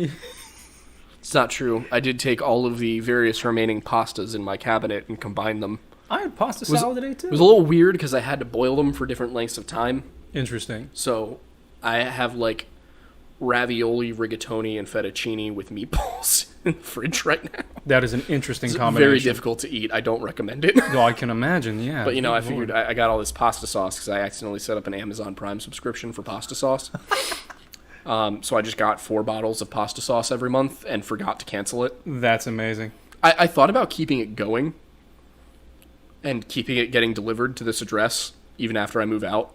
It's not true. I did take all of the various remaining pastas in my cabinet and combine them. I had pasta salad today, too. It was a little weird because I had to boil them for different lengths of time. Interesting. So I have like ravioli, rigatoni, and fettuccine with meatballs in the fridge right now. That is an interesting It's combination. very difficult to eat. I don't recommend it. No, I can imagine, yeah. But, I Good figured Lord. I got all this pasta sauce because I accidentally set up an Amazon Prime subscription for pasta sauce. So I just got 4 bottles of pasta sauce every month and forgot to cancel it. That's amazing. I thought about keeping it going and keeping it getting delivered to this address even after I move out.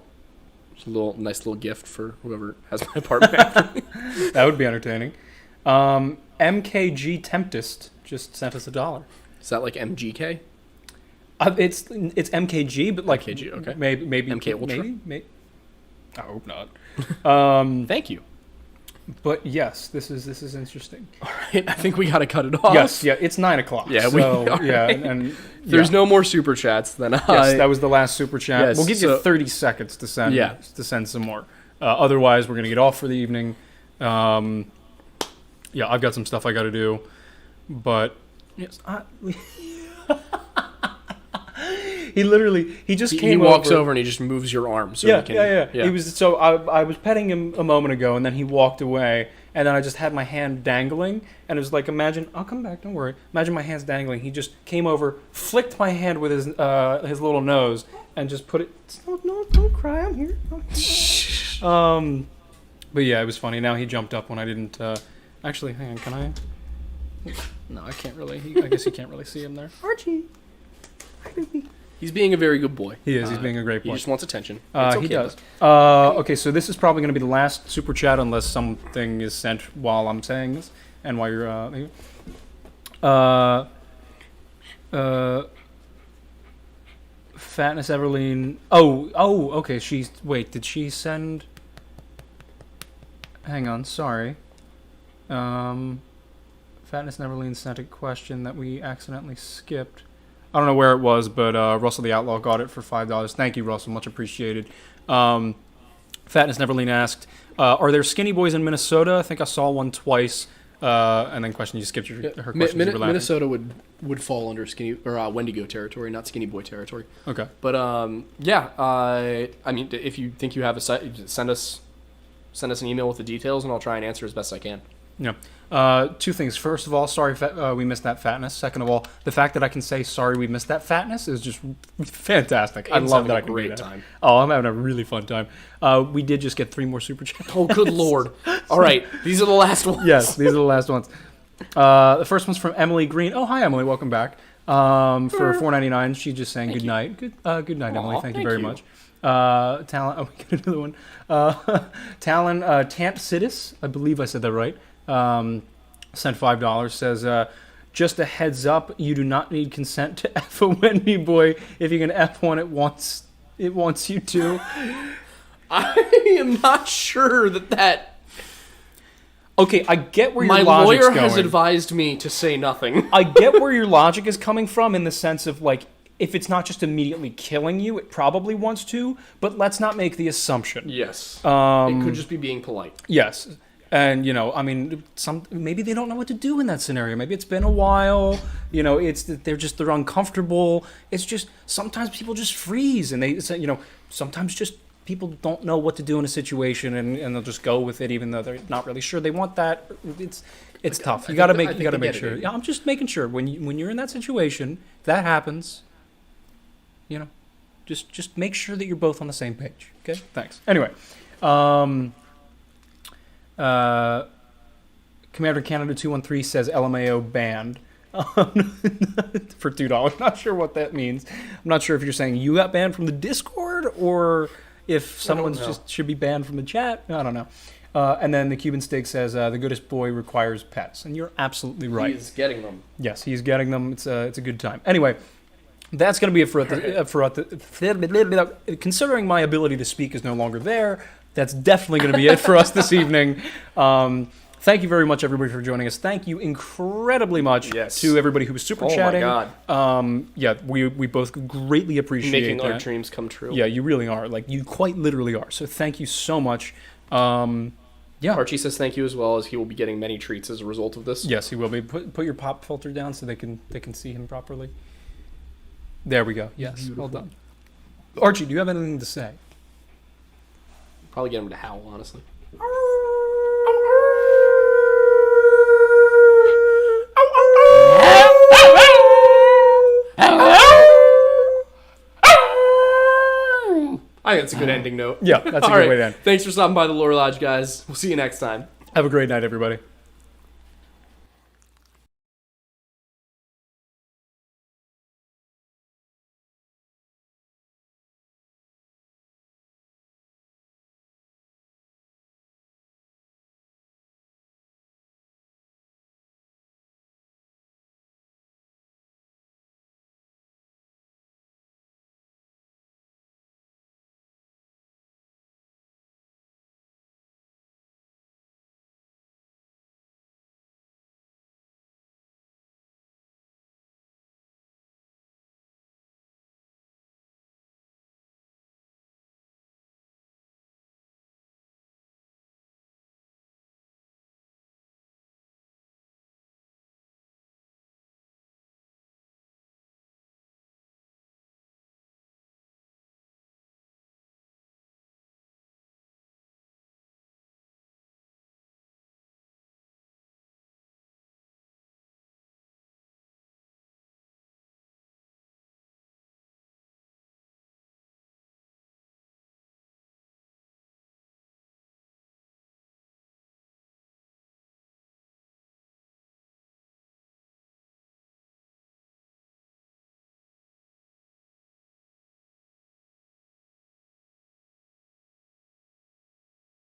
It's a nice little gift for whoever has my apartment after me. That would be entertaining. MKG Tempest just sent us $1. Is that like MGK? It's MKG, but like MKG, okay. maybe MK Ultra? Maybe. I hope not. Thank you. But yes, this is interesting. All right, I think we got to cut it off. Yes, yeah, it's 9:00. Yeah, and There's no more super chats. Then yes, that was the last super chat. Yes, we'll give you 30 seconds to send some more. Otherwise, we're gonna get off for the evening. I've got some stuff I got to do, but yes, he just came. He walks over and he just moves your arm. So yeah. He was I was petting him a moment ago, and then he walked away, and then I just had my hand dangling, and it was like, imagine, I'll come back, don't worry. Imagine my hand's dangling. He just came over, flicked my hand with his little nose, and just put it. No, don't cry. I'm here. But yeah, it was funny. Now he jumped up when I didn't. Actually, hang on. Can I? No, I can't really. I guess you can't really see him there. Archie. Hi, baby. He's being a very good boy. He is. He's being a great boy. He just wants attention. It's okay. He does. Okay, so this is probably going to be the last super chat unless something is sent while I'm saying this and while you're here. Fatness Everline. Oh, okay. Did she send? Hang on. Sorry. Fatness Everline sent a question that we accidentally skipped. I don't know where it was, but Russell the Outlaw got it for $5. Thank you, Russell. Much appreciated. Fatness Neverline asked, are there skinny boys in Minnesota? I think I saw one twice. And then question, you skipped her question. Minnesota would fall under skinny or Wendigo territory, not skinny boy territory. Okay. But I mean, if you think you have a site, send us an email with the details, and I'll try and answer as best I can. Yeah. 2 things. First of all, sorry we missed that fatness. Second of all, the fact that I can say sorry we missed that fatness is just fantastic. I love that I can do that. Time. Oh, I'm having a really fun time. We did just get 3 more super chats. Oh, good Lord. All right. These are the last ones. Yes, these are the last ones. The first one's from Emily Green. Oh, hi, Emily. Welcome back. For $4.99, she's just saying good night. Good night, Emily. Thank you very much. Talon. Oh, we got another one. Talon Tant Sidis. I believe I said that right. Sent $5. Says, Just a heads up, you do not need consent to F a Wendy boy. If you can F one, it wants you to. I am not sure that. Okay, I get where your My logic's lawyer going. has advised me to say nothing. I get where your logic is coming from in the sense of, like, if it's not just immediately killing you, it probably wants to, but let's not make the assumption. Yes. It could just be being polite. Yes. And, you know, I mean, maybe they don't know what to do in that scenario. Maybe it's been a while. You know, they're uncomfortable. It's just sometimes people just freeze, and sometimes just people don't know what to do in a situation, and they'll just go with it, even though they're not really sure they want that. It's tough. You got to make sure. Yeah, I'm just making sure when you're in that situation, if that happens, you know, just make sure that you're both on the same page. Okay. Thanks. Anyway. Commander Canada 213 says LMAO banned for $2. Not sure what that means. I'm not sure if you're saying you got banned from the Discord or if someone's just should be banned from the chat. I don't know. And then the Cuban Steak says the goodest boy requires pets, and you're absolutely right. He's getting them. Yes, he's getting them. It's a good time. Anyway. That's going to be it for considering my ability to speak is no longer there. That's definitely going to be it for us this evening. Thank you very much, everybody, for joining us. Thank you incredibly much to everybody who was super chatting. Oh, my God. We both greatly appreciate making that. our dreams come true. Yeah, you really are. Like, you quite literally are. So thank you so much. Archie says thank you as well, as he will be getting many treats as a result of this. Yes, he will be. Put your pop filter down so they can see him properly. There we go. Yes, beautiful. Well done. Archie, do you have anything to say? Probably get him to howl, honestly. I think that's a good ending note. Yeah, that's a good way to end. Thanks for stopping by the Lore Lodge, guys. We'll see you next time. Have a great night, everybody.